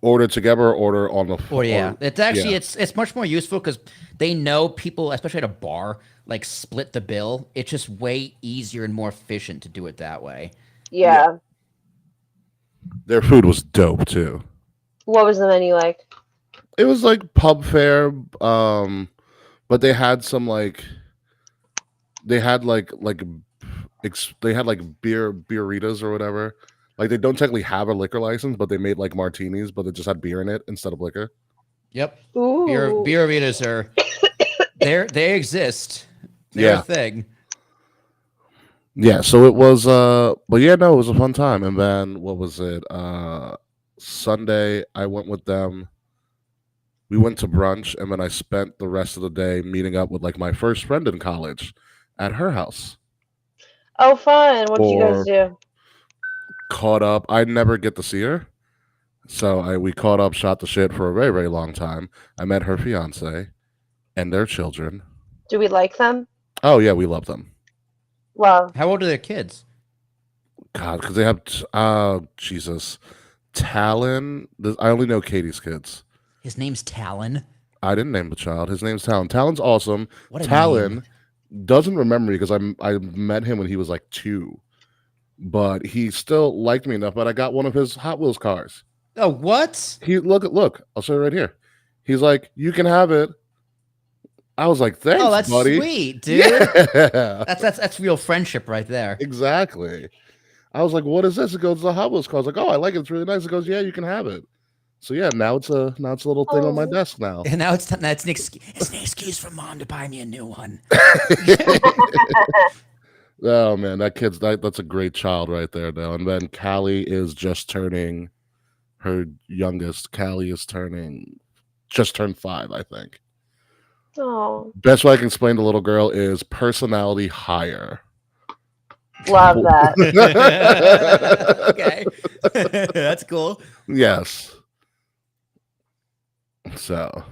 Order together or order on the Or yeah, or it's actually yeah. it's much more useful because they know people, especially at a bar, like split the bill. It's just way easier and more efficient to do it that way. Yeah. Yeah. Their food was dope too. What was the menu like? It was like pub fare, but they had some they had they had like beeritas or whatever. Like they don't technically have a liquor license, but they made like martinis, but they just had beer in it instead of liquor. Yep, Ooh. beer arenas are they exist. They're a Yeah. thing. Yeah, so it was but yeah, no, it was a fun time. And then what was it? Sunday I went with them. We went to brunch and then I spent the rest of the day meeting up with like my first friend in college at her house. Oh, fun. What did you guys Or do? caught up. I never get to see her. So we caught up, shot the shit for a very, very long time. I met her fiance and their children. Do we like them? Oh yeah, we love them. Well, How old are their kids? God, because they have Jesus, Talon. I only know Katie's kids. His name's Talon. I didn't name the child. His name's Talon. Talon's awesome. What a name. Talon doesn't remember me because I met him when he was like 2, but he still liked me enough. But I got one of his Hot Wheels cars. Oh, what? He look. I'll show you right here. He's like, you can have it. I was like, thanks, Oh, that's buddy. sweet, dude. Yeah, That's real friendship right there. exactly. I was like, what is this? It goes, the Hot Wheels car. I was like, oh, I like it. It's really nice. It goes, yeah, you can have it. So yeah, now it's a little thing on my oh. desk now. And now it's it's an excuse for mom to buy me a new one. Oh man, that's a great child right there though. And then Callie is just turning her youngest. Callie is turning just turned 5, I think. Oh, Best way I can explain the little girl is personality higher. love that. Okay. That's cool. Yes. So,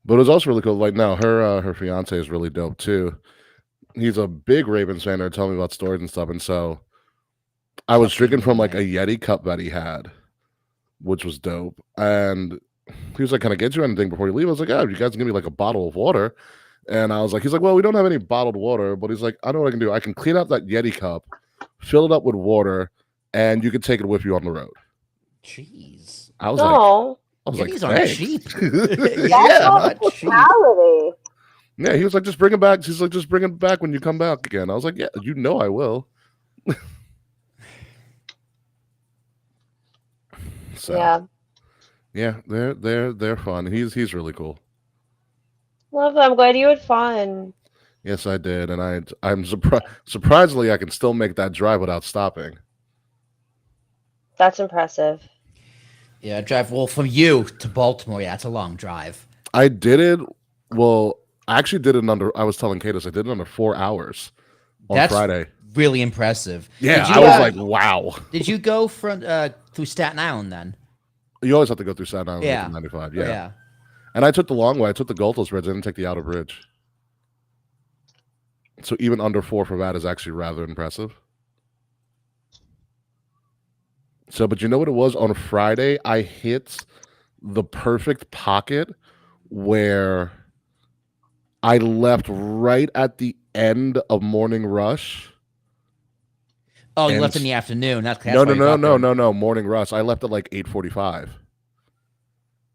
but it was also really cool. Like now, her fiance is really dope too. He's a big Ravens fan. They're telling me about stories and stuff, and so I was Tough drinking people to from like a make. Yeti cup that he had, which was dope. And he was like, "Can I get you anything before you leave?" I was like, "Yeah, you guys can give me like a bottle of water." And I was like, "He's like, well, we don't have any bottled water, but he's like, I know what I can do. I can clean out that Yeti cup, fill it up with water, and you can take it with you on the road." Jeez. I was like, Oh, Yetis aren't thanks. cheap. that's Yeah. Yetis are not cheap. hospitality. Yeah, he was like, just bring it back. He's like, just bring it back when you come back again. I was like, yeah, you know I will. So Yeah, yeah, they're fun. He's really cool. love that. I'm glad you had fun. Yes, I did, and I'm surprisingly I can still make that drive without stopping. That's impressive. Yeah, drive well from you to Baltimore. Yeah, it's a long drive. I did it. Well, I actually did it in under. I was telling Katis I did it under 4 hours on That's Friday. really impressive. Yeah, Did I you was like, wow. did you go from through Staten Island then? You always have to go through Staten Island Yeah. with the 95. Oh, Yeah. yeah. And I took the long way. I took the Goethals Bridge. I didn't take the outer bridge. So even under 4 for that is actually rather impressive. So, but you know what it was? On Friday, I hit the perfect pocket where I left right at the end of morning rush. Oh, you And left in the afternoon. That's no, why no, you no, got no, there. no, no. Morning rush. I left at like 8:45.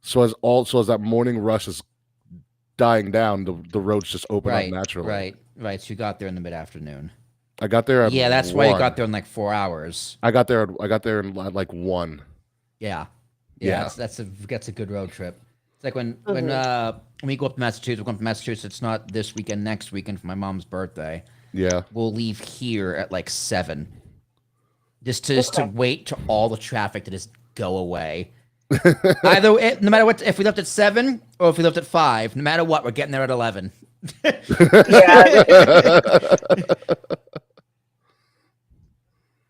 So as that morning rush is dying down, the roads just open up Right, naturally. right. So you got there in the mid afternoon. I got there at Yeah, that's why you 1. got there in like 4 hours. I got there. I got there in like 1. Yeah, Yeah. That's a good road trip. It's like when Mhm. when we go up to Massachusetts, we're going to Massachusetts not this weekend, next weekend for my mom's birthday. Yeah. We'll leave here at like 7, just to Okay. wait to all the traffic to just go away. No matter what, if we left at 7 or if we left at 5, no matter what, we're getting there at 11. Yeah,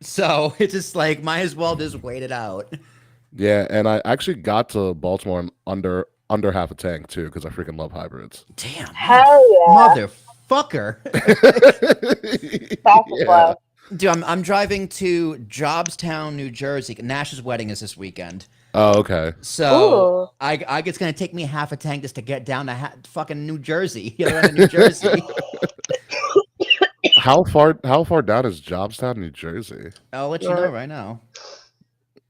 So it's just like might as well just wait it out. Yeah, and I actually got to Baltimore in under half a tank too because I freaking love hybrids. Damn, hell yeah. motherfucker. Back and Yeah. forth. Dude, I'm driving to Jobstown, New Jersey. Nash's wedding is this weekend. Oh, okay. So Ooh. I it's gonna take me half a tank just to get down to fucking New Jersey. The other end of New Jersey. How far down is Jobstown, New Jersey? I'll let you know right now.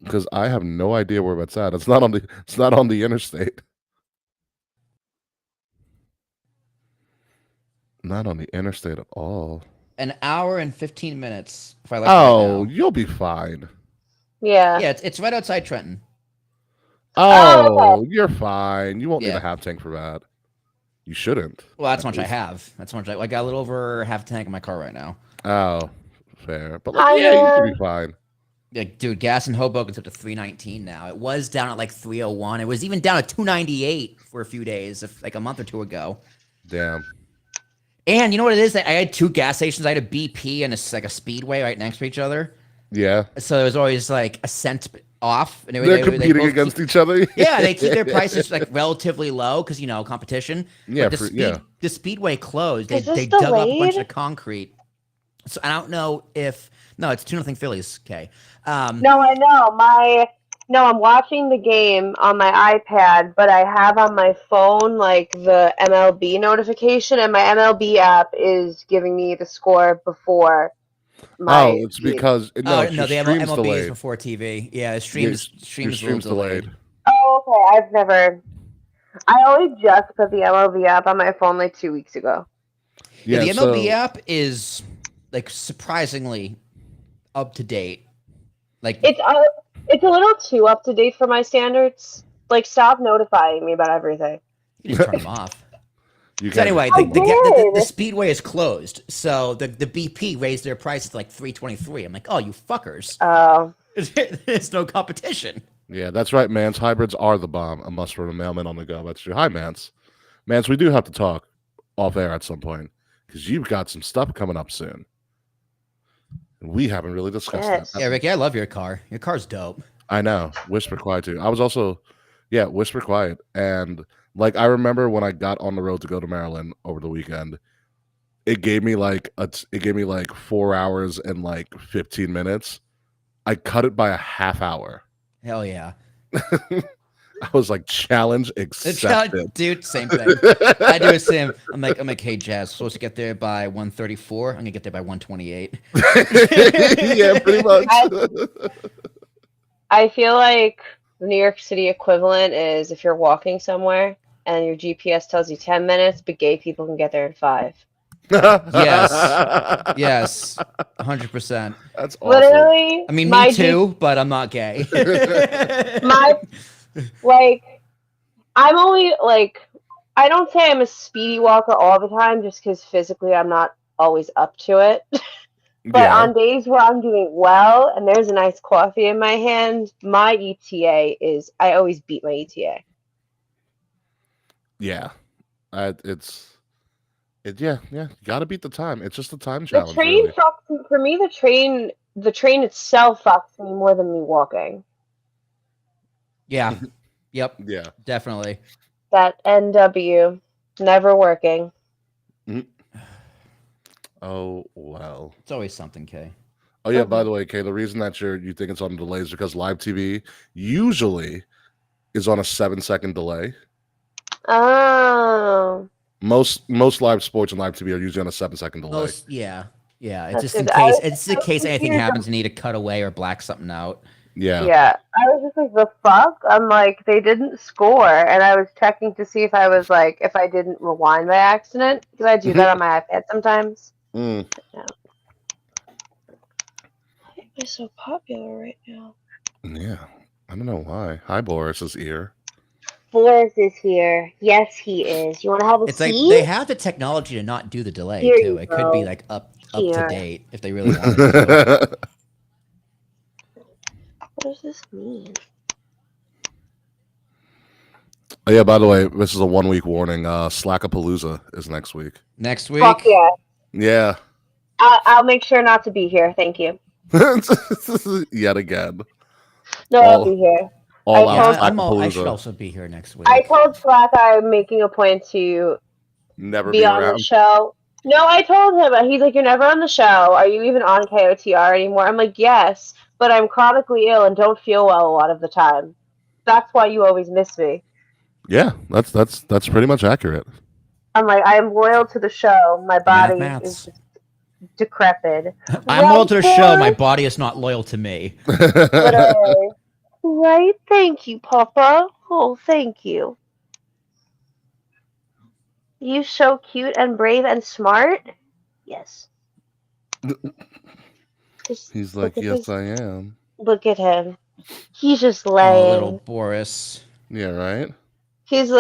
Because I have no idea where that's at. It's not on the interstate. Not on the interstate at all. An hour and 15 minutes if I left Oh, right now. you'll be fine. Yeah. Yeah, it's right outside Trenton. Oh, Oh, you're fine. You won't need Yeah. a half tank for that. You shouldn't. Well, that's at how much I least. have. That's how much I got a little over half a tank in my car right now. Oh, fair. But Hi, yeah, you should man. be fine. Yeah, dude, gas in Hoboken's up to 319 now. It was down at like 301. It was even down at 298 for a few days, like a month or two ago. Damn. And you know what it is? I had two gas stations. I had a BP and like a Speedway right next to each other. Yeah. So it was always like a cent off. And They're competing both against keep, each other. yeah, they keep their prices like relatively low because competition. Yeah, But yeah. the Speedway closed. Is this They dug up a bunch delayed? of concrete. So I don't know if it's 2-0 Phillies. Okay. No, I know. No, I'm watching the game on my iPad, but I have on my phone like the MLB notification, and my MLB app is giving me the score before my Oh, it's feed. because no, Oh it's no, your the stream's MLB is delayed. before TV. Yeah, the Yeah, stream's your a little delayed. Oh, okay. I've never. I only just put the MLB app on my phone like 2 weeks ago. Yeah, Yeah, the MLB so app is like surprisingly up to date. Like It's a little too up to date for my standards. Like, stop notifying me about everything. you just turn them off. you So can. anyway, I the did. Speedway is closed, so the BP raised their price to like 323. I'm like, oh, you fuckers! Oh, There's no competition. Yeah, that's right, Mance. Hybrids are the bomb. A must for a mailman on the go. That's true. Hi, Mance. Mance, we do have to talk off air at some point because you've got some stuff coming up soon. And we haven't really discussed Yes. that. Yeah, Ricky, I love your car. Your car's dope. I know. Whisper Quiet too. I was also, yeah, Whisper Quiet. And like I remember when I got on the road to go to Maryland over the weekend, it gave me like 4 hours and like 15 minutes. I cut it by a half hour. Hell yeah. I was like, challenge accepted. Dude, same thing. I do the same. I'm like, hey, Jazz, supposed to get there by 1:34. I'm gonna get there by 1:28. Yeah, pretty much. I feel like the New York City equivalent is if you're walking somewhere and your GPS tells you 10 minutes, but gay people can get there in 5. Yes, 100%. That's awesome. Literally, I mean, my me too, but I'm not gay. like, I'm only like, I don't say I'm a speedy walker all the time just because physically I'm not always up to it. But Yeah. on days where I'm doing well and there's a nice coffee in my hand, my ETA is, I always beat my ETA. Yeah. Yeah. You gotta beat the time. It's just a time The challenge. train Really. fucks for me. The train itself fucks me more than me walking. Yeah. Yep. Yeah. Definitely. That NW never working. Oh well. It's always something, Kay. Oh yeah. By the way, Kay, the reason that you think it's on delay is because live TV usually is on a 7-second delay. Oh, Most live sports and live TV are usually on a 7-second delay. Yeah. It's That's just in good. case. I- It's in case anything confused. happens and need to cut away or black something out. Yeah. yeah. I was just like, the fuck? I'm like, they didn't score, and I was checking to see if I didn't rewind by accident because I do that on my iPad sometimes. Mm. Why am I so popular right now? Yeah. I don't know why. Hi, Boris's ear. Boris is here. Yes, he is. You want to have a It's like seat? they have the technology to not do the delay Here too. you It could be go. like up Here. to date if they really wanted to. What does this mean? Oh, yeah, by the way, this is a 1-week warning. Slackapalooza is next week. Next week. Fuck yeah. Yeah. I'll make sure not to be here. Thank you. Yet again. No, I'll be here. All I out told- I should Slackapalooza. also be here next week. I told Slack I'm making a point to Never be be on around. the show. No, I told him. He's like, you're never on the show. Are you even on KOTR anymore? I'm like, yes, but I'm chronically ill and don't feel well a lot of the time. That's why you always miss me. Yeah, that's pretty much accurate. I'm like, I am loyal to the show. My body is Maths. just decrepit. I'm loyal Right, to the show. My Boris? body is not loyal to me. Literally. Right? Thank you, Papa. Oh, thank you. You so cute and brave and smart. Yes. Just He's look like, at yes, this. I am. Look at him. He's just Oh, little laying. Boris. Yeah, right. He's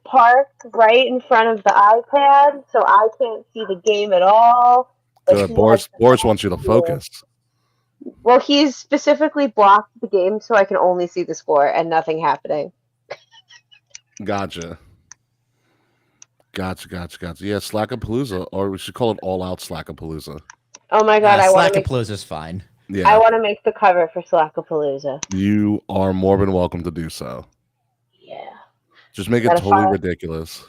parked right in front of the iPad, so I can't see the game at all. But Good. he has Boris wants you to yeah. focus. Well, he's specifically blocked the game so I can only see the score and nothing happening. Gotcha. Gotcha. Yeah, Slackapalooza, or we should call it All Out Slackapalooza. Oh my god, I want to make Slackapalooza's fine. Yeah. I want to make the cover for Slackapalooza. You are more than welcome to do so. Yeah. Just make it Gotta totally find- ridiculous.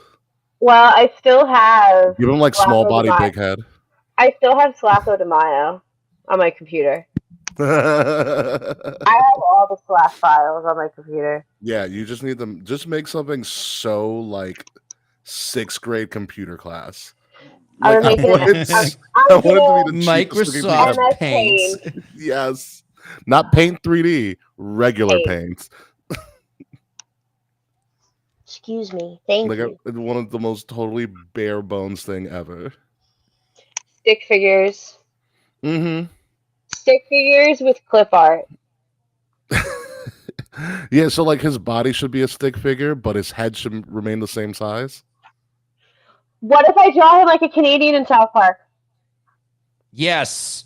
Well, I still have Give him like small Slacko body, de big head. I still have Slacko de Mayo on my computer. I have all the Slack files on my computer. Yeah, you just need them. Just make something so like 6th grade computer class. I'm Like, making I want it to be the cheapest looking thing Microsoft ever. MS Paint. Paint. Yes, not Paint 3D, regular Paint. Paint. Excuse me. Thank Like you. one of the most totally bare bones thing ever. Stick figures. Mm-hmm. Stick figures with clip art. Yeah, so like his body should be a stick figure, but his head should remain the same size. What if I draw him like a Canadian in South Park? Yes.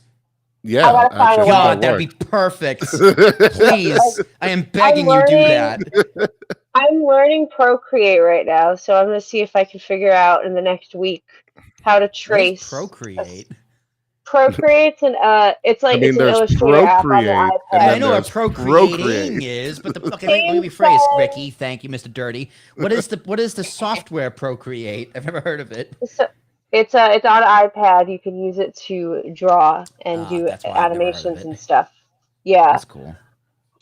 Yeah, I gotta find actually, a God, that'll that'd be perfect. work. Please. I am begging you do that. I'm learning Procreate right now, so I'm gonna see if I can figure out in the next week how to What is trace. Procreate? Procreate's an it's like it's an there's Illustrator app on the Procreate, iPad. and I then know what there's procreating Procreate. is, but okay, let me rephrase, Ricky. Thank you, Mr. Dirty. What is the software Procreate? I've never heard of it. So it's on iPad. You can use it to draw and do That's why I've never heard of animations it. and stuff. Yeah, That's cool.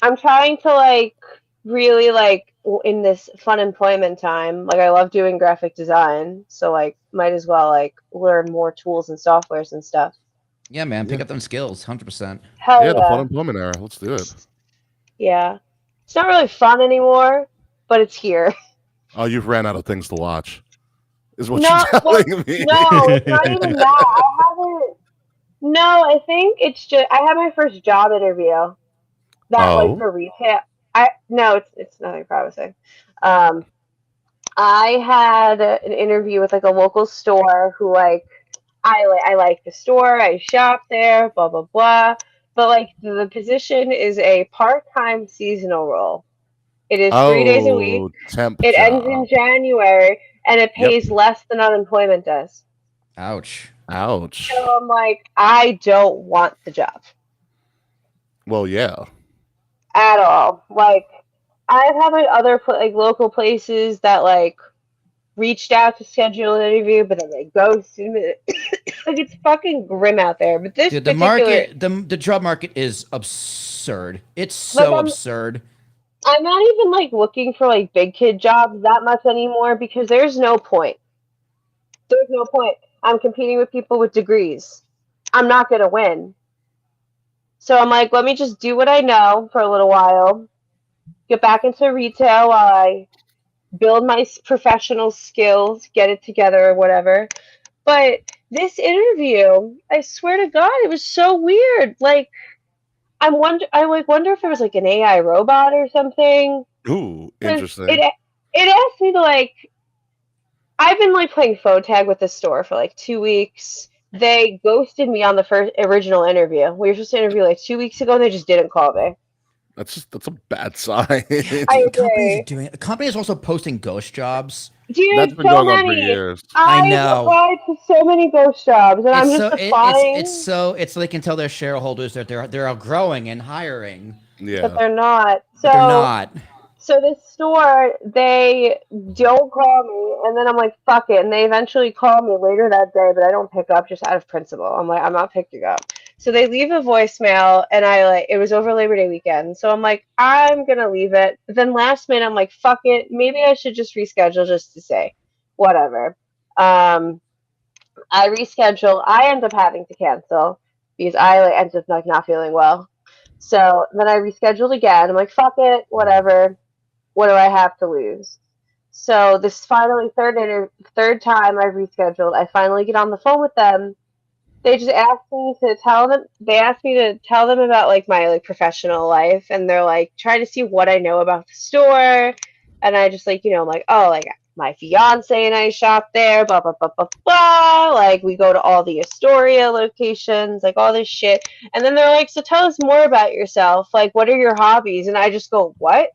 I'm trying to like really like in this fun employment time. Like I love doing graphic design, so like might as well like learn more tools and softwares and stuff. Yeah, man, pick Yeah. up them skills, 100%. Hell Yeah, the yeah. fun employment era. Let's do it. Yeah. It's not really fun anymore, but it's here. Oh, you've ran out of things to watch. Is what No, you're well, telling me. No, it's not even that. I haven't. No, I think it's just I had my first job interview. That Oh. like for retail. It's nothing promising. I had an interview with like a local store who like I like the store. I shop there. Blah blah blah. But like the position is a part-time seasonal role. It is 3 days a week. Oh, temp It job. ends in January, and it Yep. pays less than unemployment does. Ouch. Ouch. So I'm like, I don't want the job Well, yeah. at all. Like, I've had like other like local places that like reached out to schedule an interview, but then they ghosted me. Like it's fucking grim out there. But this Dude, the particular, market, the job market is absurd. It's Like, so absurd. I'm not even like looking for like big kid jobs that much anymore because there's no point. There's no point. I'm competing with people with degrees. I'm not gonna win. So I'm like, let me just do what I know for a little while, get back into retail while I build my professional skills, get it together or whatever. But this interview, I swear to God, it was so weird. Like, I wonder if it was like an AI robot or something. Ooh, 'Cause interesting. It asked me to like. I've been like playing phone tag with the store for like 2 weeks. They ghosted me on the original interview. We were supposed to interview like 2 weeks ago, and they just didn't call me. That's a bad sign. I Companies are agree. doing. Companies also posting ghost jobs. Dude, That's been so going on for many. years. I I know. applied to so many ghost jobs, and I'm It's just so applying. it's so they can tell their shareholders that they're outgrowing and hiring, But Yeah. they're not. So but they're not. So this store, they don't call me, and then I'm like, fuck it. And they eventually call me later that day, but I don't pick up just out of principle. I'm like, I'm not picking up. So they leave a voicemail, and it was over Labor Day weekend. So I'm like, I'm gonna leave it. But then last minute, I'm like, fuck it. Maybe I should just reschedule just to say, whatever. I reschedule. I end up having to cancel because I ended up like not feeling well. So then I rescheduled again. I'm like, fuck it, whatever. What do I have to lose? So this finally third time I've rescheduled. I finally get on the phone with them. They just asked me to tell them. They asked me to tell them about like my like professional life, and they're like trying to see what I know about the store. And I just like I'm like, oh, like my fiance and I shop there, blah blah blah blah blah. Like we go to all the Astoria locations, like all this shit. And then they're like, so tell us more about yourself. Like, what are your hobbies? And I just go, what?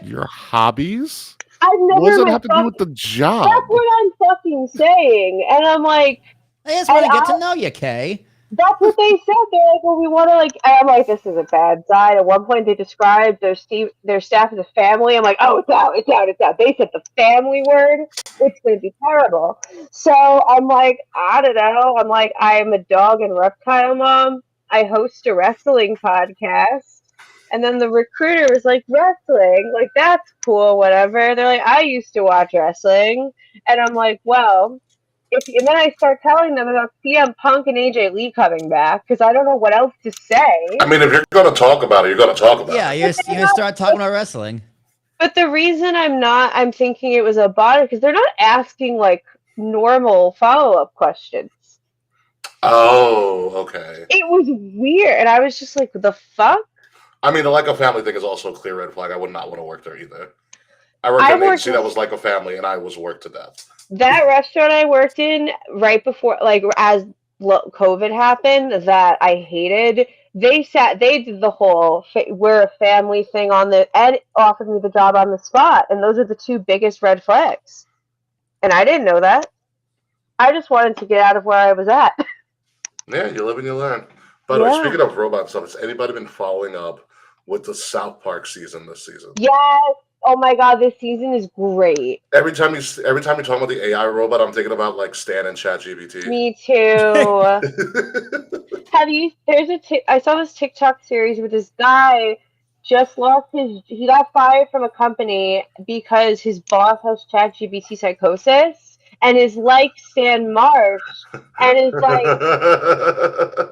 Your hobbies? I've never. What does that have to do with the job? That's what I'm fucking saying, and I'm like. I just want to get to know you, Kay. That's what they said. They're like, well, we want to like. And I'm like, this is a bad sign. At one point, they described their staff as a family. I'm like, oh, it's out, it's out, it's out. They said the family word. It's going to be terrible. So I'm like, I don't know. I'm like, I'm a dog and reptile mom. I host a wrestling podcast. And then the recruiter was like, wrestling? Like, that's cool, whatever. They're like, I used to watch wrestling. And I'm like, well. And then I start telling them about CM Punk and AJ Lee coming back because I don't know what else to say. I mean, if you're going to talk about it, you're going to talk about it. Yeah, you're going to start talking about wrestling. But the reason I'm thinking it was a bot because they're not asking like normal follow-up questions. Oh, okay. It was weird, and I was just like, the fuck? I mean, the like a family thing is also a clear red flag. I would not want to work there either. I worked at an agency that was like a family, and I was worked to death. That restaurant I worked in right before, like as COVID happened, that I hated. They did the whole we're a family thing and offered me the job on the spot, and those are the two biggest red flags. And I didn't know that. I just wanted to get out of where I was at. Yeah, you live and you learn. By the way, speaking of robot stuff, has anybody been following up with the South Park season this season? Yes. Oh my god, this season is great. Every time you talk about the AI robot, I'm thinking about like Stan and ChatGPT. Me too. I saw this TikTok series where this guy just he got fired from a company because his boss has ChatGPT psychosis and is like Stan Marsh and is like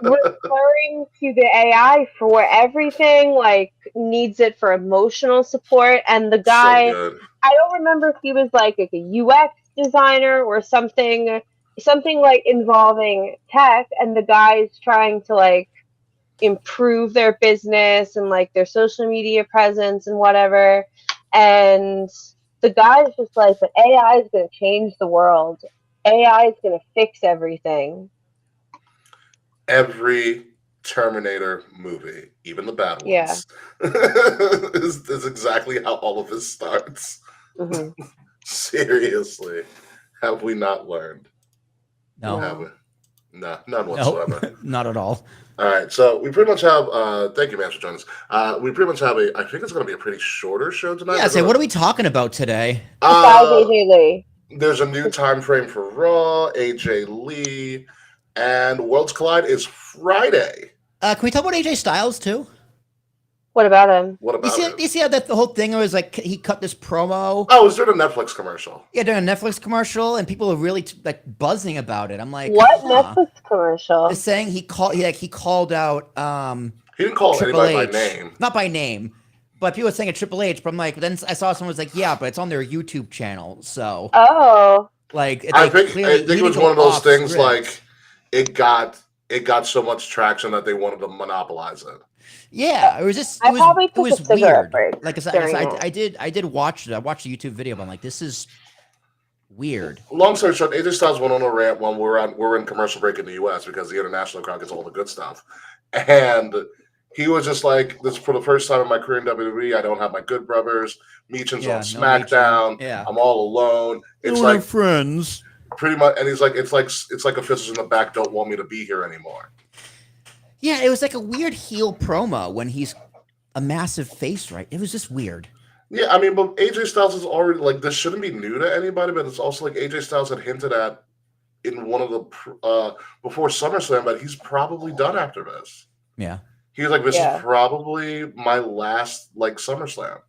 referring to the AI for everything, like needs it for emotional support. And the guy, I don't remember if he was like a UX designer or something like involving tech, and the guy's trying to like improve their business and like their social media presence and whatever. And the guy's just like, but AI is going to change the world. AI is going to fix everything. Every Terminator movie, even the bad ones, is exactly how all of this starts. Mm-hmm. Seriously, have we not learned? No. Have we? No, none whatsoever. Nope, not at all. All right, so we pretty much have. Thank you, man, for joining us. We pretty much have I think it's going to be a pretty shorter show tonight. Yeah, what are we talking about today? Besides AJ Lee. There's a new time frame for Raw, AJ Lee, and Worlds Collide is Friday. Can we talk about AJ Styles too? What about him? You see how the whole thing was like he cut this promo? Oh, it was during a Netflix commercial. Yeah, during a Netflix commercial, and people are really like buzzing about it. I'm like, what Netflix commercial? They're saying he called out. He didn't call anybody by name. Not by name, but people were saying it Triple H. But I'm like, then I saw someone was like, yeah, but it's on their YouTube channel, so. Oh. Like I think it was one of those things like it got so much traction that they wanted to monopolize it. Yeah, it was just it was weird. Like I said, I did watch it. I watched a YouTube video, but I'm like, this is weird. Long story short, AJ Styles went on a rant when we're in commercial break in the US because the international crowd gets all the good stuff. And he was just like, this is for the first time in my career in WWE, I don't have my good brothers. Meechan's on SmackDown. Yeah. I'm all alone. It's like friends. Pretty much, and he's like, it's like officials in the back don't want me to be here anymore. Yeah, it was like a weird heel promo when he's a massive face, right? It was just weird. Yeah, I mean, but AJ Styles is already like, this shouldn't be new to anybody, but it's also like AJ Styles had hinted at in one of the before SummerSlam, but he's probably done after this. Yeah. He was like, this Yeah. is probably my last like SummerSlam.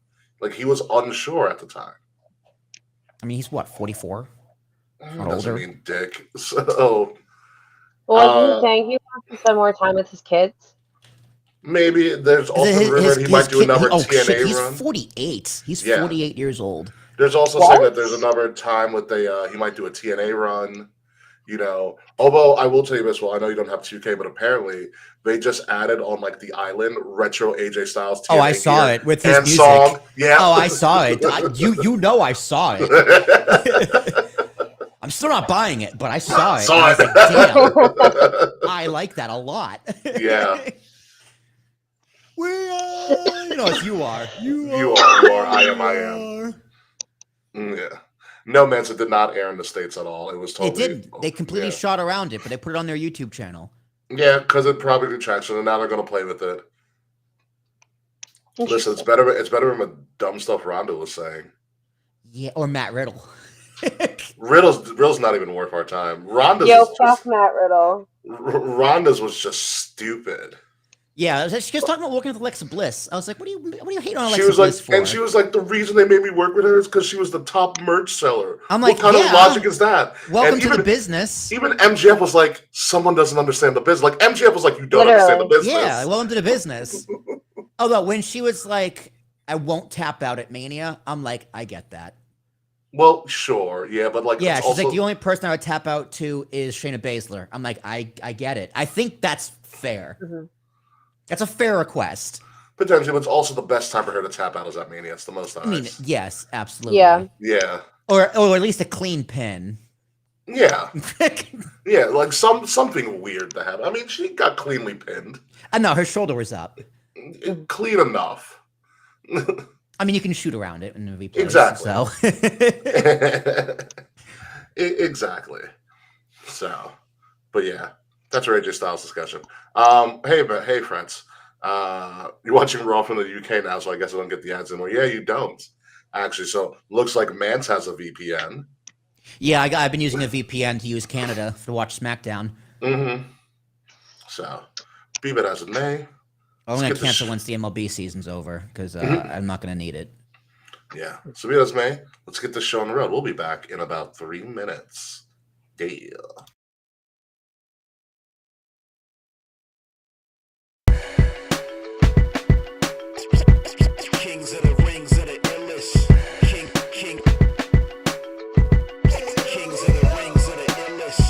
Like he was unsure at the time. I mean, he's what, 44? Doesn't older? mean dick. So Well, wasn't he saying he wants to spend more time with his kids? maybe there's also the rumor that he might do another TNA he's run. 48. He's Yeah. 48 years old. There's also What? saying that there's another time with he might do a TNA run. You know, although I will tell you this, well, I know you don't have 2K, but apparently they just added on like the island retro AJ Styles. TNA I saw gear it with his and music. song. Yeah. Oh, I saw it. You know I saw it. I'm still not buying it, but I saw it. Saw and I was like, damn, I like that a lot. Yeah. We are. You know, if you are. You are. I am. Yeah. No, Mensa did not air in the States at all. It was It totally. didn't. They completely shot around it, but they put it on their YouTube channel. Yeah, because it probably did traction, and now they're going to play with it. Listen, it's better than the dumb stuff Ronda was saying. Yeah, or Matt Riddle. Riddle's not even worth our time. Ronda's Yo, fuck Matt Riddle. Ronda's was just stupid. Yeah, she was talking about working with Alexa Bliss. I was like, what do you hate on Alexa She was Bliss like, for? and she was like, the reason they made me work with her is because she was the top merch seller. I'm like, what kind of logic is that? Welcome to the business. Even MJF was like, someone doesn't understand the business. Like MJF was like, you don't understand the business. Yeah, welcome to the business. Although when she was like, I won't tap out at Mania, I'm like, I get that. Well, sure, yeah, but like, yeah, she's also... like, the only person I would tap out to is Shayna Baszler. I'm like, I get it. I think that's fair. Mm-hmm. That's a fair request. Potentially, but it's also the best time for her to tap out is at Mania. It's the most eyes. I mean, yes, absolutely. Yeah. Yeah. Or at least a clean pin. Yeah. Yeah, like something weird to happen. I mean, she got cleanly pinned. No, her shoulder was up. Clean enough. I mean, you can shoot around it in the replay. Exactly. So. Exactly. So, but yeah, that's our AJ Styles discussion. Hey, friends. You're watching Raw from the UK now, so I guess I don't get the ads anymore. Yeah, you don't. Actually, so looks like Mance has a VPN. Yeah, I've been using a VPN to use Canada to watch SmackDown. Mm-hmm. So, be it as it may. I'm going to cancel once the MLB season's over because I'm not going to need it. Yeah. So, be it as may. Let's get this show on the road. We'll be back in about 3 minutes. Yeah. Kings of the rings of the illest. Kings of the rings of the illest.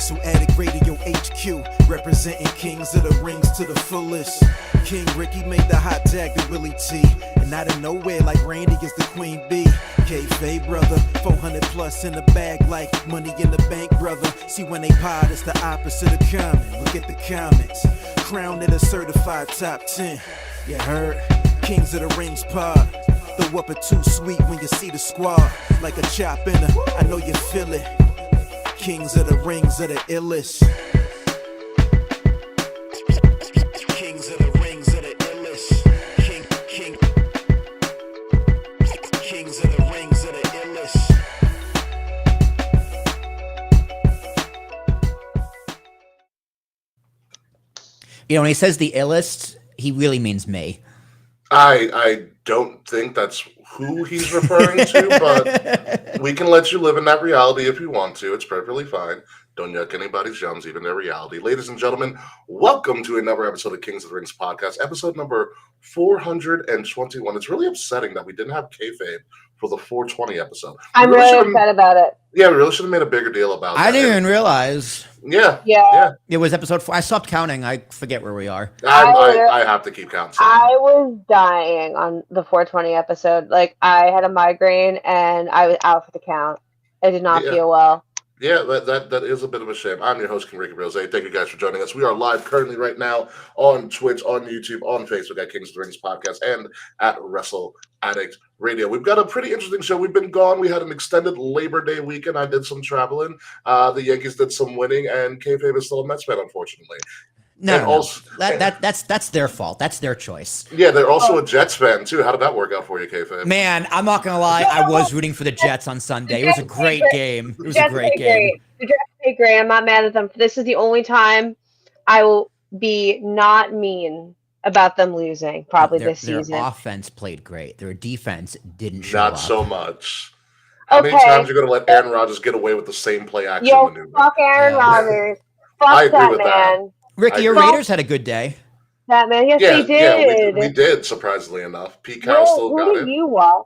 Hustle Addict Radio HQ, representing kings of the rings to the fullest. King Ricky made the hot tag to Willie T, and out of nowhere like Randy is the queen bee. K-Fay brother, 400 plus in the bag like money in the bank brother. See when they pod, it's the opposite of common. Look at the comments, crowned in a certified top 10. You heard? Kings of the Rings pod. Throw up a too sweet when you see the squad. Like a chop in a, I know you feel it. Kings of the Rings are the illest. Kings of the rings of the illest. Kings of the rings of the illest. You know, when he says the illest, he really means me. I don't think that's who he's referring to, but we can let you live in that reality if you want to. It's perfectly fine. Don't yuck anybody's yums, even their reality. Ladies and gentlemen, welcome to another episode of Kings of the Rings podcast, episode number 421. It's really upsetting that we didn't have kayfabe for the 420 episode. I'm really upset about it. Yeah, we really should have made a bigger deal about that. I didn't even realize. Yeah. It was episode 4. I stopped counting. I forget where we are. I have to keep counting. I was dying on the 420 episode. Like, I had a migraine and I was out for the count. I did not feel well. Yeah, that is a bit of a shame. I'm your host, King Ricky Rose. Thank you guys for joining us. We are live currently right now on Twitch, on YouTube, on Facebook at Kings of the Rings Podcast, and at Wrestle Addict Radio. We've got a pretty interesting show. We've been gone. We had an extended Labor Day weekend. I did some traveling. The Yankees did some winning, and kayfabe is still a Mets fan, unfortunately. No. That's their fault. That's their choice. Yeah, they're also a Jets fan, too. How did that work out for you, kayfabe? Man, I'm not going to lie. I was rooting for the Jets on Sunday. It was a great game. It was a great game. The Jets play great. I'm not mad at them. This is the only time I will be not mean about them losing, probably this season. Their offense played great. Their defense didn't show up. Not so much. How many times are you going to let Aaron Rodgers get away with the same play action maneuver? Fuck Aaron Rodgers. I Fuck agree that with man. that. Ricky, your Raiders had a good day. That man, yes, they did. We did, surprisingly enough. Pete Carroll still got it. Who did you watch?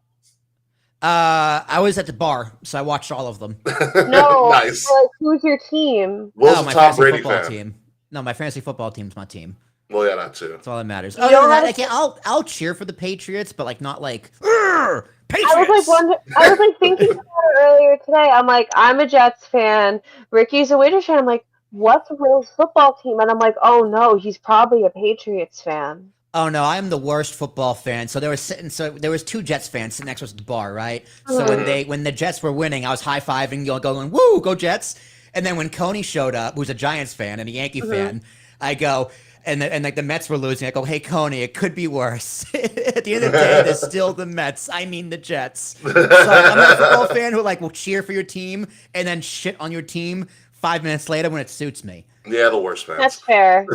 I was at the bar, so I watched all of them. No, nice. Like, who's your team? Will's my a Tom fantasy Brady football fan. team. No, my fantasy football team's my team. Well, yeah, that too. That's all that matters. You Other know than that, what? I'll cheer for the Patriots, but like not like Patriots. I was like thinking about it earlier today. I'm like, I'm a Jets fan. Ricky's a Raiders fan. I'm like, what's Will's football team? And I'm like, oh no, he's probably a Patriots fan. Oh no, I am the worst football fan. So there was two Jets fans sitting next to us at the bar, right? So when the Jets were winning, I was high fiving, going, "Woo, go Jets!" And then when Coney showed up, who's a Giants fan and a Yankee fan, I go, and like the Mets were losing, I go, "Hey Coney, it could be worse." At the end of the day, there's still the Mets. I mean the Jets. So I'm a football fan who like will cheer for your team and then shit on your team 5 minutes later when it suits me. Yeah, the worst fans. That's fair.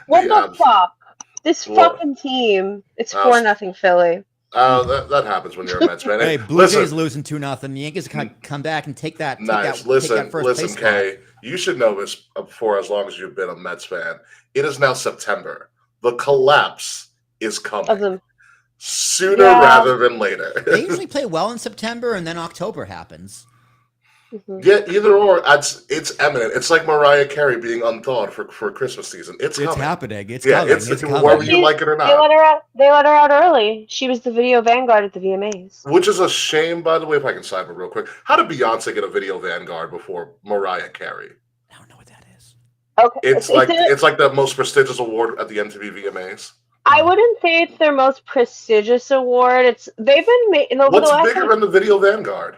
What the fuck? This fucking team. It's 4-0 Philly. Oh, that happens when you're a Mets fan. Hey, Blue Jays losing 2-0. The Yankees come back and take that. Nice. Take that first Listen, place Kay. You should know this for as long as you've been a Mets fan. It is now September. The collapse is coming. Sooner rather than later. They usually play well in September, and then October happens. Mm-hmm. Yeah, either or. It's imminent. It's like Mariah Carey being unthawed for Christmas season. It's coming. Happening. It's coming. It's coming. Whether you like it or not. They let her out early. She was the video vanguard at the VMAs. Which is a shame, by the way, if I can sidebar real quick. How did Beyonce get a video vanguard before Mariah Carey? I don't know what that is. Okay. It's like the most prestigious award at the MTV VMAs. I wouldn't say it's their most prestigious award. They've been making over What's the last bigger than the video vanguard?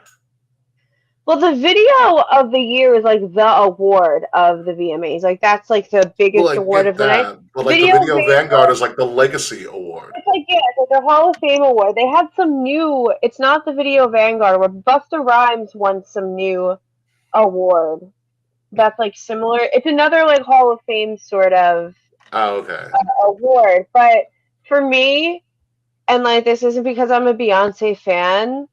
Well, the video of the year is like the award of the VMAs. Like that's like the biggest award of the night. But like the video vanguard is like the legacy award. It's like it's like their Hall of Fame award. They had some new. It's not the video vanguard. Where Busta Rhymes won some new award. That's like similar. It's another like Hall of Fame sort of award. But for me, and like this isn't because I'm a Beyonce fan.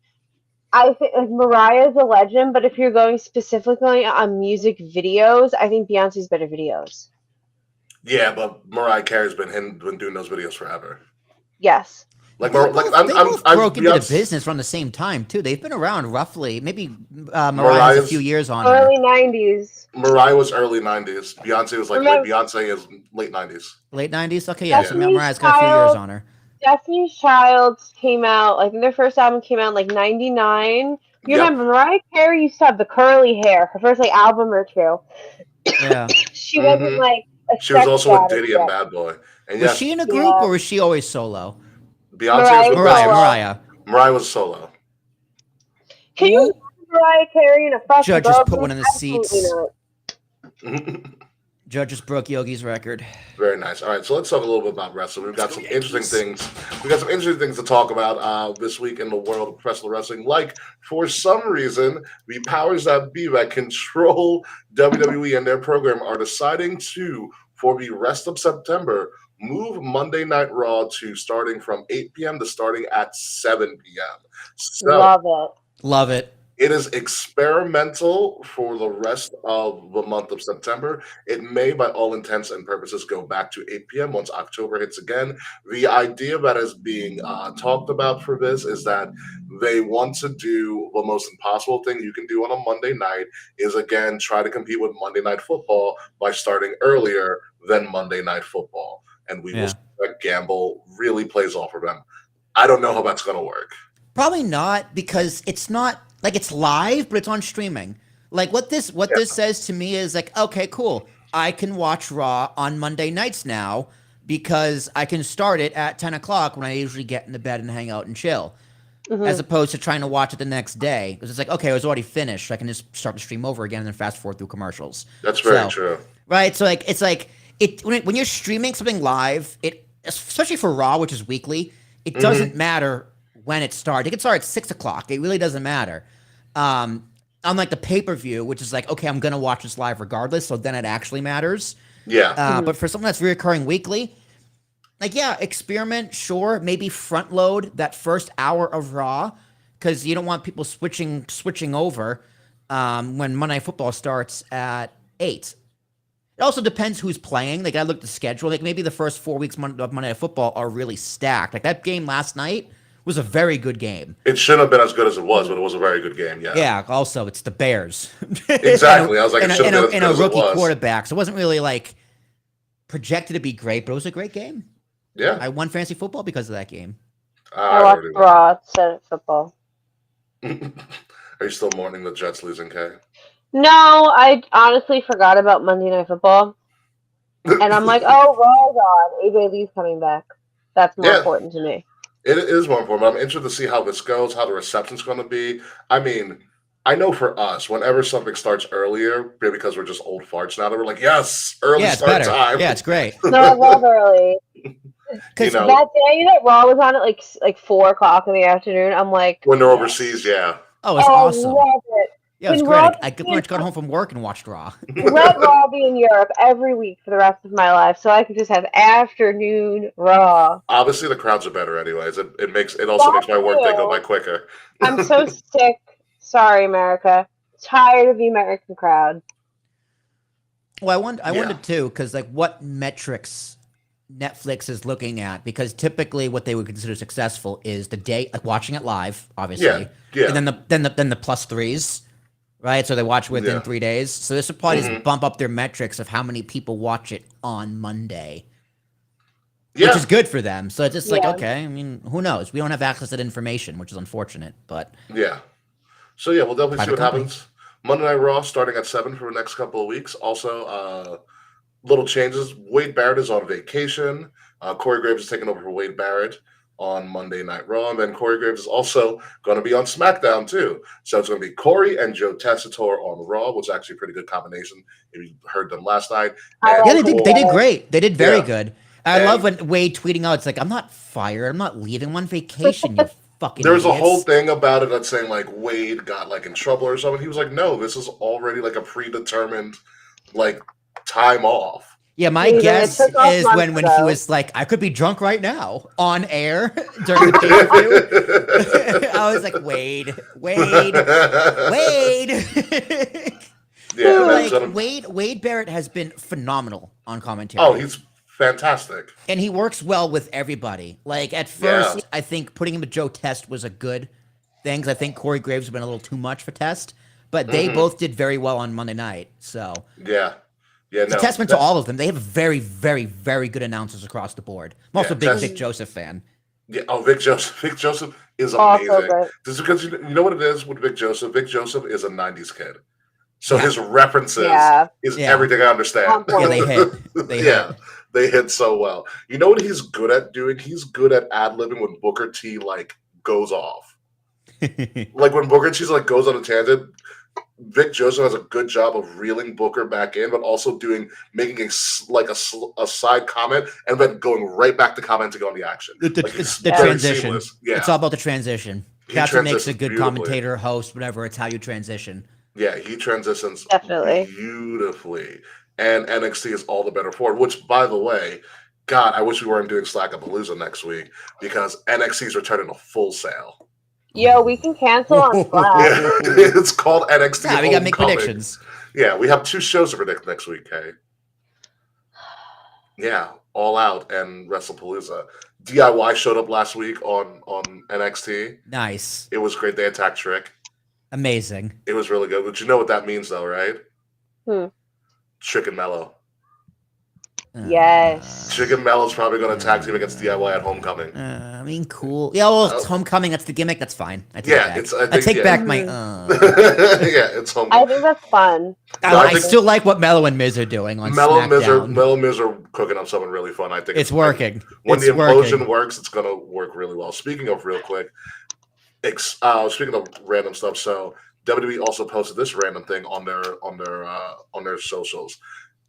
I think like Mariah's a legend, but if you're going specifically on music videos, I think Beyonce's better videos. Yeah, but Mariah Carey's been doing those videos forever. Yes. Like, They both, they both broke into the Beyonce, business around the same time too. They've been around roughly, maybe Mariah's a Mariah's few years on her. Early 90s. Mariah was early 90s. Beyonce was like Remember- Beyonce is late 90s. Late 90s? Okay, yeah, so Destiny's Mariah's got a few years Child- on her. Destiny's Child came out, I think their first album came out in like 99. You Yep. remember Mariah Carey used to have the curly hair, her first like album or two. Yeah. She wasn't like a She was also with stepdaughter Diddy and yet. Bad Boy. And Was yes, she in a group Yeah. or was she always solo? Beyonce Mariah was with was Mariah. Mariah was solo. Can you imagine Mariah Carey in a fucking Judge just girl put group? one in the Absolutely seats. not. Judge just broke Yogi's record. Very nice. All right, so let's talk a little bit about wrestling. We've got some interesting things. We've got some interesting things to talk about this week in the world of professional wrestling. Like, for some reason, the powers that be that control WWE and their program are deciding to, for the rest of September, move Monday Night Raw to starting from 8 p.m. to starting at 7 p.m. So Love it. Love it. it is experimental for the rest of the month of September. It may, by all intents and purposes, go back to 8 p.m. once October hits again. The idea that is being talked about for this is that they want to do the most impossible thing you can do on a Monday night is, again, try to compete with Monday Night Football by starting earlier than Monday Night Football. And we will see that gamble really plays off for them. I don't know how that's going to work. Probably not, because it's not like it's live, but it's on streaming. Like what this says to me is like, okay, cool. I can watch Raw on Monday nights now because I can start it at 10 o'clock when I usually get into bed and hang out and chill. As opposed to trying to watch it the next day. Because it's like, okay, it was already finished. I can just start the stream over again and then fast forward through commercials. That's very true. Right? So like it's like when you're streaming something live, it especially for Raw, which is weekly, it doesn't matter when it starts. It can start at 6 o'clock. It really doesn't matter. Unlike the pay-per-view, which is like, okay, I'm gonna watch this live regardless, so then it actually matters. Yeah. But for something that's reoccurring weekly, like, yeah, experiment, sure. Maybe front load that first hour of Raw, because you don't want people switching over when Monday Night Football starts at 8. It also depends who's playing. Like, I looked at the schedule. Like, maybe the first 4 weeks of Monday Night Football are really stacked. Like, that game last night was a very good game. It shouldn't have been as good as it was, but it was a very good game, yeah. Yeah, also, it's the Bears. Exactly. I was like, it shouldn't have been as good and a as it rookie was. quarterback. So it wasn't really, like, projected to be great, but it was a great game. Yeah. I won fantasy football because of that game. I watched Raw instead of football. Are you still mourning the Jets losing, Kay? No, I honestly forgot about Monday Night Football. And I'm like, oh, Raw's on. AJ Lee's coming back. That's more important to me. It is more important, but I'm interested to see how this goes, how the reception's going to be. I mean, I know for us, whenever something starts earlier, maybe because we're just old farts now, that we're like, yes, early it's start better. time. Yeah, it's great. No, I love early. You know, That day that Raw was on at like 4 o'clock in the afternoon, I'm like, when they're overseas, yeah. Oh, it's I awesome. love it. Yeah, it was When great. Raw I pretty much got home from work and watched Raw. Let Raw be in Europe every week for the rest of my life, so I can just have afternoon Raw. Obviously, the crowds are better anyways. It also makes my work day go by quicker. I'm so sick. Sorry, America. Tired of the American crowd. Well, I wondered too, because like what metrics Netflix is looking at, because typically what they would consider successful is the day, like watching it live, obviously, Yeah. and then the plus threes, right? So they watch within 3 days. So this will probably just bump up their metrics of how many people watch it on Monday, which is good for them. So it's just like, okay, I mean, who knows? We don't have access to that information, which is unfortunate, but yeah. So yeah, we'll definitely see what company. happens. Monday Night Raw starting at 7 for the next couple of weeks. Also, little changes. Wade Barrett is on vacation. Corey Graves is taking over for Wade Barrett on Monday Night Raw. And then Corey Graves is also going to be on SmackDown too. So it's going to be Corey and Joe Tessitore on Raw, which is actually a pretty good combination. If you heard them last night. And yeah, they did great. They did very good. I love And- when Wade tweeting out, it's like, I'm not fired. I'm not leaving. I'm on vacation, you fucking There's a idiots. whole thing about it that's saying like Wade got like in trouble or something. He was like, no, this is already like a predetermined like time off. Yeah, my Either guess it took off is months when he ago. was like, I could be drunk right now on air during the pay-per-view. I was like, Wade. Yeah, Like, that's what I'm- Wade Barrett has been phenomenal on commentary. oh, he's fantastic. And he works well with everybody. Like at Yeah. first, I think putting him with Joe Test was a good thing, 'cause I think Corey Graves has been a little too much for Test. But they both did very well on Monday night. So Yeah. Yeah, it's a no. testament to all of them. They have very, very, very good announcers across the board. I'm also a big Test- Vic Joseph fan. Yeah. Oh, Vic Joseph. Vic Joseph is Also amazing. good. This is because you know what it is with Vic Joseph? Vic Joseph is a 90s kid. So Yeah. his references Yeah. is Yeah. everything I understand. On point. Yeah, they hit. They Yeah. They hit so well. You know what he's good at doing? He's good at ad-libbing when Booker T like goes off. hit. Like when Booker T like goes on a tangent, Vic Joseph has a good job of reeling Booker back in, but also making a side comment and then going right back to commenting on the action. The Like, it's the very transition. seamless. Yeah. It's all about the transition. He That's what makes a transitions good beautifully. commentator, host, whatever. It's how you transition. Yeah, he transitions Definitely. beautifully. And NXT is all the better for it, which, by the way, God, I wish we weren't doing Slackapalooza next week because NXT is returning to Full Sail. Yo, we can cancel on Slack. Yeah, it's called NXT Yeah, we gotta make Homecoming. predictions. Yeah, we have 2 shows to predict next week, Kay. Yeah, All Out and WrestlePalooza. DIY showed up last week on NXT. Nice. It was great. They attacked Trick. Amazing. It was really good. But you know what that means, though, right? Trick and Mello. Yes. Trick and Mello's probably going to tag team against DIY at Homecoming. I mean, cool. Yeah, well, it's Homecoming. That's the gimmick. That's fine. I take Yeah, back. it's. I I think, take yeah. back my. Yeah, it's I Homecoming. think that's fun. No, I I think- still like what Mello and Miz are doing on Mello and SmackDown. Miz are cooking up something really fun. I think It's working. When It's the implosion working. works, it's going to work really well. Speaking of real quick, speaking of random stuff, so WWE also posted this random thing on their socials.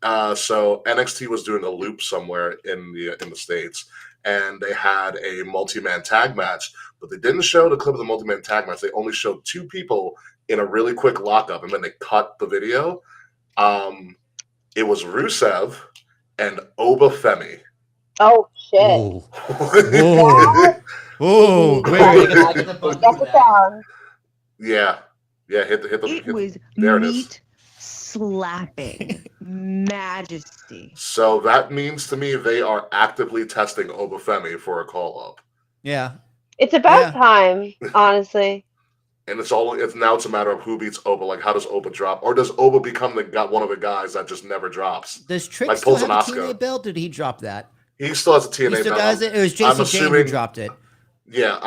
So NXT was doing a loop somewhere in the States, and they had a multi-man tag match, but they didn't show the clip of the multi-man tag match. They only showed 2 people in a really quick lockup, and then they cut the video. It was Rusev and Oba Femi. Oh shit. Ooh. Ooh. Wait, wait, That's the sound. Yeah, hit the. It was there it is. meat slapping majesty. So that means to me they are actively testing Oba Femi for a call up, Yeah. It's about Yeah. time, honestly. and it's a matter of who beats Oba. Like, how does Oba drop, or does Oba become one of the guys that just never drops? Does Trick Like still pulls have an a Oscar. TNA belt? Did he drop that? He still has a He TNA still belt. does it? It was I'm JC Jane who assuming- dropped it Yeah,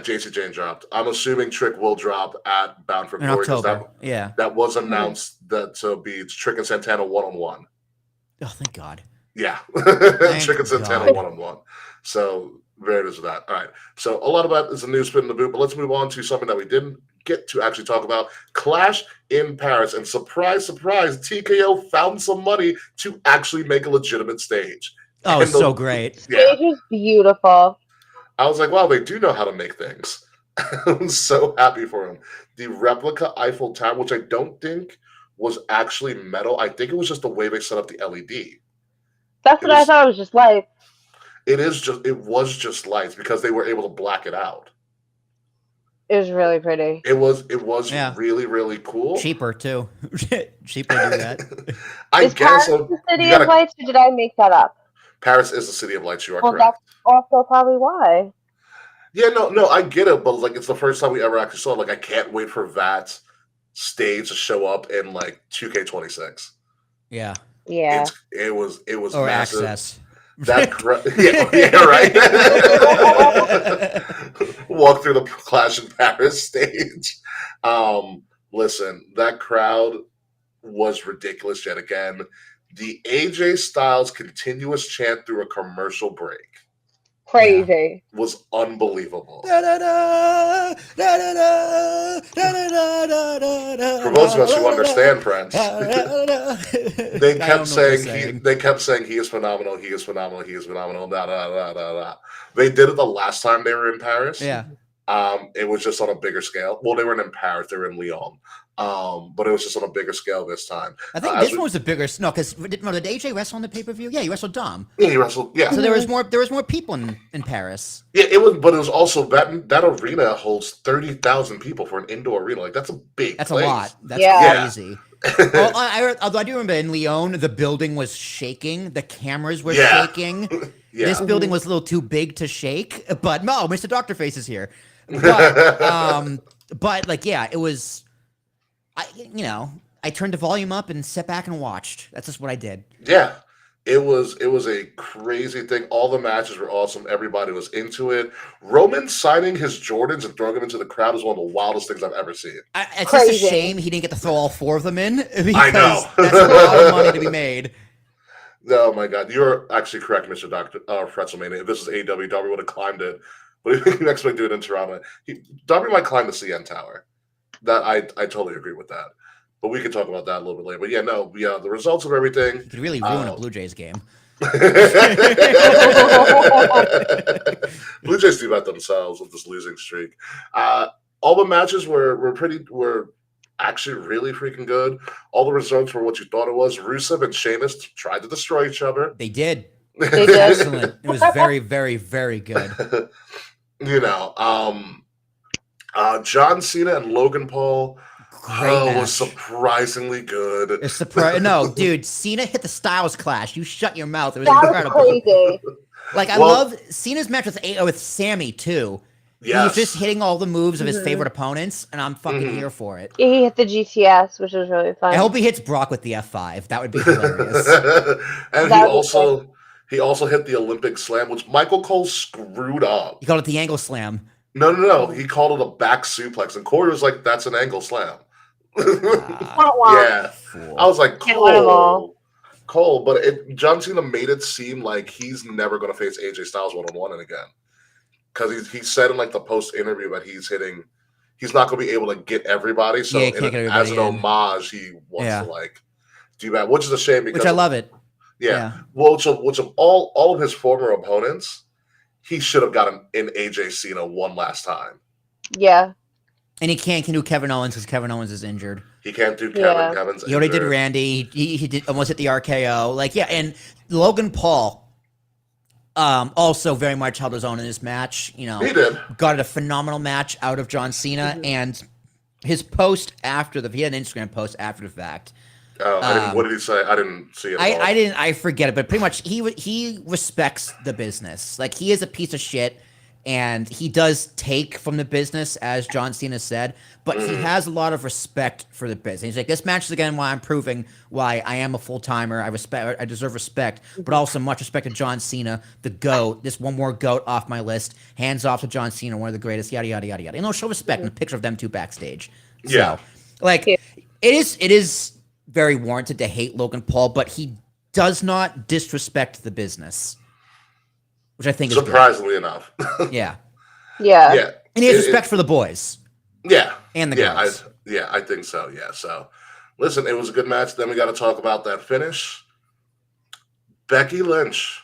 JC Jane dropped. I'm assuming Trick will drop at Bound for in Glory because October. Yeah. that was announced that to be Trick and Santana 1-on-1. Oh, thank God. Yeah, Thank Trick and Santana God. 1-on-1. So there it is with that. All right. So a lot of that is a new spin in the boot, but let's move on to something that we didn't get to actually talk about. Clash in Paris. And surprise, surprise, TKO found some money to actually make a legitimate stage. Oh, And it's so great. Yeah. Stage was beautiful. I was like, wow, they do know how to make things. I'm so happy for him. The replica Eiffel Tower, which I don't think was actually metal. I think it was just the way they set up the LED. That's what I thought it was just like. It was just lights because they were able to black it out. It was really pretty. It was Yeah. really, really cool. Cheaper, too. Cheaper to do that. I Is guess Paris the city you gotta- of lights, or did I make that up? Paris is the city of lights. You are Well, correct. that's also probably why. Yeah, no, I get it, but like it's the first time we ever actually saw it. Like I can't wait for that stage to show up in like 2K26. Yeah. Yeah. It was Or massive. access. That yeah, right. Walk through the Clash in Paris stage. Listen, that crowd was ridiculous yet again. The AJ Styles continuous chant through a commercial break Crazy. was unbelievable. For For those of us who understand French, they I kept don't know what they're saying they kept saying he is phenomenal, he is phenomenal, he is phenomenal. Da da da da da. They did it the last time they were in Paris. Yeah. It was just on a bigger scale. Well, they weren't in Paris; they were in Lyon. But it was just on a bigger scale this time. I think this one was the bigger. No, because did AJ wrestle on the pay per view? Yeah, he wrestled Dom. Yeah, he wrestled. Yeah, So there was more people in Paris. yeah. It was, but it was also that arena holds 30,000 people for an indoor arena. Like that's a big. That's place. a lot. That's Yeah. crazy. Although I do remember in Lyon, the building was shaking, the cameras were Yeah. shaking. Yeah. This building was a little too big to shake, but no, Mr. Doctor Face is here. But like, yeah, it was. I turned the volume up and sat back and watched. That's just what I did. Yeah. It was a crazy thing. All the matches were awesome. Everybody was into it. Roman signing his Jordans and throwing them into the crowd is one of the wildest things I've ever seen. It's just a Crazy. shame he didn't get to throw all 4 of them in because I know. that's a lot of money to be made. Oh my God, you're actually correct, Mr. Doctor Fretzelmania. If this is AW, Darby would have climbed it, but if you expect to do it in Toronto, Darby might climb the CN Tower. That I totally agree with that. But we can talk about that a little bit later. But yeah, no, the results of everything. You could really ruin a Blue Jays game. Blue Jays do that themselves with this losing streak. All the matches were actually really freaking good. All the results were what you thought it was. Rusev and Sheamus tried to destroy each other. They did. They It was did. excellent. It was very, very, very good. John Cena and Logan Paul Great match. was surprisingly good. It's no, dude. Cena hit the Styles Clash. You shut your mouth. It was That was incredible. crazy. Like I Well- love Cena's match with Sammy too. He was Yes. just hitting all the moves of his Mhm. favorite opponents, and I'm fucking Mhm. here for it. He hit the GTS, which was really fun. I hope he hits Brock with the F5. That would be hilarious. And That was he also hit the Olympic Slam, which Michael Cole screwed up. He called it the angle slam. No. He called it a back suplex, and Corey was like, "That's an angle slam." Ah, Wah, wah. Yeah, fool. I was like, Can't win 'em all. Cole, but John Cena made it seem like he's never going to face AJ Styles one-on-one again, because he said in like the post interview that he's not going to be able to get everybody. So Yeah, he can't get everybody as an in. homage, he wants Yeah. to like do that, which is a shame because Which I love it. Yeah. Well, which of all of his former opponents, he should have gotten in AJ Cena one last time. Yeah. And he can do Kevin Owens because Kevin Owens is injured. He can't do Kevin. Yeah. Kevin's He already did injured. Randy. He did almost hit the RKO. Like, yeah, and Logan Paul also very much held his own in this match. You know, He did. got a phenomenal match out of John Cena, and his post after he had an Instagram post after the fact. Oh, what did he say? I didn't see it. At all. I forget it, but pretty much he respects the business. Like he is a piece of shit, and he does take from the business, as John Cena said, but he has a lot of respect for the business. He's like, this match is again why I'm proving why I am a full timer. I deserve respect, but also much respect to John Cena, the GOAT. This one more GOAT off my list. Hands off to John Cena, one of the greatest. Yada yada yada yada. You know, show respect in a picture of them two backstage. Yeah. So, like, Yeah. it is very warranted to hate Logan Paul, but he does not disrespect the business, which I think is Surprisingly enough. good. Yeah, Yeah. Yeah. and he has It- respect for the boys Yeah. and the Yeah, girls. I think so. Yeah. So, listen, it was a good match. Then we got to talk about that finish. Becky Lynch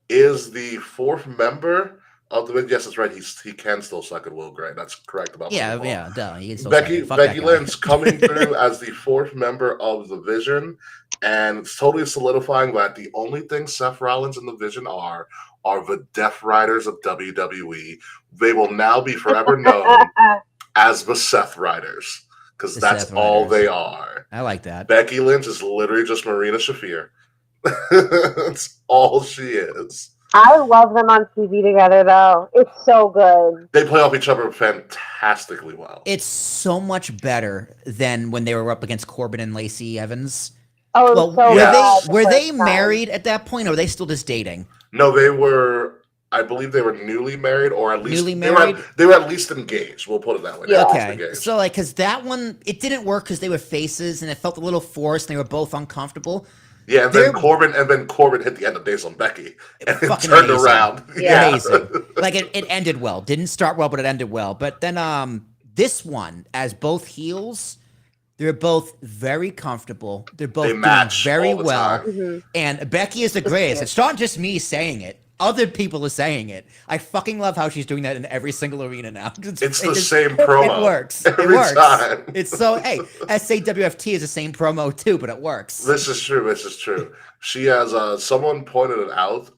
is the 4th member of the. Yes, that's right. He can still suck at Will Gray. That's correct about Yeah, football. yeah, duh. He can still Becky say it. Fuck that Becky guy. Lynch coming through as the 4th member of the Vision, and it's totally solidifying that the only thing Seth Rollins and the Vision are the Death Riders of WWE. They will now be forever known as the Seth Riders, because The that's Seth all Riders. they are. I like that. Becky Lynch is literally just Marina Shafir. That's all she is. I love them on TV together, though. It's so good. They play off each other fantastically well. It's so much better than when they were up against Corbin and Lacey Evans. Oh, it Well, was so were bad the they first time. married at that point, or were they still just dating? No, they were. I believe they were newly married, or at least Newly they were married? they were at least engaged. We'll put it that way. They were Yeah. at least Okay, engaged. so like, because that one, it didn't work because they were faces, and it felt a little forced, and they were both uncomfortable. Yeah, and they're- then Corbin hit the end of days on Becky, and it Fucking turned amazing. around. Yeah. Amazing. Like it ended well. Didn't start well, but it ended well. But then this one, as both heels, they're both very comfortable. They're both They doing match very all the well. time. Mm-hmm. And Becky is the greatest. It's not just me saying it. Other people are saying it. I fucking love how she's doing that in every single arena now. It's the same promo. It works. every it works. time. It's so, hey, SAWFT is the same promo too, but it works. This is true. This is true. She has someone pointed it out.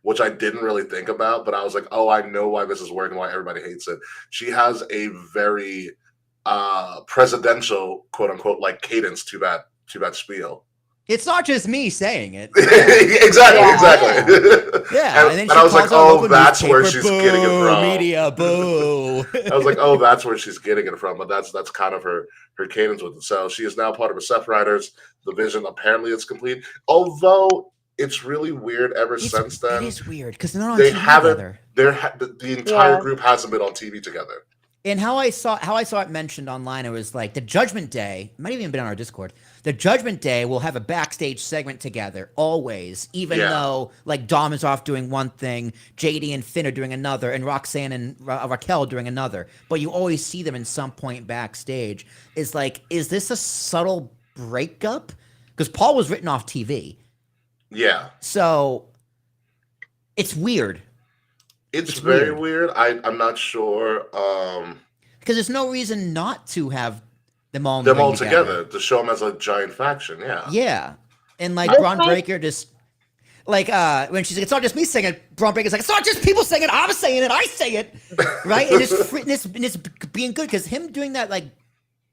Which I didn't really think about, but I was like, oh, I know why this is working, why everybody hates it. She has a very presidential quote unquote like cadence to that spiel. It's not just me saying it. Exactly. Yeah. And I was like, oh, that's where she's getting it from. Media, boo. I was like, oh, that's where she's getting it from. But that's kind of her cadence with it. So she is now part of the Seth Riders. The vision apparently is complete. Although it's really weird since then. It is weird because they're not on they TV haven't. together. The entire group hasn't been on TV together. And how I saw it mentioned online, it was like the Judgment Day. It might have even been on our Discord. The Judgment Day will have a backstage segment together always, even though like Dom is off doing one thing, JD and Finn are doing another, and Roxanne and Raquel doing another. But you always see them in some point backstage. Is this a subtle breakup? Because Paul was written off TV. Yeah. So it's weird. It's very weird. I'm not sure. Because there's no reason not to have them all together to show them as a giant faction. Yeah. Yeah. And like Braun Breaker just like when she's like, it's not just me saying it, Braun Breaker's like, it's not just people saying it, I'm saying it, I say it. Right? And it's being good because him doing that like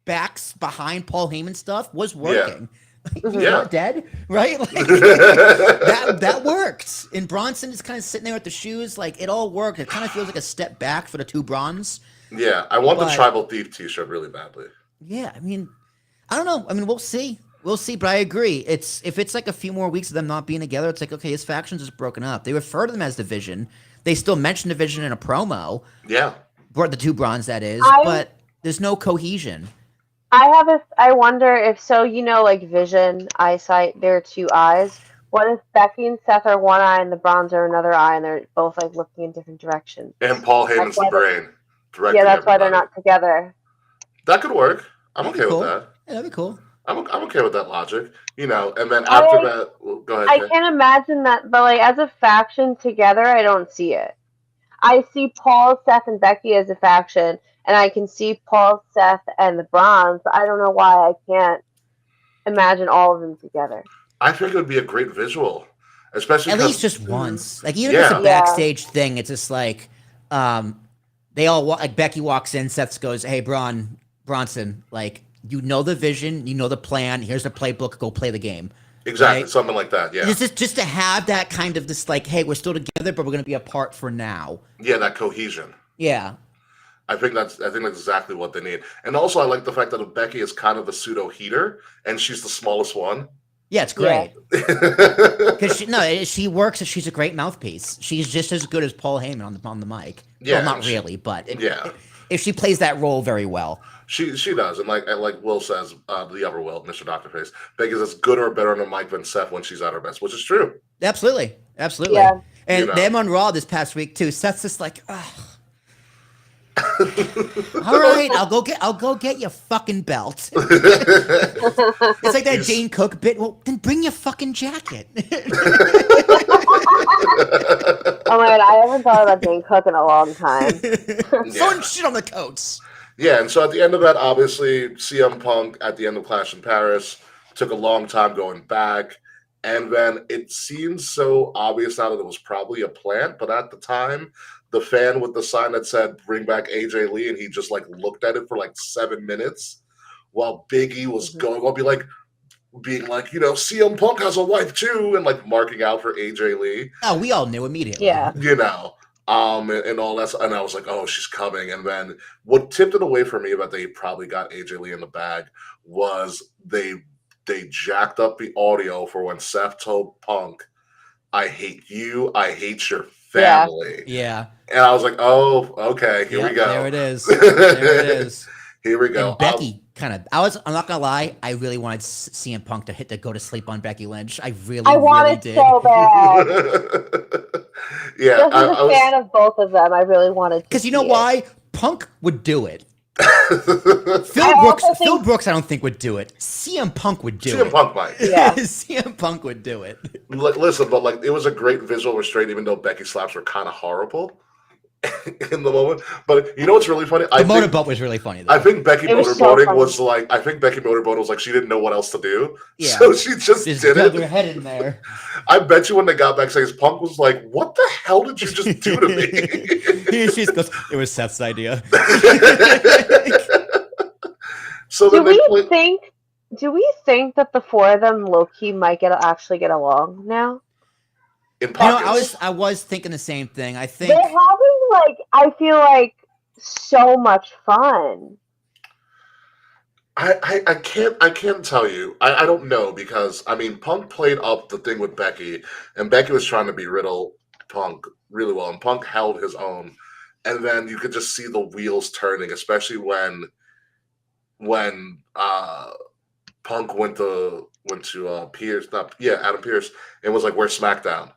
backs behind Paul Heyman stuff was working. He's not dead, right? Like, that worked. And Bronson is kind of sitting there with the shoes. Like, it all worked. It kind of feels like a step back for the two Brons. Yeah, I want the Tribal Thief t-shirt really badly. Yeah, I mean, I don't know. I mean, we'll see. We'll see, but I agree. If it's like a few more weeks of them not being together, it's like, okay, his factions is broken up. They refer to them as Division. They still mention Division in a promo. Yeah. The two Brons, that is. But there's no cohesion. I wonder if like vision, eyesight, there are two eyes. What if Becky and Seth are one eye and the Brons are another eye and they're both like looking in different directions? And Paul Heyman's the brain. Yeah, that's why they're not together. That could work. I'm okay with that. Yeah, that'd be cool. I'm okay with that logic. And then after that, go ahead. I can't imagine that, but like as a faction together, I don't see it. I see Paul, Seth, and Becky as a faction. And I can see Paul, Seth, and the Brons. I don't know why I can't imagine all of them together. I think it would be a great visual, especially at least just once. Like even if it's a backstage thing, it's just like they all like Becky walks in, Seth goes, "Hey, Bronson, like you know the vision, you know the plan. Here's the playbook. Go play the game." Exactly, right? Something like that. Yeah, just to have that kind of this like, hey, we're still together, but we're going to be apart for now. Yeah, that cohesion. Yeah. I think that's exactly what they need. And also I like the fact that Becky is kind of a pseudo heater and she's the smallest one. Yeah, it's great. Because she works. She's a great mouthpiece. She's just as good as Paul Heyman on the mic. Yeah, well, not really, but if she plays that role very well, she does. And like Will says, the other Will, Mr. Doctor Face, Becky's as good or better on the mic than Seth when she's at her best, which is true. Absolutely. Yeah. And them on Raw this past week too. Seth's just like, ugh. All right, I'll go get your fucking belt. It's like that Jane Cook bit. Well, then bring your fucking jacket. Oh my god, I haven't thought about Jane Cook in a long time. Throwing shit on the coats. Yeah, and so at the end of that, obviously, CM Punk at the end of Clash in Paris took a long time going back. And then it seems so obvious now that it was probably a plant, but at the time, the fan with the sign that said "Bring back AJ Lee," and he just like looked at it for like 7 minutes while Big E was going. I'll be like, being like, CM Punk has a wife too, and like marking out for AJ Lee. Oh, we all knew immediately. Yeah. And all that, and I was like, oh, she's coming. And then what tipped it away for me about they probably got AJ Lee in the bag was they jacked up the audio for when Seth told Punk, "I hate you, I hate your family." Yeah. And I was like, oh, okay, here we go. There it is. There it is. Here we go. And Becky I'm not gonna lie, I really wanted CM Punk to go to sleep on Becky Lynch. I wanted did. So bad. Yeah. Just as a fan of both of them, I really wanted to. Because you know why? Punk would do it. Phil Brooks, I don't think would do it. CM Punk would do it. CM Punk might. Yeah. CM Punk would do it. Listen, but like it was a great visual restraint, even though Becky slaps were kind of horrible in the moment. But you know what's really funny? The motorboat was really funny. Though. I think Becky motorboating was like she didn't know what else to do. Yeah. So she just did dug it. her head in there. I bet you when they got backstage, Punk was like, "What the hell did you just do to me?" She just goes, "It was Seth's idea." So Do then they we played think? Do we think that the four of them low key might actually get along now? in You know, pockets. I was thinking the same thing. I They're think having like I feel like so much fun. I can't tell you. I don't know because I mean Punk played up the thing with Becky, and Becky was trying to be riddle Punk really well, and Punk held his own. And then you could just see the wheels turning, especially when Punk went to Pierce, not yeah, Adam Pierce, and was like, "Where's SmackDown?"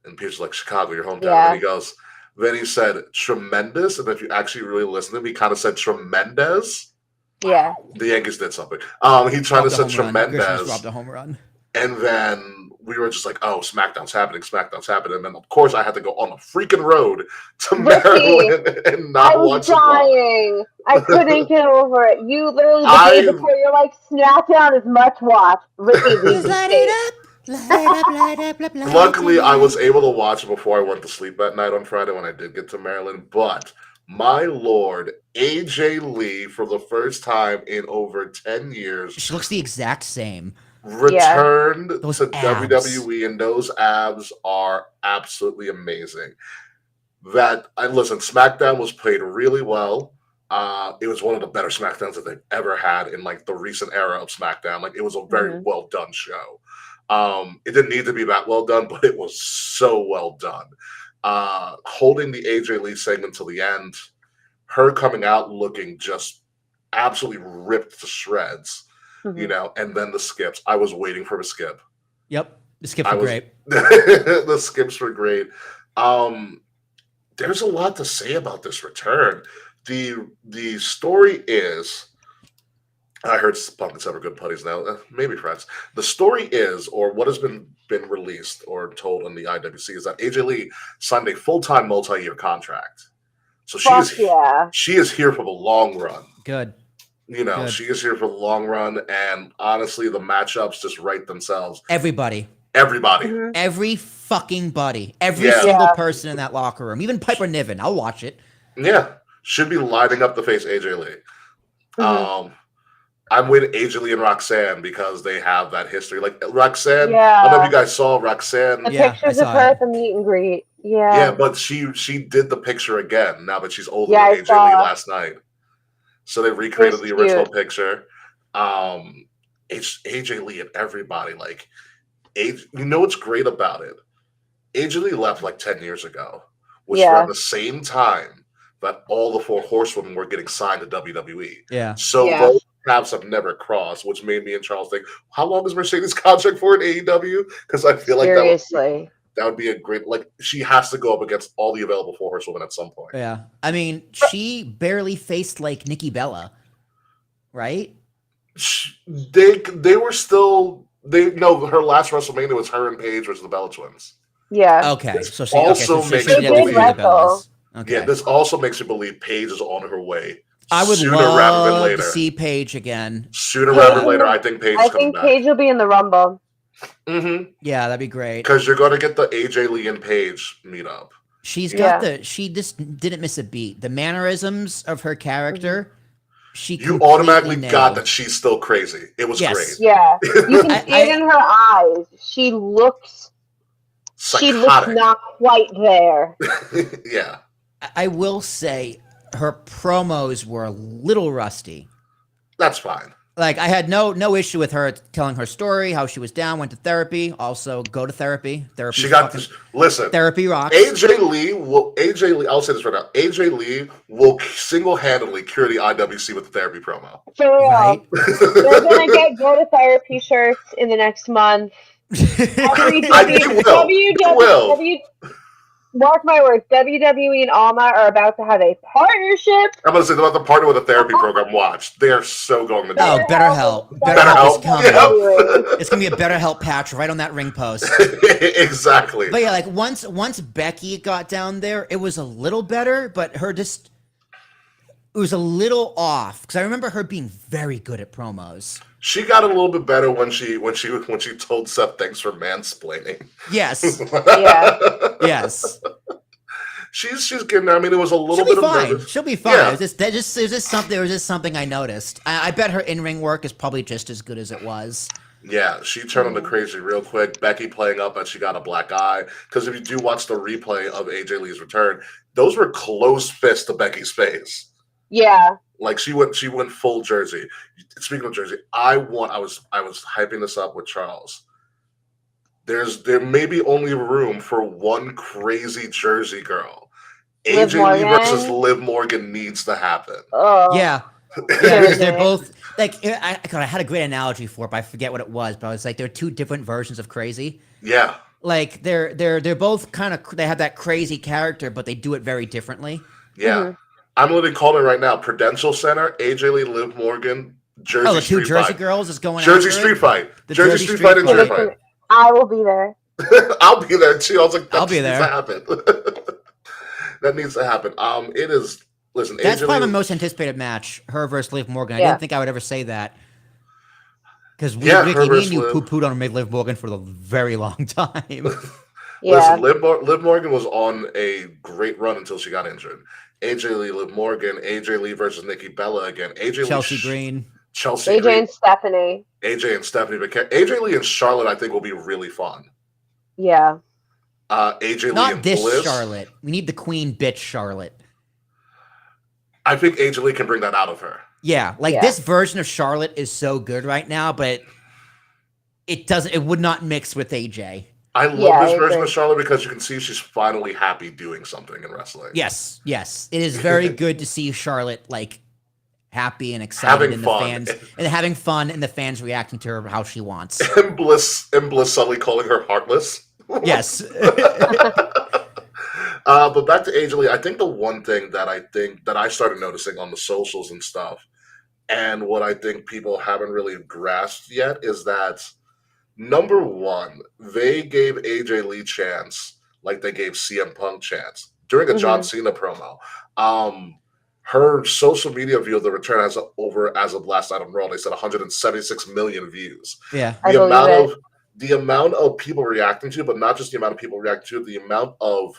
And Pierce was like, "Chicago, your hometown." And then Yeah. he goes, then he said, "Tremendous," and if you actually really listen to him, he kind of said "tremendous." Yeah. The Yankees did something. He tried to robbed a say home run. Grisham just tremendous, robbed a home run. and then we were just like, "Oh, SmackDown's happening, SmackDown's happening." And then of course I had to go on the freaking road to Ricky, Maryland and I not was watch it live. dying. I couldn't get over it. You literally the I- day before you're like, SmackDown is much watched. Ricky leaves the state. Light it up. Luckily, I was able to watch it before I went to sleep that night on Friday when I did get to Maryland. But my lord, AJ Lee, for the first time in over 10 years, She looks the exact same. returned Those to abs. WWE, and those abs are absolutely amazing. Listen, SmackDown was played really well. It was one of the better SmackDowns that they've ever had in like the recent era of SmackDown. Like it was a very well done show. It didn't need to be that well done, but it was so well done. Holding the AJ Lee segment till the end, her coming out looking just absolutely ripped to shreds, you know, and then the skips. I was waiting for a skip. Yep. The skips were great. The skips were great. There's a lot to say about this return. The story is, I heard Punk and Sever good buddies now, maybe friends. The story is, or what has been released or told on the IWC is that AJ Lee signed a full-time multi-year contract. So she is here for the long run. Good. You know, Good. she is here for the long run, and honestly, the matchups just write themselves. Everybody. Every fucking buddy. Every single person in that locker room. Even Piper Niven. I'll watch it. Yeah. Should be lining up to face AJ Lee. I'm with AJ Lee and Roxanne because they have that history. Like Roxanne, I don't know if you guys saw Roxanne. The pictures of her at the meet and greet. Yeah. Yeah, but she did the picture again now that she's older Yeah, than AJ Lee last night. So they recreated the original picture. It's AJ Lee and everybody. Like, you know what's great about it? AJ Lee left like 10 years ago, which around the same time that all the four horsewomen were getting signed to WWE. Yeah. So those paths have never crossed, which made me and Charles think, how long is Mercedes' contract for in AEW? Because I feel like that would be a great, like, she has to go up against all the available four horsewomen at some point. Yeah. I mean, she barely faced like Nikki Bella, right? They were still, her last WrestleMania was her and Paige versus the Bella Twins. Yeah. Okay. So she also she makes didn't you believe defeat the Bellas. Okay. Yeah, this also makes you believe Paige is on her way. I would sooner rather than love later. to see Paige again. Sooner rather than later, I think Paige is coming back. Paige will be in the Rumble. Yeah, that'd be great. Because you're going to get the AJ Lee and Paige meetup. She's got she just didn't miss a beat. The mannerisms of her character, you automatically got that she's still crazy. It was great. Yeah, you can see it in her eyes. She looks not quite there. Yeah. I will say her promos were a little rusty. That's fine. Like I had no issue with her telling her story, how she was down, went to therapy. Also, go to therapy. Therapy. She got this. Listen, therapy rocks. AJ Lee. I'll say this right now. AJ Lee will single-handedly cure the IWC with the therapy promo. For real, right? They're gonna get go to therapy shirts in the next month. Mark my words, WWE and Alma are about to have a partnership. I'm going to say they're about to partner with a therapy program. Watch. They are so going to do it. BetterHelp. BetterHelp is coming. Yep. It's going to be a BetterHelp patch right on that ring post. Exactly. But yeah, like once Becky got down there, it was a little better, but it was a little off. Because I remember her being very good at promos. She got a little bit better when she told Seth thanks for mansplaining. Yes. Yeah. Yes. she's getting there. I mean, it was a little She'll be bit of fine. nervous. She'll be fine. Yeah. It was just something I noticed. I bet her in-ring work is probably just as good as it was. Yeah, she turned into crazy real quick. Becky playing up and she got a black eye. Because if you do watch the replay of AJ Lee's return, those were closed fists to Becky's face. Yeah. Like she went full Jersey. Speaking of Jersey, I was hyping this up with Charles. There may be only room for one crazy Jersey girl. Liv AJ Lee Morgan? versus Liv Morgan needs to happen. Oh. Yeah, because they're both like I had a great analogy for it, but I forget what it was. But I was like, they're two different versions of crazy. Yeah. Like they're both kind of they have that crazy character, but they do it very differently. Yeah. I'm literally calling it right now. Prudential Center, AJ Lee, Liv Morgan, Jersey Oh, the two Street Jersey Fight. girls is going Jersey after Street it? Fight. The Jersey Street Fight and Street Listen, Fight. I will be there. I'll be there too. I was like, that I'll be needs there. to happen. That needs to happen. It is. Listen, That's AJ probably Lee, my most anticipated match. Her versus Liv Morgan. I Yeah. didn't think I would ever say that. Because Yeah, Ricky, her me versus and you Liv. poo-pooed on Liv Morgan for a very long time. Yeah. Listen, Liv Morgan was on a great run until she got injured. AJ Lee, Liv Morgan, AJ Lee versus Nikki Bella again. AJ Chelsea Lee, Green. Chelsea AJ Green, and Stephanie. AJ and Stephanie McCann. AJ Lee and Charlotte, I think, will be really fun. Yeah. AJ Lee Not and this Bliss. Charlotte. We need the queen bitch Charlotte. I think AJ Lee can bring that out of her. Yeah, like Yeah. this version of Charlotte is so good right now, but it would not mix with AJ. I love Yeah, this I version agree. of Charlotte because you can see she's finally happy doing something in wrestling. Yes. It is very good to see Charlotte like happy and excited Having and fun. the fans and having fun and the fans reacting to her how she wants. And Bliss suddenly calling her heartless. Yes. But back to AJ Lee, I think the one thing that I started noticing on the socials and stuff, and what I think people haven't really grasped yet is that number one, they gave AJ Lee chance like they gave CM Punk chance during a John Cena promo. Her social media view of the return has over, as of last night on Raw, they said 176 million views. Yeah. I The believe amount it. of the amount of people reacting to, but not just the amount of people reacting to, the amount of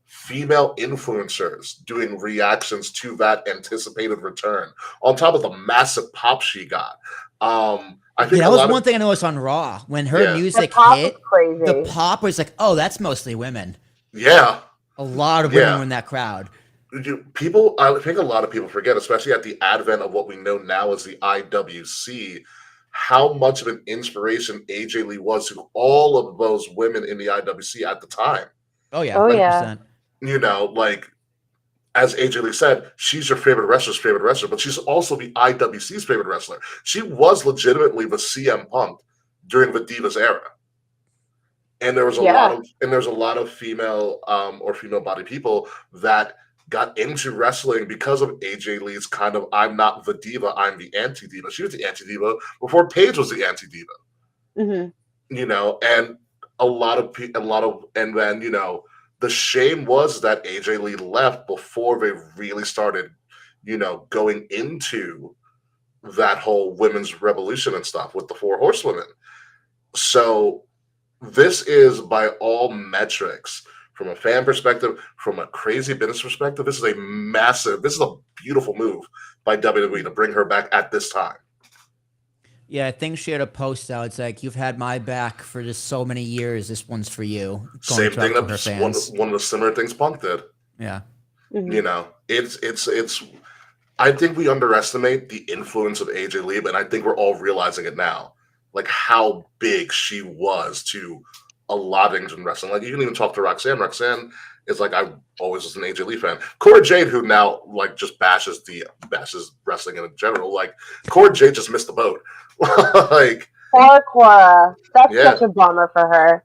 female influencers doing reactions to that anticipated return, on top of the massive pop she got. I think that a was lot one of, thing I noticed on Raw. When her Yeah. The music pop hit, was crazy. the pop was like, oh, that's mostly women. yeah. A lot of women Yeah. were in that crowd. I think a lot of people forget, especially at the advent of what we know now as the IWC, how much of an inspiration AJ Lee was to all of those women in the IWC at the time. Oh yeah. Oh, 100%. yeah. You know, like, as AJ Lee said, she's your favorite wrestler's favorite wrestler, but she's also the IWC's favorite wrestler. She was legitimately the CM Punk during the Divas era. And there was a lot of female or female body people that got into wrestling because of AJ Lee's kind of I'm not the diva, I'm the anti-diva. She was the anti-diva before Paige was the anti-diva. Mm-hmm. You know, and and then, you know, the shame was that AJ Lee left before they really started, you know, going into that whole women's revolution and stuff with the Four Horsewomen. So this is, by all metrics, from a fan perspective, from a crazy business perspective, this is a beautiful move by WWE to bring her back at this time. Yeah, I think she had a post out. It's like, you've had my back for just so many years. This one's for you. Same thing to her that fans. one of the similar things Punk did. Yeah. Mm-hmm. You know, it's. I think we underestimate the influence of AJ Lee, and I think we're all realizing it now, like how big she was to a lot of things in wrestling. Like, you can even talk to Roxanne. Roxanne is like, I always was an AJ Lee fan. Cora Jade, who now like just bashes wrestling in general. Like, Cora Jade just missed the boat. Like, Poor Cora. That's Yeah. such a bummer for her.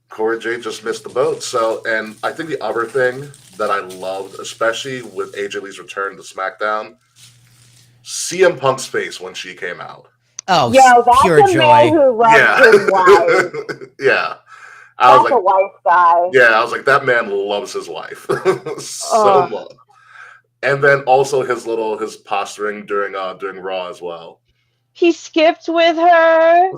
Cora Jade just missed the boat. So, and I think the other thing that I loved, especially with AJ Lee's return to SmackDown, CM Punk's face when she came out. Oh, Yo, that's pure a man joy. who loves his wife. Yeah. I was That's a like, wife guy. yeah, I was like, that man loves his wife so Oh. much. And then also his posturing during Raw as well. He skipped with her.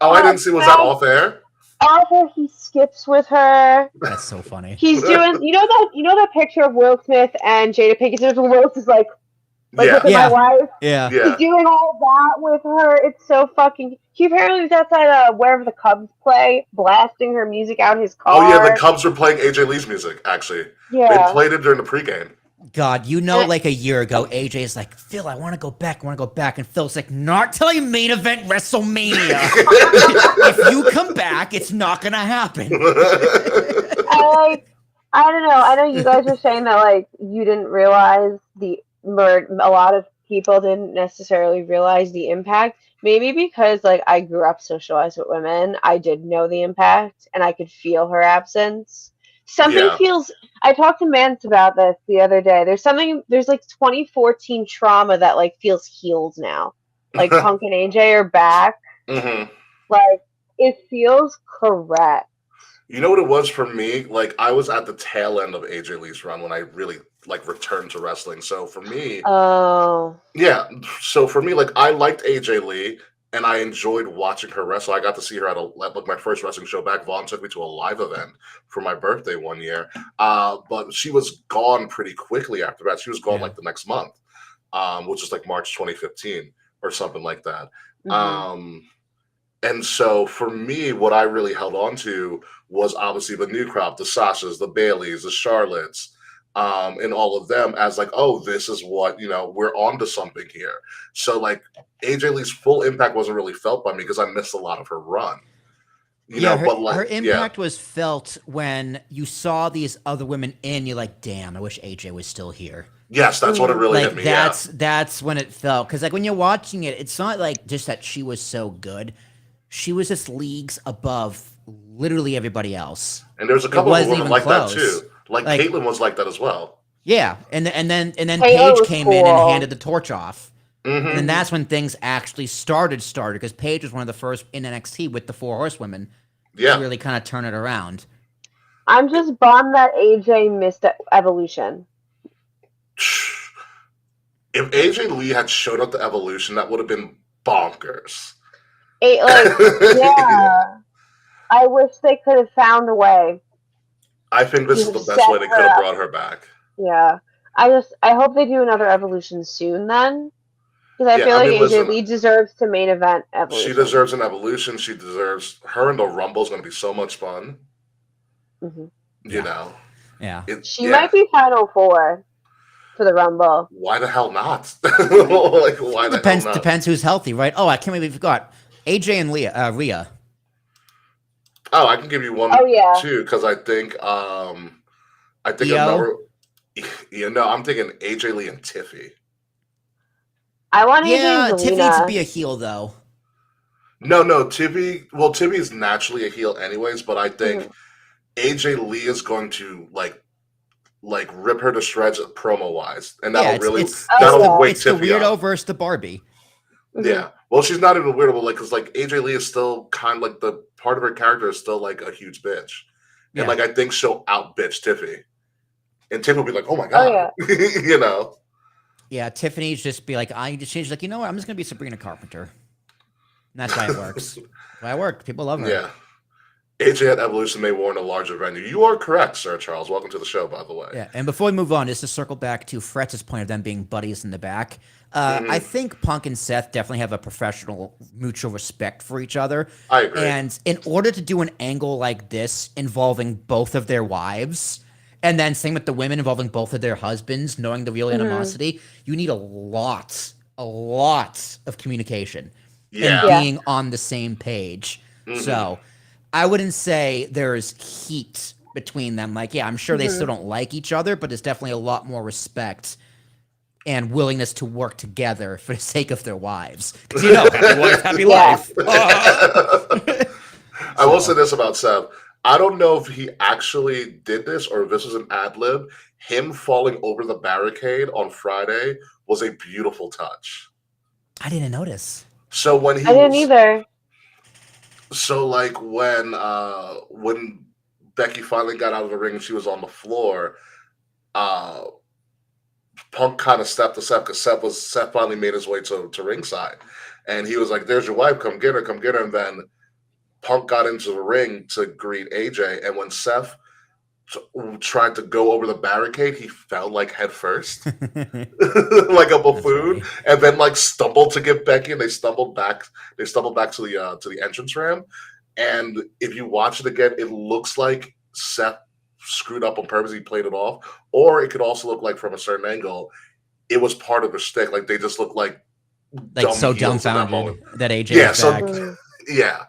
Oh, I didn't see. Was that off air? After he skips with her, That's so funny. he's doing. You know that picture of Will Smith and Jada Pinkett Smith when Will is like Yeah. look at my Yeah. wife. Yeah. Yeah. He's doing all that with her. It's so fucking. He apparently was outside wherever the Cubs play, blasting her music out his car. Oh yeah, the Cubs were playing AJ Lee's music. Actually, they Yeah. played it during the pregame. God, like a year ago, AJ's like, Phil, I want to go back. And Phil's like, not till you main event WrestleMania. If you come back, it's not gonna happen. I don't know. I know you guys were saying that like you didn't realize a lot of people didn't necessarily realize the impact. Maybe because like I grew up socialized with women, I did know the impact and I could feel her absence. Something Yeah. feels. I talked to Mance about this the other day. There's like 2014 trauma that like feels healed now. Like Punk and AJ are back. hmm Like it feels correct. You know what it was for me? Like I was at the tail end of AJ Lee's run when I really like returned to wrestling. So for me, Oh. yeah. So for me, like I liked AJ Lee and I enjoyed watching her wrestle. I got to see her at like my first wrestling show back. Vaughn took me to a live event for my birthday one year. But she was gone pretty quickly after that. She was gone Yeah. like the next month, which is like March 2015 or something like that. Mhm. And so for me, what I really held on to was obviously the new crop, the Sashas, the Baileys, the Charlottes, and all of them as like, oh, this is what, we're on to something here. So like AJ Lee's full impact wasn't really felt by me because I missed a lot of her run. But like her impact was felt when you saw these other women in. You're like, damn, I wish AJ was still here. Yes, that's what it really hit Like me. that's when it felt, because like when you're watching it, it's not like just that she was so good. She was just leagues above literally everybody else. And there's a couple of wasn't women even like close. that too. Like Caitlyn was like that as well. Yeah, and then Taylor Paige was came in and cool. handed the torch off. Mhm. And then that's when things actually started because Paige was one of the first in NXT with the Four Horsewomen Yeah. to really kind of turn it around. I'm just bummed that AJ missed Evolution. If AJ Lee had showed up to Evolution, that would have been bonkers. Yeah. I wish they could have found a way. I think this is the You've best way set they her could have up. brought her back. Yeah. I hope they do another Evolution soon then. Because I Yeah, feel I like mean, AJ listen, Lee deserves to main event Evolution. She deserves an Evolution. She deserves her in the Rumble is going to be so much fun. hmm You know. Yeah. She might be Final Four for the Rumble. Why the hell not? Like, why the hell not? Depends who's healthy, right? Oh, I can't believe we forgot. AJ and Rhea. Oh, I can give you one too, because I think Io? I'm thinking AJ Lee and Tiffy. I want Yeah, AJ Tiffy Zelina. needs to be a heel though. No, Tiffy. Well, Tiffy's naturally a heel, anyways. But I think AJ Lee is going to like rip her to shreds promo wise, and that'll it's wake it's the Tiffy weirdo up. versus the Barbie. Yeah. Well, she's not even weirdo, but because AJ Lee is still kind of like the part of her character is still like a huge bitch, and like I think she'll out bitch Tiffy, and Tiffy will be like, "Oh my god," you know. Yeah, Tiffany's just be like, she's like, you know what? I'm just gonna be Sabrina Carpenter. And that's why it works. Why it worked. People love her. Yeah. AJ at Evolution may warrant a larger venue. You are correct, Sir Charles. Welcome to the show, by the way. Yeah, and before we move on, just to circle back to Fretz's point of them being buddies in the back, I think Punk and Seth definitely have a professional mutual respect for each other. I agree. And in order to do an angle like this involving both of their wives, and then same with the women involving both of their husbands, knowing the real animosity, you need a lot of communication and being on the same page. So I wouldn't say there's heat between them. Like, yeah, I'm sure they still don't like each other, but there's definitely a lot more respect and willingness to work together for the sake of their wives. Because happy wife, happy life. I will say this about Seth. I don't know if he actually did this or if this was an ad lib. Him falling over the barricade on Friday was a beautiful touch. I didn't notice. So when I didn't either. So like when Becky finally got out of the ring and she was on the floor, Punk kind of stepped to Seth because Seth finally made his way to ringside, and he was like, "There's your wife, come get her," and then Punk got into the ring to greet AJ, and when Seth tried to go over the barricade, he fell like head first, like a buffoon, and then like stumbled to get Becky, and they stumbled back. They stumbled back to the entrance ramp. And if you watch it again, it looks like Seth screwed up on purpose. He played it off, or it could also look like from a certain angle, it was part of the shtick. Like they just look like so heels in that dumbfounded moment. that AJ Yeah, is so back. yeah,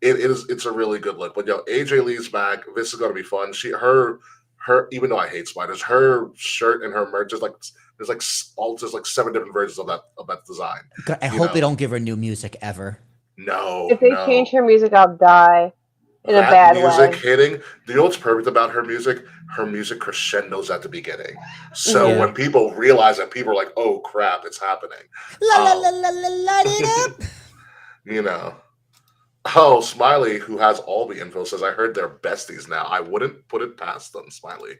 it is. It's a really good look. But AJ Lee's back. This is going to be fun. Her. Even though I hate spiders, her shirt and her merch is like there's like 7 different versions of that design. God, I hope they don't give her new music ever. No, If they change her music, I'll die in a bad music way. hitting. You know what's perfect about her music? Her music crescendos at the beginning. So when people realize that, people are like, "Oh crap, it's happening!" La la la la la light it up. You know. Oh, Smiley, who has all the info, says, I heard they're besties now. I wouldn't put it past them, Smiley.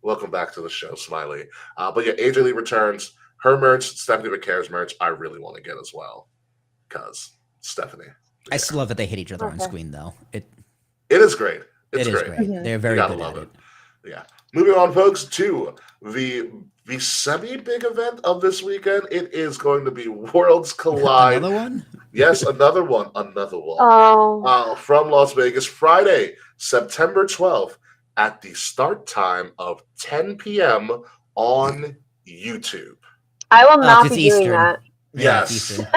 Welcome back to the show, Smiley. But yeah, AJ Lee returns. Her merch, Stephanie McCare's merch, I really want to get as well. Because Stephanie. I still love that they hit each other on screen, though. It is great. It's great. Mm-hmm. They're very good at it. Yeah. Moving on, folks, to the semi-big event of this weekend. It is going to be Worlds Collide. Another one? Yes, another one. Oh. From Las Vegas, Friday, September 12th, at the start time of 10 p.m. on YouTube. I will not it's be doing Eastern. that. Yeah, it's Yes. Eastern.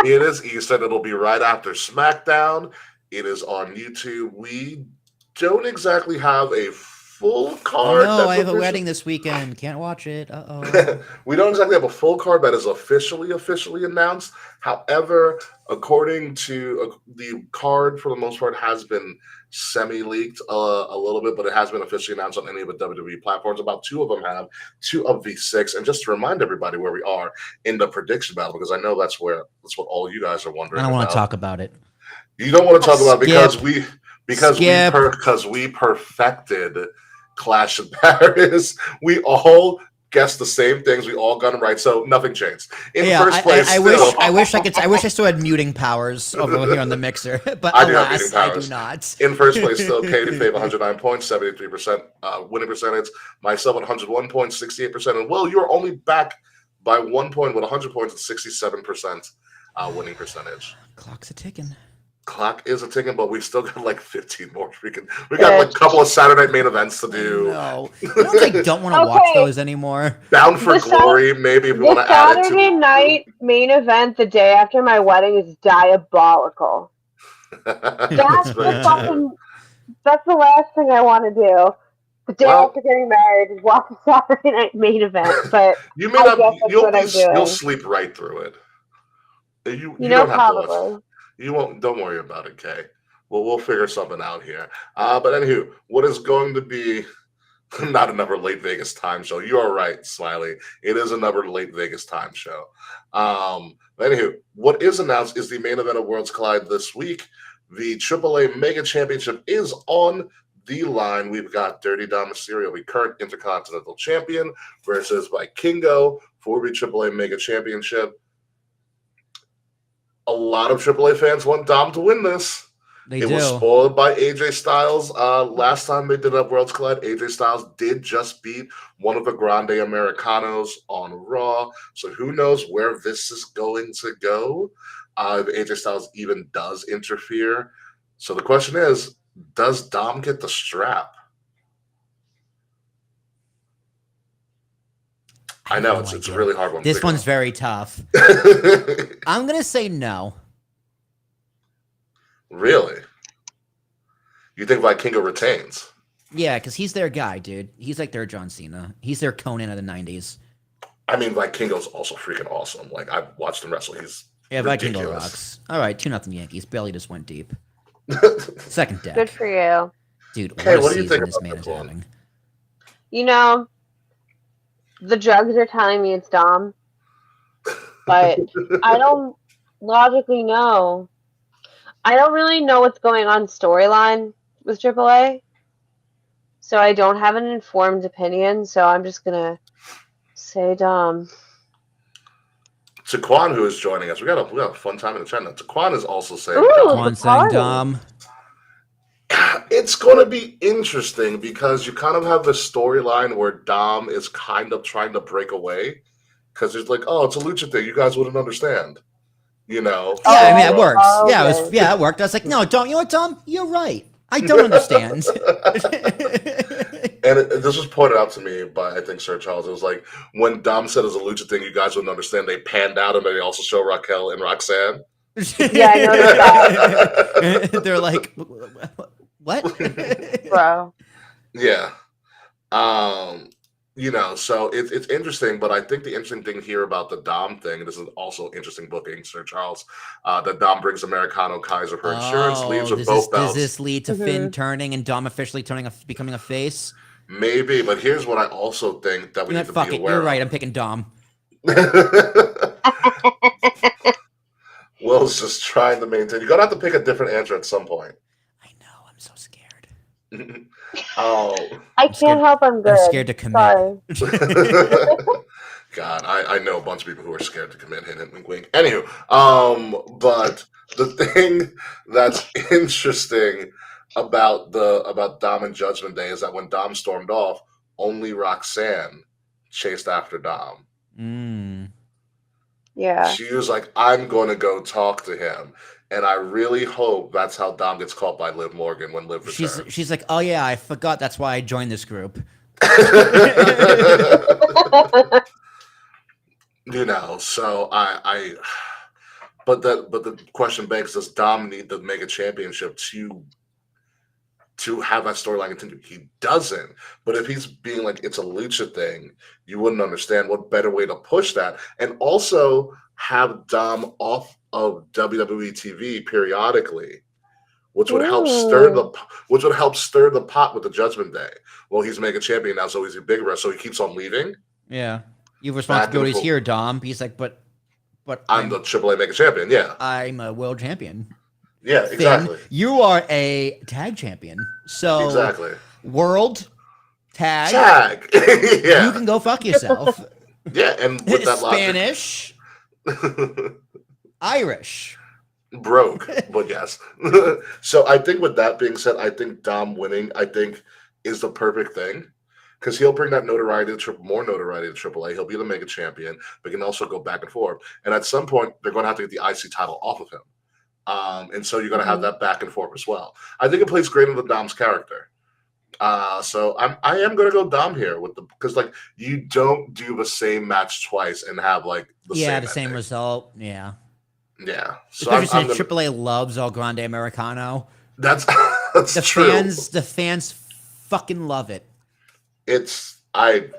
It is Eastern. It'll be right after SmackDown. It is on YouTube. We don't exactly have a full card. Oh, no, that's I have a official- wedding this weekend. Can't watch it. Uh-oh. We don't exactly have a full card that is officially announced. However, according to the card, for the most part, has been semi-leaked a little bit, but it has been officially announced on any of the WWE platforms. About 2 of them have, 2 of the 6. And just to remind everybody where we are in the prediction battle, because I know that's what all you guys are wondering. I don't want to about. talk about it. You don't want to talk about it because Skip. we perfected Clash of Paris. We all guessed the same things. We all got them right, so nothing changed. In first place, I wish I still had muting powers over here on the mixer, but I do have alas, muting I powers. do not. In first place, still Katie Fave, 109 points, 73% winning percentage. Myself at 101 points, 68%. And Will, you're only back by 1 point with 100 points at 67% winning percentage. Clock's a ticking. Clock is a ticking, but we've still got like 15 more. We got like a couple of Saturday main events to do. No, you know I don't want to watch those anymore. Bound for Glory, maybe if you want to add it to Saturday night main event the day after my wedding is diabolical. That's the last thing I want to do. The day after getting married is watch the Saturday night main event. But you may not. You'll sleep right through it. You don't have to watch. You won't. Don't worry about it, Kay. We'll figure something out here. But anywho, what is going to be not another late Vegas time show? You are right, Smiley. It is another late Vegas time show. Anywho, what is announced is the main event of Worlds Collide this week. The AAA Mega Championship is on the line. We've got Dirty Dom Mysterio, the current Intercontinental Champion, versus Vikingo for the AAA Mega Championship. A lot of AAA fans want Dom to win this. It was spoiled by AJ Styles. Last time they did up Worlds Collide, AJ Styles did just beat one of the Grande Americanos on Raw. So who knows where this is going to go? If AJ Styles even does interfere. So the question is, does Dom get the strap? I know it's a really hard one. This one's very tough. I'm gonna say no. Really? You think Vikingo retains? Yeah, because he's their guy, dude. He's like their John Cena. He's their Conan of the 90s. I mean, Vikingo's also freaking awesome. Like, I've watched him wrestle. He's ridiculous. Vikingo rocks. All right, 2-0 Yankees. Bailey just went deep. Second deck. Good for you. Dude, hey, what do a you think season this about man this is one? having. You know, the drugs are telling me it's Dom, but I don't logically know. I don't really know what's going on storyline with AAA, so I don't have an informed opinion, so I'm just going to say Dom. Taquan, who is joining us, we got a fun time in the chat now. Taquan is also saying Ooh, Dom. Taquan saying Dom. It's going to be interesting because you kind of have the storyline where Dom is kind of trying to break away because it's like, oh, it's a lucha thing. You guys wouldn't understand, you know? Yeah, I mean, it Well, works. Yeah, okay. it worked. I was like, no, don't. You know what, Tom? You're right. I don't understand. And this was pointed out to me by, I think, Sir Charles. It was like, when Dom said it's a lucha thing, you guys wouldn't understand. They panned out and they also show Raquel and Roxanne. Yeah, I noticed that. They're like, what? Bro. Yeah. So it's interesting, but I think the interesting thing here about the Dom thing, this is also interesting booking, Sir Charles, that Dom brings Americano Kaiser for insurance, leaves with both belts. Does this lead to Finn turning and Dom officially becoming a face? Maybe, but here's what I also think that we need to Fuck be it, aware you're of. right. I'm picking Dom. Will's just trying to maintain. You're gonna have to pick a different answer at some point. I know. I'm so scared. Oh. I can't help I'm good. I'm scared to commit. Sorry. God, I know a bunch of people who are scared to commit. Hint, hint, wink, wink. Anywho, but the thing that's interesting about Dom and Judgment Day is that when Dom stormed off, only Roxanne chased after Dom. Yeah. She was like, "I'm going to go talk to him," and I really hope that's how Dom gets caught by Liv Morgan when Liv returns. She's like, oh yeah, I forgot. That's why I joined this group. So but the question begs: does Dom need the Mega Championship to have that storyline continue? He doesn't. But if he's being like it's a lucha thing, you wouldn't understand what better way to push that, and also have Dom off of WWE TV periodically, which would help stir the pot with the Judgment Day. Well, he's Mega Champion now, so he's a big wrestler, so he keeps on leaving. Yeah, you have responsibilities here, Dom. He's like, but I'm the AAA Mega Champion. Yeah, I'm a world champion. Yeah, exactly. Finn, you are a tag champion. So exactly. World tag. Yeah. You can go fuck yourself. Yeah, and with that Spanish, Irish. Broke, but yes. So I think with that being said, I think Dom winning, is the perfect thing. Because he'll bring that notoriety to more notoriety to AAA. He'll be the Mega Champion, but can also go back and forth. And at some point, they're going to have to get the IC title off of him. And so you're going to have that back and forth as well. I think it plays great into Dom's character. So I am going to go Dom here because like you don't do the same match twice and have like the same result. Yeah. Yeah. So especially since AAA loves El Grande Americano. That's the true. The fans fucking love it.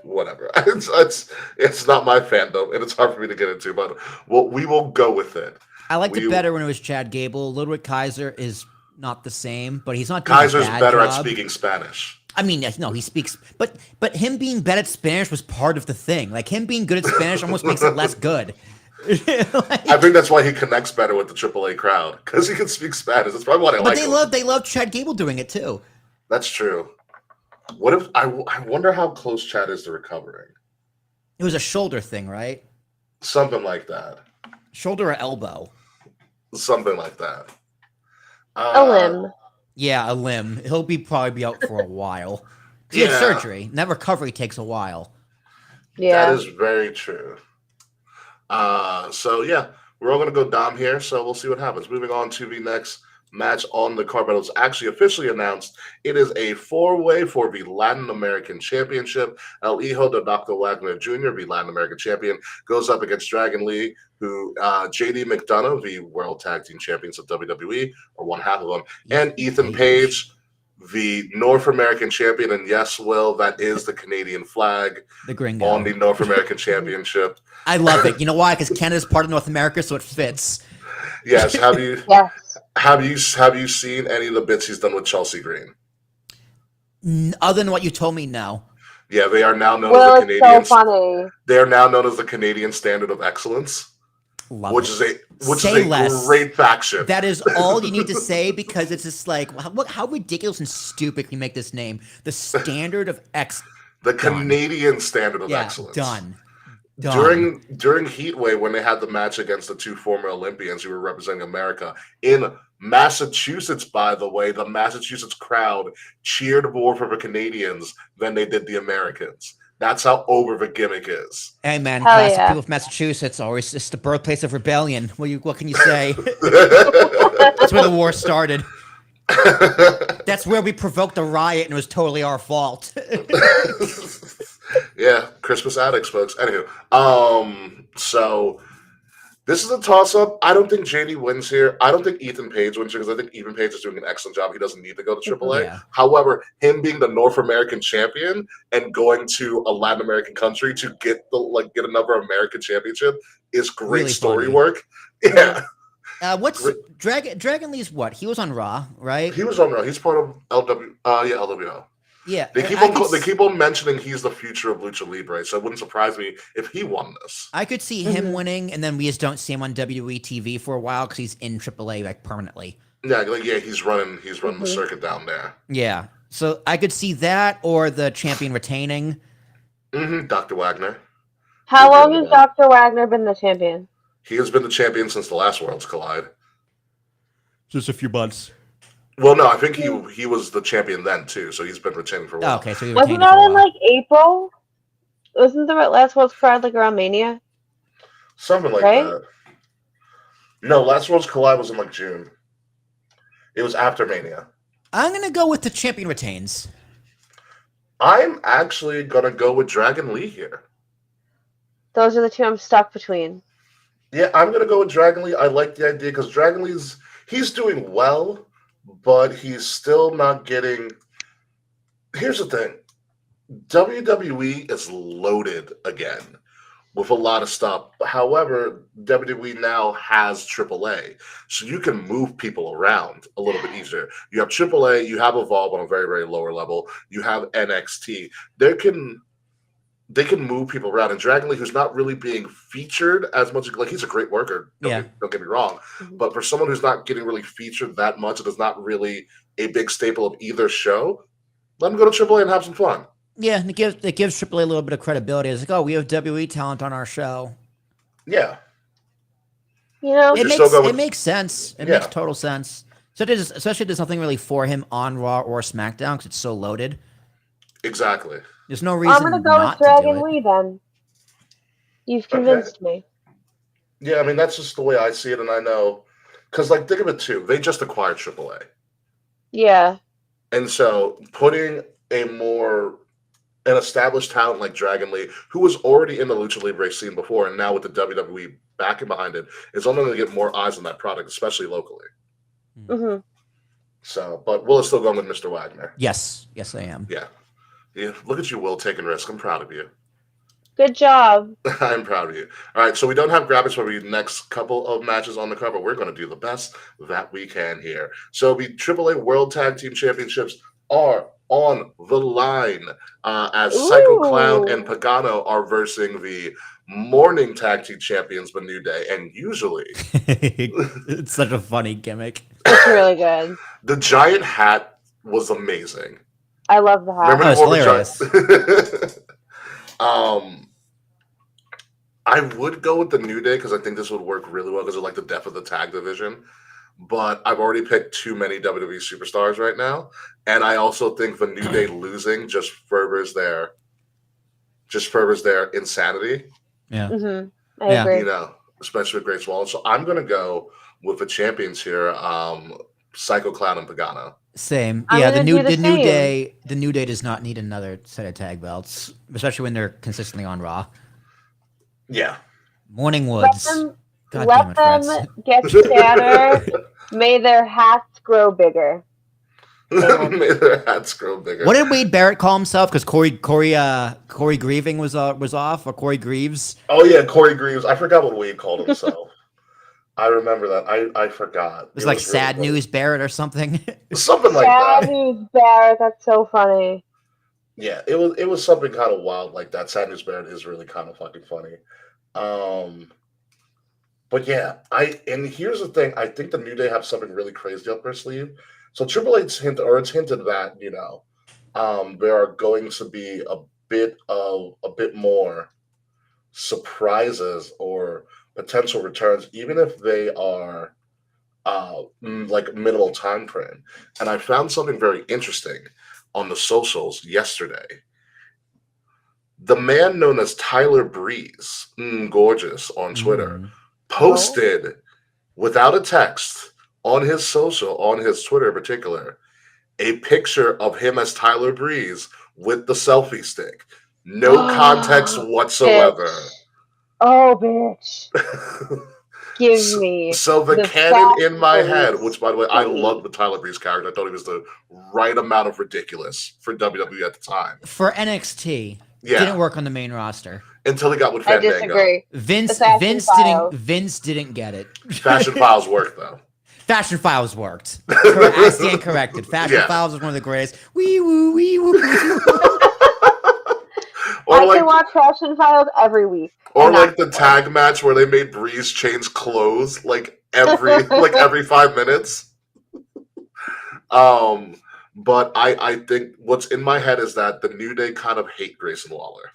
Whatever. It's not my fandom, and it's hard for me to get into, but we will go with it. I liked it better when it was Chad Gable. Ludwig Kaiser is not the same, but he's not. Kaiser's better at speaking Spanish. I mean, no, he speaks, but him being bad at Spanish was part of the thing. Like him being good at Spanish almost makes it less good. I think that's why he connects better with the AAA crowd because he can speak Spanish. That's probably why they love Chad Gable doing it too. That's true. What if I wonder how close Chad is to recovering? It was a shoulder thing, right? Something like that. Shoulder or elbow? Something like that. A limb. Yeah, a limb. He'll probably be out for a while. He had surgery, and that recovery takes a while. Yeah, that is very true. So yeah, we're all gonna go Dom here. So we'll see what happens. Moving on to the next match on the card, but it was actually officially announced. It is a 4-way for the Latin American Championship. El Hijo de Dr. Wagner Jr., the Latin American champion, goes up against Dragon Lee, who JD McDonough, the World Tag Team Champions of WWE, or one half of them, and Ethan Page, the North American champion. And yes, Will, that is the Canadian flag, the gringo, on the North American Championship. I love it. You know why? Because Canada's part of North America, so it fits. Yes. Have you? Yes. Have you seen any of the bits he's done with Chelsea Green? Other than what you told me, no. Yeah, they are now known as the Canadians. So funny. They are now known as the Canadian Standard of Excellence, which is a great faction. That is all you need to say because it's just like how ridiculous and stupid can you make this name? The Standard of Excellence. The Canadian Standard of Excellence. Done. During Heatwave, when they had the match against the two former Olympians who were representing America in Massachusetts, by the way, the Massachusetts crowd cheered more for the Canadians than they did the Americans. That's how over the gimmick is. Hey man, Hell classic yeah. people from Massachusetts. Always, it's the birthplace of rebellion. What can you say? That's where the war started. That's where we provoked the riot, and it was totally our fault. Yeah, Christmas addicts, folks. Anywho, so this is a toss-up. I don't think JD wins here. I don't think Ethan Page wins here because I think Ethan Page is doing an excellent job. He doesn't need to go to AAA. Yeah. However, him being the North American champion and going to a Latin American country to get another American championship is great Really story funny. work. Yeah, What's Great. Dragon Lee's what? He was on Raw, right? he was on Raw. He's part of LWO. Yeah. They keep I on could they s- keep on mentioning he's the future of Lucha Libre, so it wouldn't surprise me if he won this. I could see him winning, and then we just don't see him on WWE TV for a while because he's in AAA like permanently. Yeah, he's running the circuit down there. Yeah. So I could see that or the champion retaining. Dr. Wagner. How long Yeah. has Dr. Wagner been the champion? He has been the champion since the last Worlds Collide. Just a few months. Well, no, I think he was the champion then too, so he's been retaining for a while. Oh, okay, so he Wasn't retained it for that a in while. like April? Wasn't the last World's Pride like around Mania? Something like Right? that. No, last Worlds Collide was in like June. It was after Mania. I'm gonna go with the champion retains. I'm actually gonna go with Dragon Lee here. Those are the two I'm stuck between. Yeah, I'm gonna go with Dragon Lee. I like the idea because Dragon he's doing well, but he's still not getting. Here's the thing: WWE is loaded again with a lot of stuff. However, WWE now has AAA, so you can move people around a little bit easier. You have AAA, you have Evolve on a very, very lower level. You have NXT. They can move people around. And Dragon Lee, who's not really being featured as much, like he's a great worker. Don't get me wrong, but for someone who's not getting really featured that much, it is not really a big staple of either show. Let him go to AAA and have some fun. Yeah, and it gives AAA a little bit of credibility. It's like, oh, we have WWE talent on our show. Yeah. You know, It You're still makes going makes sense. It Yeah. makes total sense. So especially there's nothing really for him on Raw or SmackDown because it's so loaded. Exactly. There's no reason I'm gonna go not with to do Dragon it. Lee then. You've convinced me. Yeah, I mean, that's just the way I see it, and I know. Because, like, think of it, too. They just acquired AAA. Yeah. And so putting an established talent like Dragon Lee, who was already in the Lucha Libre scene before, and now with the WWE backing behind it, is only going to get more eyes on that product, especially locally. hmm So, but Will is still going with Mr. Wagner. Yes, I am. Yeah. Look at you, Will, taking risks. I'm proud of you. Good job. I'm proud of you. All right, so we don't have graphics for the next couple of matches on the cover. We're going to do the best that we can here. So the AAA World Tag Team Championships are on the line as Psycho Clown and Pagano are versing the morning tag team champions, the New Day. And usually, It's such a funny gimmick. It's really good. the giant hat was amazing. I love the hat. Oh, it's hilarious. I would go with the New Day because I think this would work really well because of like the depth of the tag division. But I've already picked too many WWE superstars right now, and I also think the New Day losing just furthers their insanity. Yeah. I Yeah. agree. You know, especially with Great Swallow. So I'm gonna go with the champions here, Psycho Clown and Pagano. Same. I'm Yeah, gonna the do the New same. Day the New Day does not need another set of tag belts, especially when they're consistently on Raw. Yeah. Morning Let Woods. them, God let damn it, them Fritz. get fatter. May their hats grow bigger. May their hats grow bigger. What did Wade Barrett call himself? Because Corey Grieving was off, or Corey Greaves. Oh yeah, Corey Greaves. I forgot what Wade called himself. I remember that. I forgot. It was like really Sad funny. News Barrett or something. Something like Sad that. News Barrett. That's so funny. Yeah, it was something kind of wild like that. Sad News Barrett is really kind of fucking funny. But yeah, and here's the thing. I think the New Day have something really crazy up their sleeve. So Triple H's hinted that, you know, there are going to be a bit more surprises or potential returns, even if they are like minimal time frame. And I found something very interesting on the socials yesterday. The man known as Tyler Breeze, gorgeous on Twitter, posted without a text on his social, on his Twitter in particular, a picture of him as Tyler Breeze with the selfie stick. No context whatsoever. Bitch. Oh, bitch. Give me So the the canon in my fat head, Breeze. which by the way, I love the Tyler Breeze character. I thought he was the right amount of ridiculous for WWE at the time. For NXT, Yeah. didn't work on the main roster. Until he got with I Fandango. disagree. Vince Fashion Files. didn't get it. Fashion Files worked though. Fashion Files worked. I stand corrected. Fashion Yeah. Files was one of the greatest. Wee woo, wee woo. Wee woo. Or I like, can watch Fashion Files every week. or and like not the complain. tag match where they made Breeze change clothes like every 5 minutes. But I think what's in my head is that the New Day kind of hate Grayson Waller.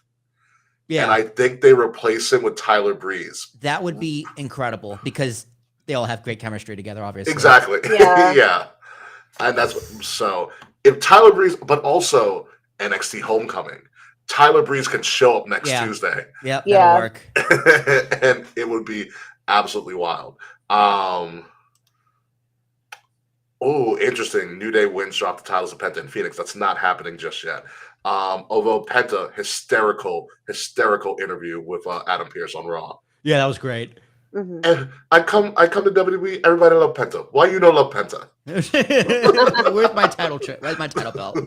Yeah, And I think they replace him with Tyler Breeze. that would be incredible because they all have great chemistry together, obviously. Exactly. Yeah. Yeah. And that's so if Tyler Breeze, but also NXT Homecoming, Tyler Breeze can show up next Yeah. Tuesday. Yep, Yeah. that'll work. And it would be absolutely wild. Oh, interesting. New Day wins, drop the titles of Penta and Phoenix. That's not happening just yet. Although Penta, hysterical interview with Adam Pearce on Raw. Yeah, that was great. Mhm. And I come to WWE. Everybody love Penta. Why you don't love Penta? Where's my title Where's my title belt?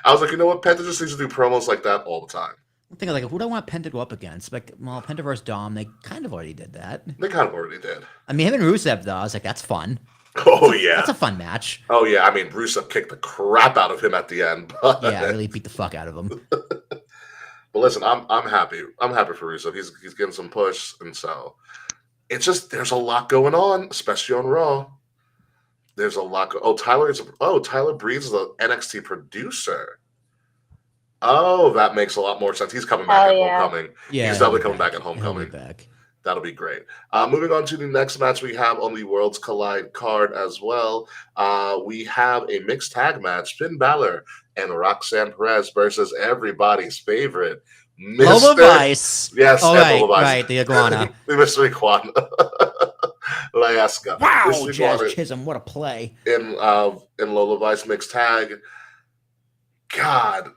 I was like, you know what? Penta just needs to do promos like that all the time. I'm thinking like, who do I want Penta to go up against? Like, well, Penta versus Dom, they kind of already did that. They kind of already did. I mean, him and Rusev though, I was like, that's fun. Oh yeah, That's a fun match. oh yeah. I mean, Rusev kicked the crap out of him at the end. But, Yeah, really beat the fuck out of him. but listen, I'm happy. I'm happy for Rusev. He's getting some push, and so it's just there's a lot going on, especially on Raw. There's a lot. Tyler Breeze is the NXT producer. Oh, that makes a lot more sense. He's coming back Hell at yeah. Homecoming. Yeah, He's he'll definitely be coming back at He'll be Homecoming. back. That'll be great. Moving on to the next match we have on the Worlds Collide card as well. We have a mixed tag match: Finn Balor and Roxanne Perez versus everybody's favorite, Lola Vice. Yes, Oh, and right, Lola Vice. right, the iguana. Mr. Iguana. Layaska. Wow, Mr. Jazz Iguana Chisholm, what a play. in Lola Vice mixed tag. God.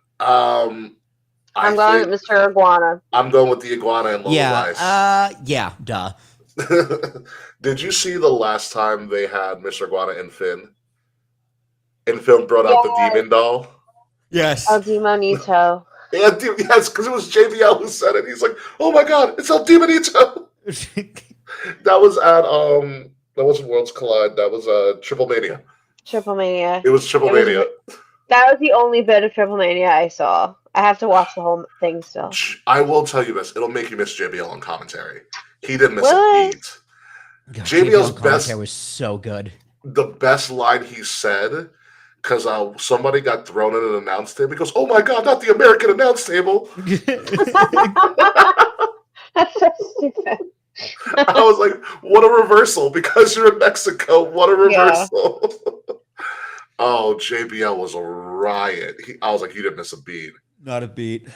I'm going with Mr. Iguana. I'm going with the Iguana and Lola Vice. Yeah, duh. Did you see the last time they had Mr. Iguana and Finn? And Finn brought out the demon doll? Yes. El Demonito. Yeah, yes, because it was JBL who said it. He's like, "Oh my God, it's El Demonito." That was at that wasn't Worlds Collide. That was Triple Mania. Triple Mania. It was Triple It was- Mania. That was the only bit of Triple Mania I saw. I have to watch the whole thing still. I will tell you this: it'll make you miss JBL on commentary. He didn't miss What? a beat. God, JBL's commentary best- was so good. The best line he said, because somebody got thrown in an announce table. He goes, "Oh my God, not the American announce table!" That's so stupid. I was like, "What a reversal!" Because you're in Mexico, what a Yeah. reversal! Oh, JBL was a riot. I was like, "You didn't miss a beat." Not a beat.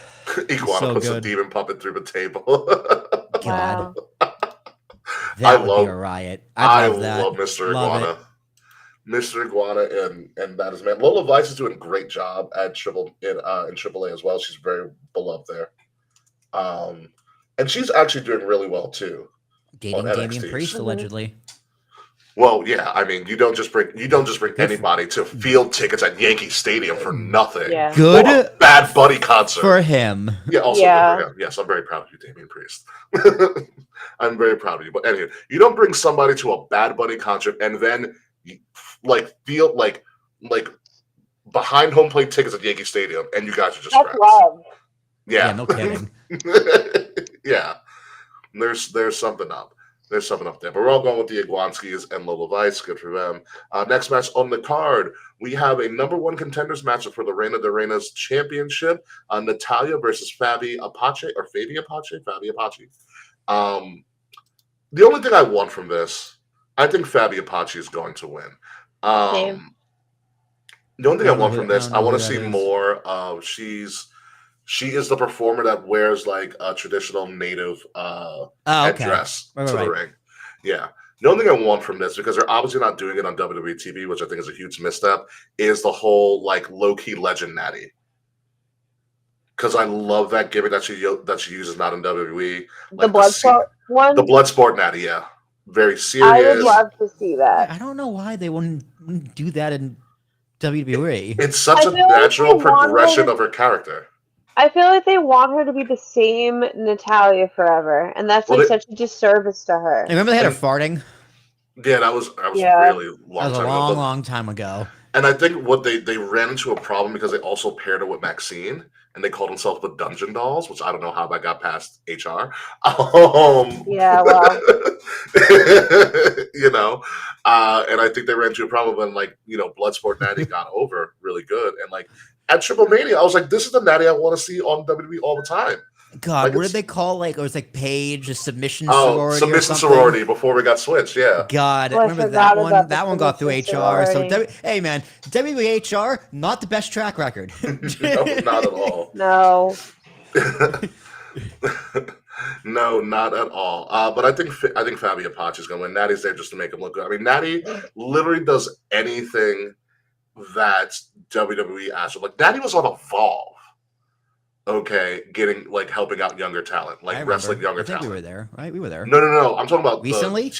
Iguana So puts a good. demon puppet through the table. God. Wow. That would love- be a riet. I I'd love that. love Mr. Love Iguana. Mr. Iguana and that is man. Lola Vice is doing a great job at in AAA as well. She's very beloved there. And she's actually doing really well too. Dating on Damian NXT. Priest, allegedly. Well, yeah, I mean, you don't just bring anybody to field tickets at Yankee Stadium for nothing. Yeah. Good Or a Bad Buddy concert. for him. Yeah, also Yeah. good for him. Yes, I'm very proud of you, Damian Priest. I'm very proud of you. But anyway, you don't bring somebody to a Bad Buddy concert and then feel like behind home plate tickets at Yankee Stadium, and you guys are just That's friends. love. Yeah, Yeah, no kidding. yeah. There's something up. There's something up there. But we're all going with the Iguanskis and Lola Vice. Good for them. Next match on the card, we have a number one contenders matchup for the Reina de Reinas Championship. Natalia versus Fabi Apache. The only thing I want from this I think Fabi Apache is going to win. Same. The only thing I want from I this, don't I know want who to that see is. more of. She is the performer that wears like a traditional native Oh, okay. headdress Right, to the right. ring. Yeah. The only thing I want from this, because they're obviously not doing it on WWE TV, which I think is a huge misstep, is the whole like low key legend Natty. Because I love that gimmick that she uses not in WWE, The like Bloodsport one. the Bloodsport Natty. Yeah, very I would serious. love to see that. Yeah, I don't know why they wouldn't do that in WWE. It's such I a feel like they natural want her progression to. of her character. I feel like they want her to be the same Natalia forever, and that's Well, like such a disservice to I her. remember they had her and farting. yeah, that was Yeah. really That long was a time long, ago. long time ago. And I think what they ran into a problem because they also paired her with Maxine, and they called themselves the Dungeon Dolls, which I don't know how that got past HR. Yeah, well, You know, and I think they ran into a problem when like Bloodsport Natty got over really good, and like at Triple Mania, I was like, this is the Natty I want to see on WWE all the time. God, Like what did it's they call it was like Paige, a submission sorority or submission something? sorority before we got switched. Yeah, God, Oh, I remember forgot that one? about the That one got through submission HR. So, sorority. hey man, WHR, not the best track record. no, not at all. no. No, not at all. But I think Fabi Apache is going to win. Natty's there just to make him look good. I mean, Natty literally does anything that WWE asks her. Like Natty was on Evolve. Okay, getting like helping out younger talent, I like remember. wrestling younger I think talent. we were there, right? We were there. No. I'm talking about Recently?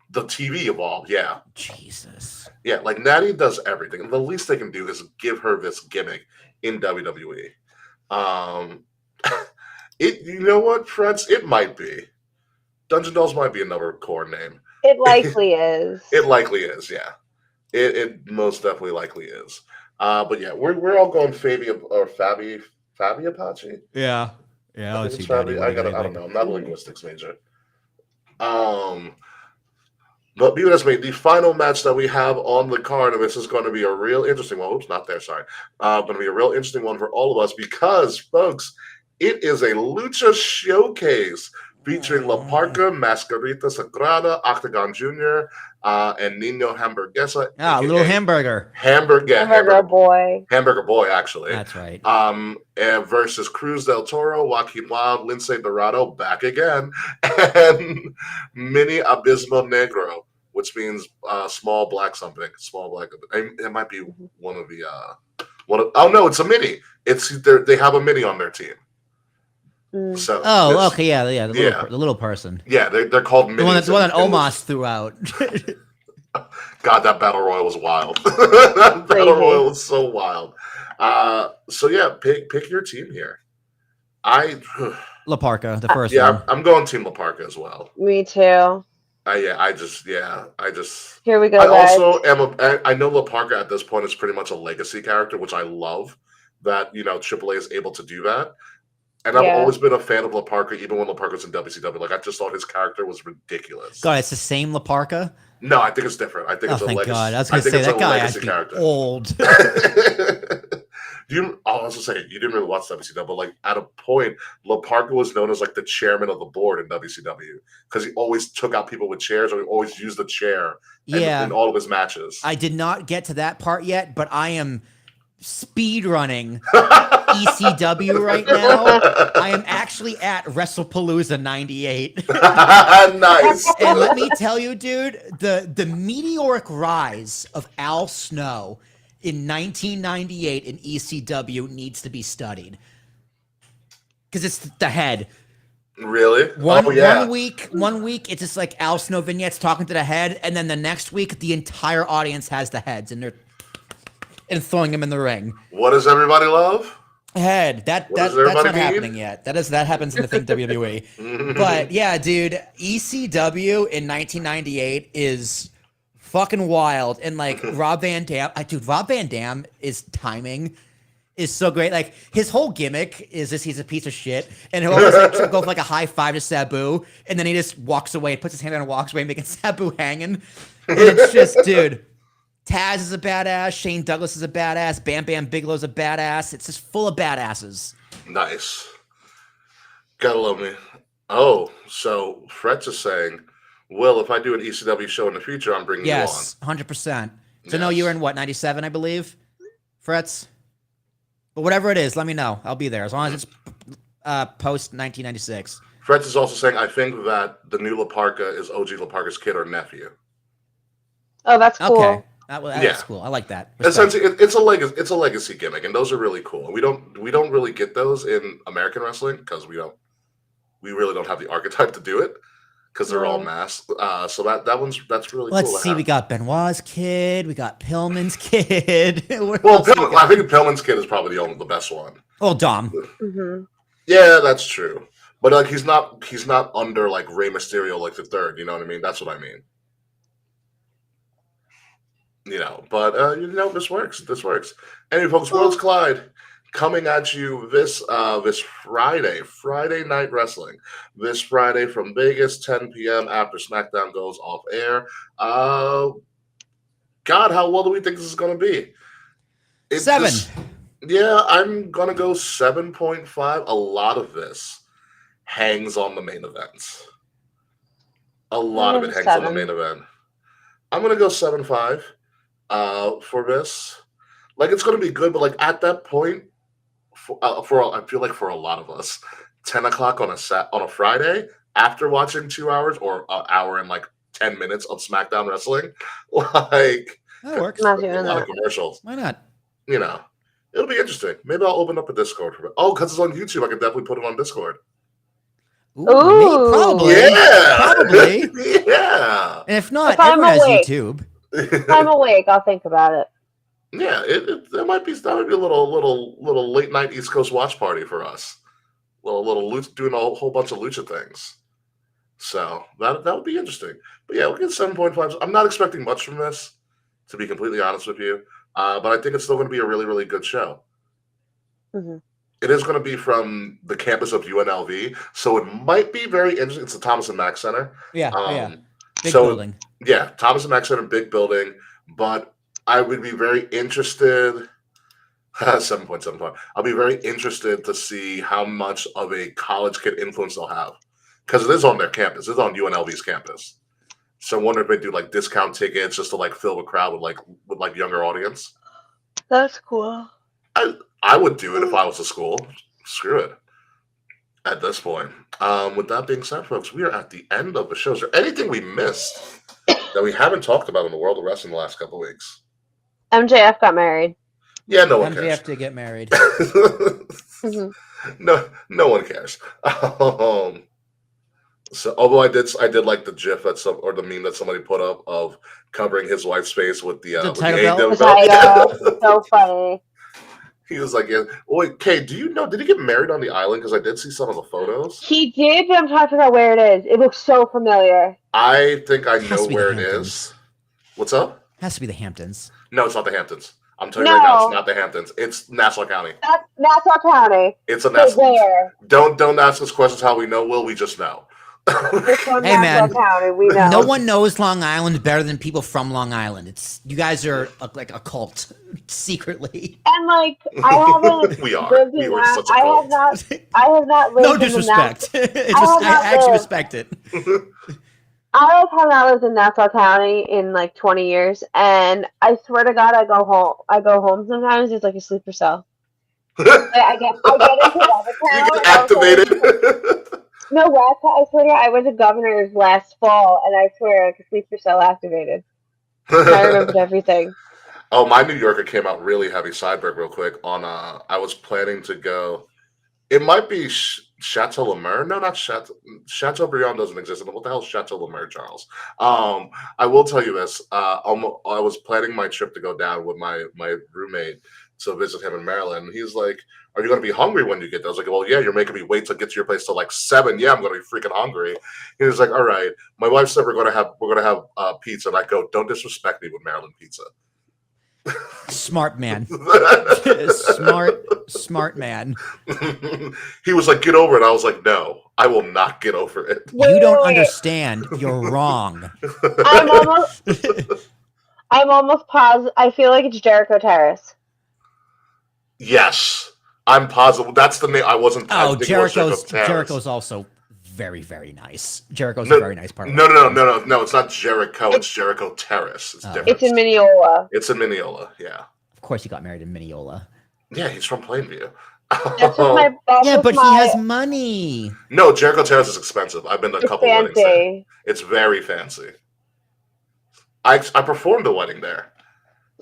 the TV Evolve. Yeah, Jesus. yeah. Like Natty does everything. The least they can do is give her this gimmick in WWE. Um, you know what, friends? It might be. Dungeon Dolls might be another core name. It likely is. It likely is, yeah. It most definitely likely is. But yeah, we're all going Fabi Apache. Yeah. I Let's think it's see. Daddy, Fabi. what do you I don't think? know. I'm not a linguistics major. But be as may, the final match that we have on the card, and this is going to be a real interesting one. Oops, not there. Sorry. Going to be a real interesting one for all of us because, folks, it is a lucha showcase featuring La Parca, Mascarita Sagrada, Octagon Jr., and Nino Hamburguesa. Little hamburger. Hamburger boy. Hamburger Boy, actually. That's right. And versus Cruz del Toro, Joaquin Wild, Lince Dorado, back again, and Mini Abismo Negro, which means small black something. Small black. It might be one of the oh no, it's a mini. They have a mini on their team. So okay, yeah, the little person. Yeah, they're called minis. The one that Omos threw out. God, that battle royal was wild. That battle royal was so wild. So yeah, pick your team here. La Parca, the first one. one. I'm going Team La Parca as well. Me too. I just Here we go. I know La Parca at this point is pretty much a legacy character, which I love that AAA is able to do that. And I've always been a fan of La Parca, even when La Parca was in WCW. Like I just thought his character was ridiculous. God, it's the same La Parca? No, I think it's different. I think it's a legacy. God. I was going to say that guy has to be old. I was gonna say you didn't really watch WCW, but like at a point, La Parca was known as like the chairman of the board in WCW because he always took out people with chairs, or he always used the chair in all of his matches. I did not get to that part yet, but I am speed running ECW right now. I am actually at WrestlePalooza 98. Nice. And let me tell you, dude, the meteoric rise of Al Snow in 1998 in ECW needs to be studied. Because it's the head. Really? One week, it's just like Al Snow vignettes talking to the head, and then the next week, the entire audience has the heads, and they're throwing them in the ring. What does everybody love? Head. That's not happening yet. That happens in the thing WWE. But yeah, dude, ECW in 1998 is fucking wild. And like Rob Van Dam, Rob Van Dam timing is so great. Like his whole gimmick is this: he's a piece of shit, and he'll always go for like a high five to Sabu, and then he just walks away, puts his hand down and walks away, making Sabu hanging. And it's just, dude. Taz is a badass. Shane Douglas is a badass. Bam Bam Bigelow's a badass. It's just full of badasses. Nice. Gotta love me. Oh, so Fretz is saying, Will, if I do an ECW show in the future, I'm bringing Yes, 100%. So no, you were in what, 97, I believe, Frets? But whatever it is, let me know. I'll be there as long as it's post 1996. you on. Fred is also saying, I think that the new La Parca is OG La Parca's kid or nephew. Oh, that's cool. Okay, that's cool. I like that. Respect. Essentially, it's a legacy gimmick, and those are really cool. We don't really get those in American wrestling because we really don't have the archetype to do it because they're all masked. So that's really cool. Let's see. We got Benoit's kid. We got Pillman's kid. Well, I think Pillman's kid is probably the best one. Oh, Dom. Mm-hmm. Yeah, that's true. But like he's not under like Rey Mysterio like the third. You know what I mean? That's what I mean. But this works. This works. Anyway, folks, Worlds Collide coming at you this Friday Night Wrestling. This Friday from Vegas, 10 p.m. after SmackDown goes off air. God, how well do we think this is going to be? 7. I'm going to go 7.5. A lot of this hangs on the main events. A lot of it hangs on the main event. I'm going to go 7.5 for this. Like, it's going to be good, but like at that point, I feel like for a lot of us, 10 o'clock on a Friday after watching 2 hours or an hour and like 10 minutes of SmackDown wrestling, like that works. Not a doing lot that. of commercials. Why not? It'll be interesting. Maybe I'll open up a Discord for it. Oh, because it's on YouTube, I could definitely put it on Discord. Ooh, probably. Yeah, Probably. Yeah. And if not, If I'm everyone has awake. YouTube. If I'm awake, I'll think about it. Yeah, that might be a little late night East Coast watch party for us. Little doing a whole bunch of lucha things. So that would be interesting. But yeah, we'll get 7.5. I'm not expecting much from this, to be completely honest with you. But I think it's still going to be a really, really good show. Mm-hmm. It is going to be from the campus of UNLV, so it might be very interesting. It's the Thomas and Mack Center. Yeah. Big building. Yeah, Thomas and Mack Center, big building. But I would be very interested. 7.75. I'll be very interested to see how much of a college kid influence they'll have, because it is on their campus. It's on UNLV's campus. So I wonder if they do like discount tickets just to like fill the crowd with younger audience. That's cool. I would do it if I was a school. Screw it. At this point. With that being said, folks, we are at the end of the show. Is there anything we missed that we haven't talked about in the world of wrestling the last couple of weeks? MJF got married. Yeah, no one MJF cares. to get married. Mm-hmm. No one cares. So, although I did like the GIF or the meme that somebody put up of covering his wife's face with the title belt? It's so funny. He was like, yeah. Wait, Kay, do you know? Did he get married on the island? Because I did see some of the photos. He did, but I'm trying to figure out where it is. It looks so familiar. I think I Has know to be where the it Hamptons. is. What's up? Has to be the Hamptons. No, it's not the Hamptons. I'm telling you right now, it's not the Hamptons. It's Nassau County. That's Nassau County. It's a But Nassau. where? Don't ask us questions how we know. Will we just know? It's from Hey, Nassau man. County. We know. No one knows Long Island better than people from Long Island. You guys are like a cult secretly. And like, I haven't We are. lived in We were Nass- such a I cult. have not lived No in the disrespect. have I not actually lived. respect it. I have not lived in Nassau County in like 20 years, and I swear to God, I go home sometimes. It's like a sleeper cell. I get into Levittown. You get activated. No, I swear to God, I went to Governor's last fall, and I swear like a sleeper cell activated. I remembered everything. Oh, my New Yorker came out really heavy. Sideburg, real quick. I was planning to go. It might be Chateau Lemer. No, not Chateaubriand doesn't exist. What the hell is Chateau Lemer, Charles? I will tell you this. I was planning my trip to go down with my roommate to visit him in Maryland. He's like, "Are you going to be hungry when you get there?" I was like, "Well, yeah, you're making me wait to get to your place till like 7. Yeah, I'm going to be freaking hungry." He was like, "All right." My wife said we're going to have pizza, and I go, "Don't disrespect me with Maryland pizza." Smart man. Smart man. He was like, "Get over it." I was like, "No, I will not get over it." You don't understand. You're wrong. I'm almost positive. I feel like it's Jericho Terrace. Yes, I'm positive. That's the name. I wasn't. Oh, I think it was Jericho's Terrace. also very, very nice. Jericho's No, a very nice part. of no, the no, band. no, no, no. It's not Jericho. It's Jericho Terrace. It's Oh. different. It's in Mineola. It's in Mineola. Yeah. Of course, he got married in Mineola. Yeah, he's from Plainview. That's with my. That's Yeah, with but my, he has money. No, Jericho Terrace is expensive. I've been to a It's couple weddings there. fancy. It's very fancy. I performed a wedding there.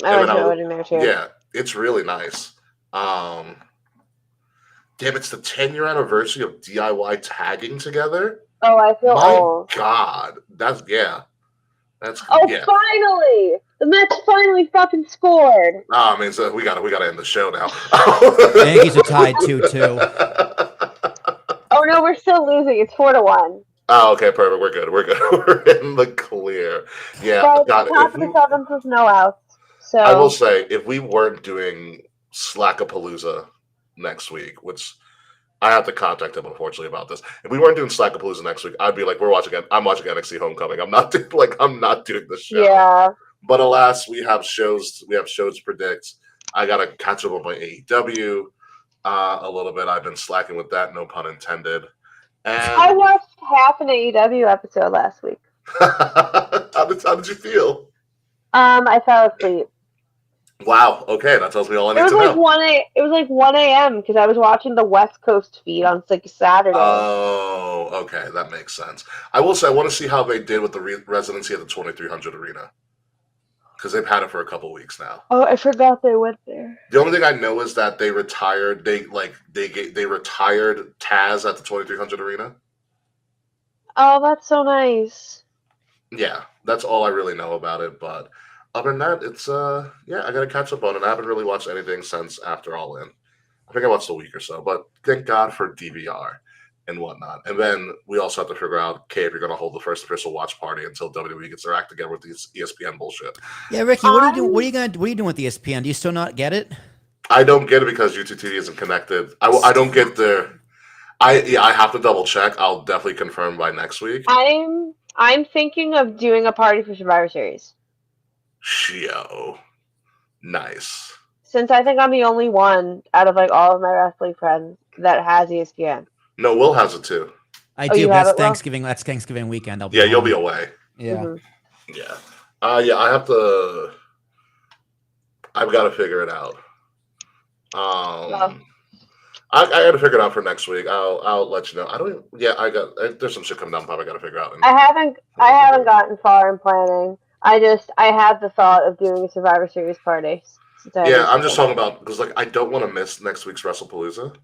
I went to a wedding there too. Yeah, it's really nice. Damn, it's the 10-year anniversary of DIY tagging together. Oh, I feel My old. God, that's Oh, yeah. finally! The Mets finally fucking scored. I mean, so we gotta end the show now. Yankees are tied 2-2. Oh no, we're still losing. It's 4-1. Oh, okay, perfect. We're good. We're in the clear. Yeah, But God, the top of the seventh with no outs. So I will say, if we weren't doing Slackapalooza next week, which I have to contact him unfortunately about this. If we weren't doing Slackapalooza next week, I'd be like, I'm watching NXT Homecoming. I'm not doing the show. yeah. But alas, we have shows to predict. I gotta catch up on my AEW a little bit. I've been slacking with that, no pun intended. And I watched half an AEW episode last week. how did you feel? I fell asleep. Wow. Okay, that tells me all I need It was to like know. It was like 1 a.m. because I was watching the West Coast feed on like Saturday. Oh, okay, that makes sense. I will say I want to see how they did with the residency at the 2300 Arena because they've had it for a couple weeks now. Oh, I forgot they went there. The only thing I know is that they retired. They retired Taz at the 2300 Arena. Oh, that's so nice. Yeah, that's all I really know about it. But other than that, it's yeah, I gotta catch up on it. I haven't really watched anything since after All In. I think I watched a week or so, but thank God for DVR and whatnot. And then we also have to figure out, okay, if you're gonna hold the first official watch party until WWE gets their act together with these ESPN bullshit. Yeah, Ricky, what are you doing? What are you doing with ESPN? Do you still not get it? I don't get it because YouTube TV isn't connected. I don't get the. I have to double check. I'll definitely confirm by next week. I'm thinking of doing a party for Survivor Series. Shio. Nice. Since I think I'm the only one out of like all of my wrestling friends that has ESPN. No, Will has it too. I Oh, do. you But have that's it, Will? Thanksgiving. That's Thanksgiving weekend. Yeah, you'll home. be away. Yeah. Mhm. Yeah. Yeah, I have to. I've got to figure it out. I got to figure it out for next week. I'll let you know. I don't. Even, yeah, there's some shit coming down the pipe I got to figure out. I haven't gotten far in planning. I had the thought of doing a Survivor Series party. Yeah, I'm just talking about because like I don't want to miss next week's WrestlePalooza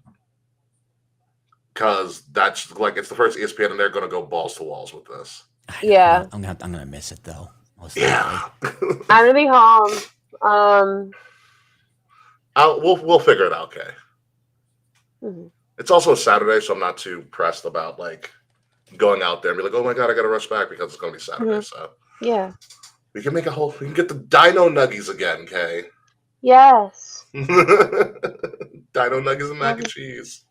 because that's like it's the first ESPN and they're going to go balls to walls with this. Yeah. I'm gonna miss it though. Yeah. I'm gonna be home. We'll figure it out. Okay. Mhm. It's also a Saturday, so I'm not too pressed about like going out there and be like, oh my god, I got to rush back because it's going to be Saturday. Mhm. So Yeah. we can get the Dino Nuggies again, Kay. Yes. Dino Nuggets and mac and cheese.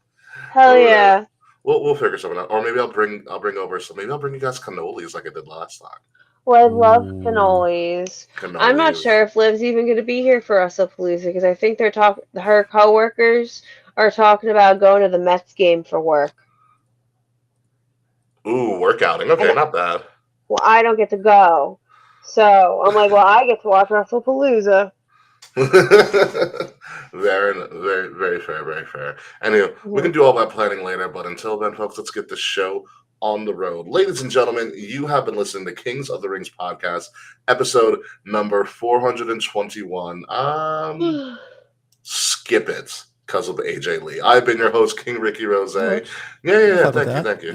Hell yeah. We'll figure something out, or maybe I'll bring over some. Maybe I'll bring you guys cannolis like I did last time. Well, I love Ooh. cannolis. I'm not sure if Liv's even going to be here for WrestlePalooza because I think her coworkers are talking about going to the Mets game for work. Ooh, workouting. Okay, not bad. Well, I don't get to go. So I'm like, well, I get to watch WrestlePalooza. Very, very, very fair, very fair. Anyway, we can do all that planning later, but until then, folks, let's get the show on the road. Ladies and gentlemen, you have been listening to Kings of the Rings podcast, episode number 421. Skip it because of AJ Lee. I've been your host, King Ricky Rose. Yeah. Thank you.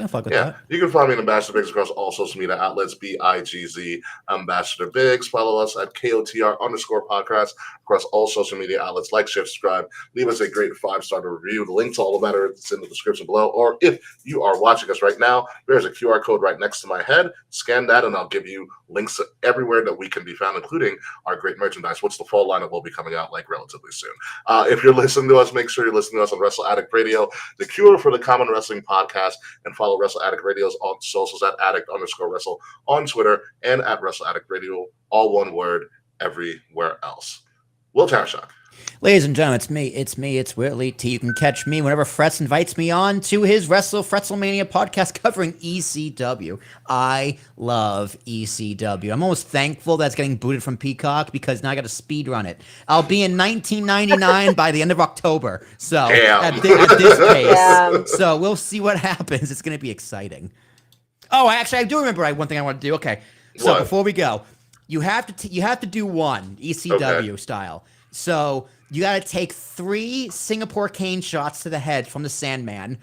You can find me in Ambassador Biggs across all social media outlets, BIGZ Ambassador Biggs. Follow us at KOTR_podcast across all social media outlets. Like, share, subscribe. Leave us a great 5-star review. The link to all of that is in the description below. Or if you are watching us right now, there's a QR code right next to my head. Scan that and I'll give you links to everywhere that we can be found, including our great merchandise, which the fall lineup will be coming out like relatively soon. If you're listening to us, make sure you're listening to us on Wrestle Addict Radio, the cure for the common wrestling podcast, and follow Wrestle Addict Radio's on socials at addict_wrestle on Twitter and at Wrestle Addict Radio, all one word, everywhere else. Will Tarashuk. Ladies and gentlemen, it's Whitley T. You can catch me whenever Fretz invites me on to his Fretzelmania podcast covering ECW. I love ECW. I'm almost thankful that's getting booted from Peacock because now I got to speed run it. I'll be in 1999 by the end of October. So at this pace. Yeah. So we'll see what happens. It's going to be exciting. Oh, actually, I do remember one thing I want to do. Okay, so What? before we go, you have to do one ECW style. So you got to take 3 Singapore cane shots to the head from the Sandman,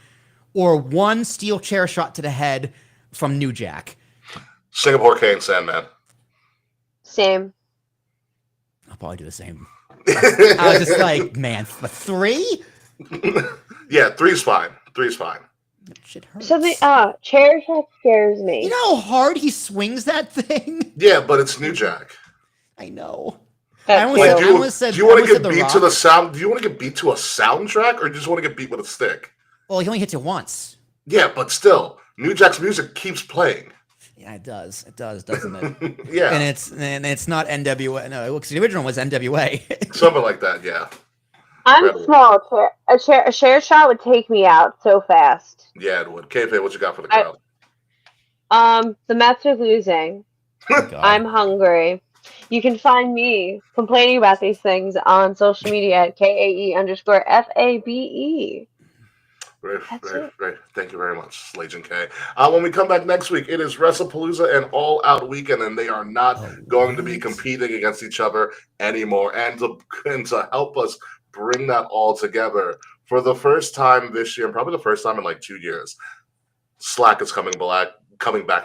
or 1 steel chair shot to the head from New Jack. Singapore Cane Sandman. Same. I'll probably do the same. I was just like, man, 3? Yeah, 3's fine. 3's fine. That shit hurts. Something. Chair shot scares me. You know how hard he swings that thing? Yeah, but it's New Jack. I know. That I almost too. said- I almost said- do you want I almost to said get The beat Rock. to the sound? Do you want to get beat to a soundtrack, or do you just want to get beat with a stick? Well, he only hits it once. Yeah, but still, New Jack's music keeps playing. Yeah, it does. It does, doesn't it? Yeah, And it's not NWA. No, because the original was NWA. something like that. Yeah, I'm Incredible. small. A chair shot would take me out so fast. yeah, it would. Kayfabe, what you got for the crowd? The Mets are losing. I'm hungry. You can find me complaining about these things on social media at KAE_FABE. That's it. Right. Thank you very much, Legend K. When we come back next week, it is WrestlePalooza and All Out Weekend, and they are not going to be what? competing against each other anymore. And to help us bring that all together, for the first time this year, and probably the first time in like 2 years, Slack is coming back,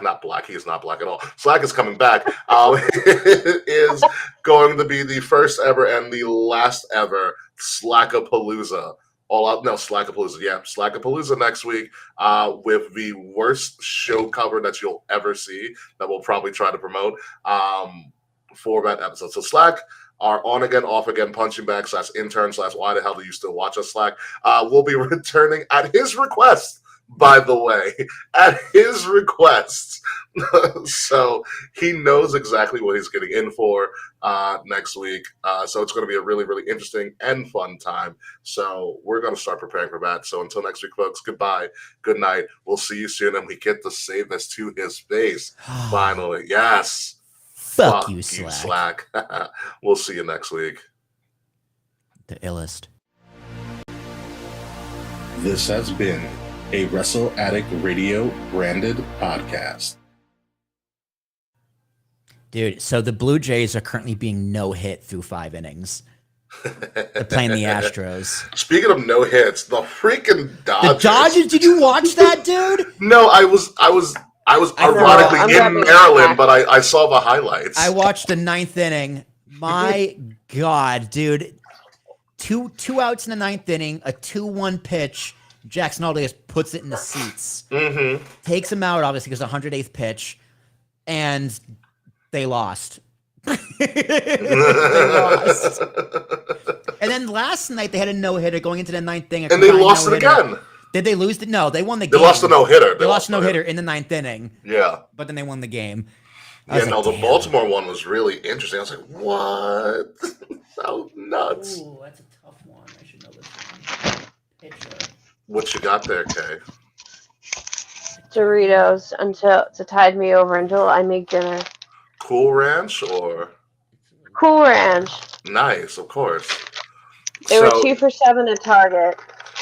not black. He is not black at all. Slack is coming back. It is going to be the first ever and the last ever Slackapalooza. All out, no, Slackapalooza. Yeah, Slackapalooza next week with the worst show cover that you'll ever see that we'll probably try to promote for that episode. So Slack, our on again, off again, punching bag / intern / why the hell do you still watch us, Slack, will be returning at his request. By the way, at his request. So he knows exactly what he's getting in for next week. So it's going to be a really, really interesting and fun time. So we're going to start preparing for that. So until next week, folks, goodbye. Good night. We'll see you soon. And we get to say this to his face. Finally. Yes. Fuck you, Slack. We'll see you next week. The illest. This has been a Wrestle Addict Radio branded podcast. Dude, so the Blue Jays are currently being no-hit through 5 innings. They're playing the Astros. Speaking of no hits, the freaking Dodgers. The Dodgers? Did you watch that, dude? No, I was ironically I'm in grabbing Maryland, it. but I saw the highlights. I watched the 9th inning. My God, dude. Two outs in the 9th inning, a 2-1 pitch. Jackson Alday just puts it in the seats. Mm-hmm. Takes him out, obviously, because the 108th pitch. And they lost. They lost. And then last night, they had a no-hitter going into the 9th inning. And they lost it again. Did they lose? No, they won the They game. lost the no-hitter. They lost a no-hitter in the 9th inning. Yeah. But then they won the game. Yeah, no, the Baltimore one was really interesting. I was like, what? That was nuts. Ooh, that's a tough one. I should know this one. Pitcher. What you got there, Kay? Doritos to tide me over until I make dinner. Cool Ranch or Cool Ranch. nice, of course. They were 2 for $7 at Target.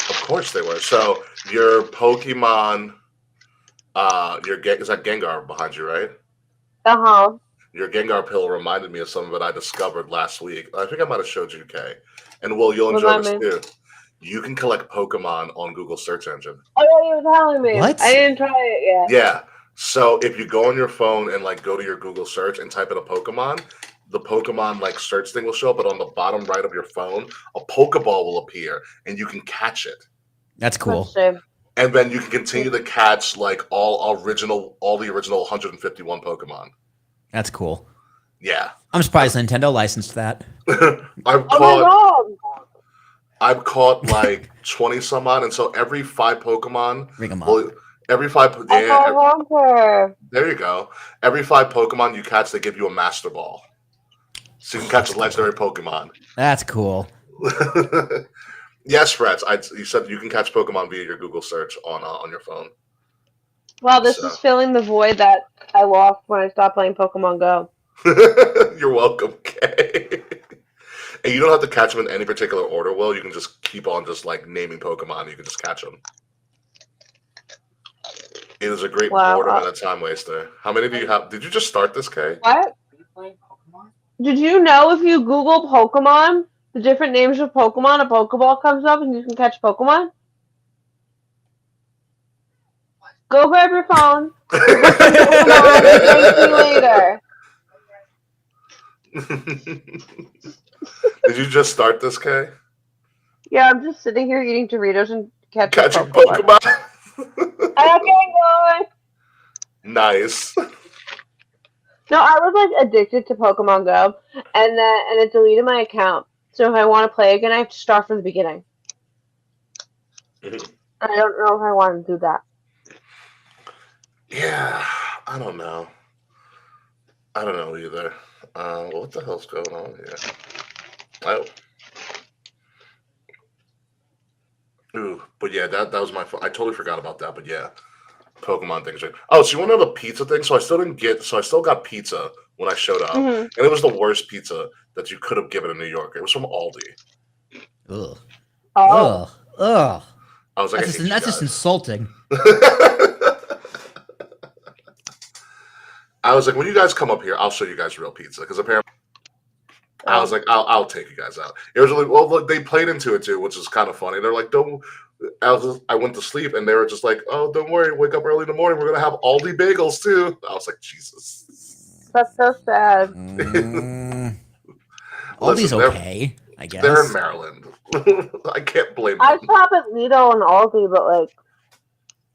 Of course they were. So your Pokemon, is that Gengar behind you, right? Uh-huh. Your Gengar pill reminded me of something that I discovered last week. I think I might have showed you, Kay. And Will, you'll enjoy Remind this me. too. You can collect Pokemon on Google search engine. Oh, yeah, you were telling me. What? I didn't try it yet. Yeah. So if you go on your phone and like go to your Google search and type in a Pokemon, the Pokemon like search thing will show up, but on the bottom right of your phone, a Pokeball will appear and you can catch it. That's cool. Question. And then you can continue to catch like all the original 151 Pokemon. That's cool. Yeah. I'm surprised Nintendo licensed that. I've Oh my god! I've caught like 20 some odd, and so every 5 Pokemon, Ring them up. well, every 5, I got Hunter. there you go. Every 5 Pokemon you catch, they give you a Master Ball. So you can catch a legendary Pokemon. That's cool. Yes, Freds. You said you can catch Pokemon via your Google search on your phone. Well, this So. is filling the void that I lost when I stopped playing Pokemon Go. You're welcome, Kay. And you don't have to catch them in any particular order, Will. You can just keep on just like naming Pokemon. You can just catch them. It is a great Wow. boredom and a time waster. How many do you have? Did you just start this, Kay? What? Did you know if you Google Pokemon, the different names of Pokemon, a Pokeball comes up and you can catch Pokemon? Go grab your phone, Google some Pokemon, and thank me later. Did you just start this, Kay? Yeah, I'm just sitting here eating Doritos and Catching Pokemon. Pokemon. Nice. No, I was like addicted to Pokemon Go, and it deleted my account. So if I want to play again, I have to start from the beginning. Mhm. I don't know if I want to do that. Yeah, I don't know. I don't know either. What the hell's going on here? Oh. Ooh, but yeah, that was my fault. I totally forgot about that, but yeah. Pokemon things. Oh, so you want to know the pizza thing? So I still got pizza when I showed up. Mm-hmm. And it was the worst pizza that you could have given in New York. It was from Aldi. Ugh. Oh. Ugh. Ugh. I was like, That's just insulting. I was like, when you guys come up here, I'll show you guys real pizza. Because apparently, I was like, I'll take you guys out. It was like, well, look, they played into it too, which is kind of funny. They're like, don't. I went to sleep and they were just like, oh, don't worry, wake up early in the morning. We're gonna have Aldi bagels too. I was like, Jesus. That's so sad. Aldi's okay, I guess. They're in Maryland. I can't blame them. I shop at Lido and Aldi, but like,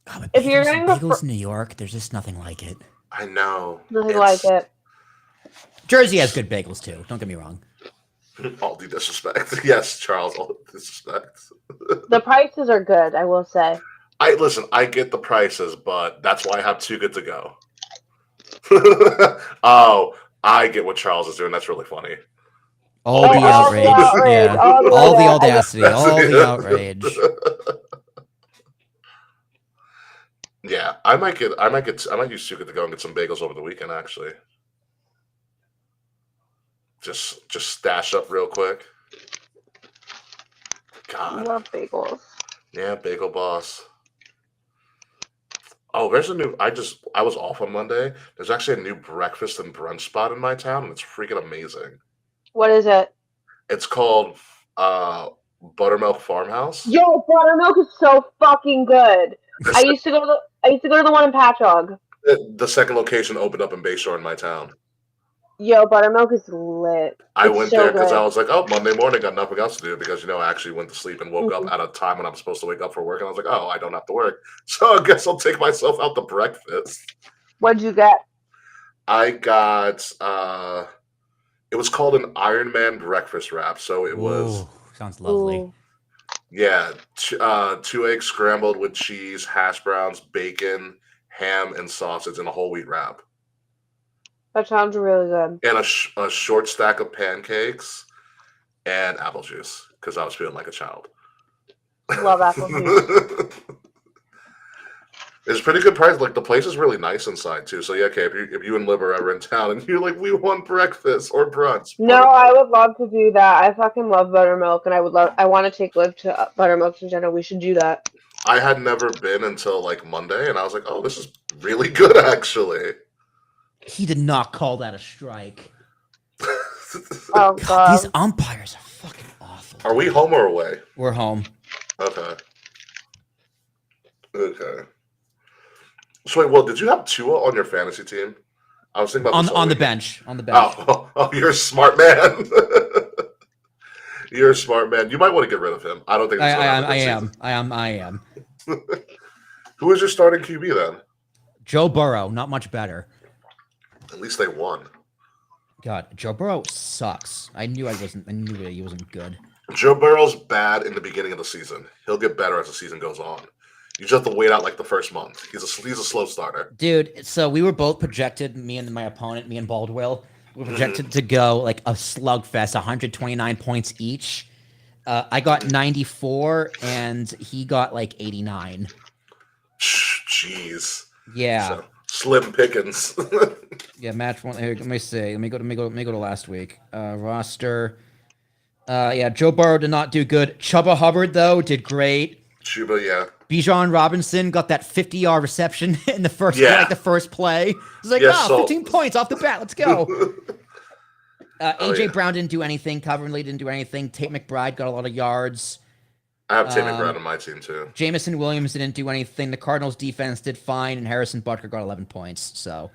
God, if you're getting bagels in New York, there's just nothing like it. I know. nothing like it. Jersey has good bagels too. Don't get me wrong. Aldi disrespect. Yes, Charles, Aldi disrespect. The prices are good, I will say. I get the prices, but that's why I have Too Good to Go. Oh, I get what Charles is doing. That's really funny. All the outrage. Yeah. All the audacity. All the outrage. Yeah, I might use Too Good to Go and get some bagels over the weekend. Actually, just stash up real quick. I God, love bagels. yeah, Bagel Boss. Oh, there's a new. I was off on Monday. There's actually a new breakfast and brunch spot in my town, and it's freaking amazing. What is it? It's called Buttermilk Farmhouse. Yo, buttermilk is so fucking good. I used to go to the one in Patchogue. The second location opened up in Bayshore in my town. Yo, buttermilk is lit. I It's went so there because good. I was like, oh, Monday morning, got nothing else to do because, I actually went to sleep and woke Mhm. up at a time when I'm supposed to wake up for work. And I was like, oh, I don't have to work. So I guess I'll take myself out to breakfast. What'd you get? I got, it was called an Iron Man breakfast wrap. So it was, Ooh, sounds lovely. Ooh. yeah, 2 eggs scrambled with cheese, hash browns, bacon, ham, and sausage in a whole wheat wrap. That sounds really good. And a short stack of pancakes and apple juice because I was feeling like a child. Love apple juice. It's pretty good price. Like the place is really nice inside too. So yeah, okay. If you and Liv are ever in town and you're like, we want breakfast or brunch. No, I would love to do that. I fucking love buttermilk, and I want to take Liv to buttermilk in general. We should do that. I had never been until like Monday, and I was like, oh, this is really good actually. He did not call that a strike. Oh God, god. these umpires are fucking awful. Are we home or away? We're home. Okay. So wait, well, did you have Tua on your fantasy team? I was thinking about this all On the week. bench. On the bench. Oh, you're a smart man. You're a smart man. You might want to get rid of him. I don't think. I am. Who is your starting QB then? Joe Burrow, not much better. At least they won. God, Joe Burrow sucks. I knew he wasn't good. Joe Burrow's bad in the beginning of the season. He'll get better as the season goes on. You just have to wait out like the first month. He's a slow starter. Dude, so we were both projected, me and my opponent, me and Baldwell, we were projected to go like a slugfest, 129 points each. I got 94, and he got like 89. Jeez. Yeah. So, slim pickings. Yeah, match one. Here, let me see. Let me go to last week. Roster. Yeah, Joe Burrow did not do good. Chuba Hubbard though did great. Chuba, yeah. Bijan Robinson got that 50-yard reception in the first play. It's like, Yeah, 15 points off the bat. Let's go. AJ yeah. Brown didn't do anything. Calvin Lee didn't do anything. Tate McBride got a lot of yards. I have Tate McBride on my team too. Jamison Williams didn't do anything. The Cardinals defense did fine, and Harrison Butker got 11 points. So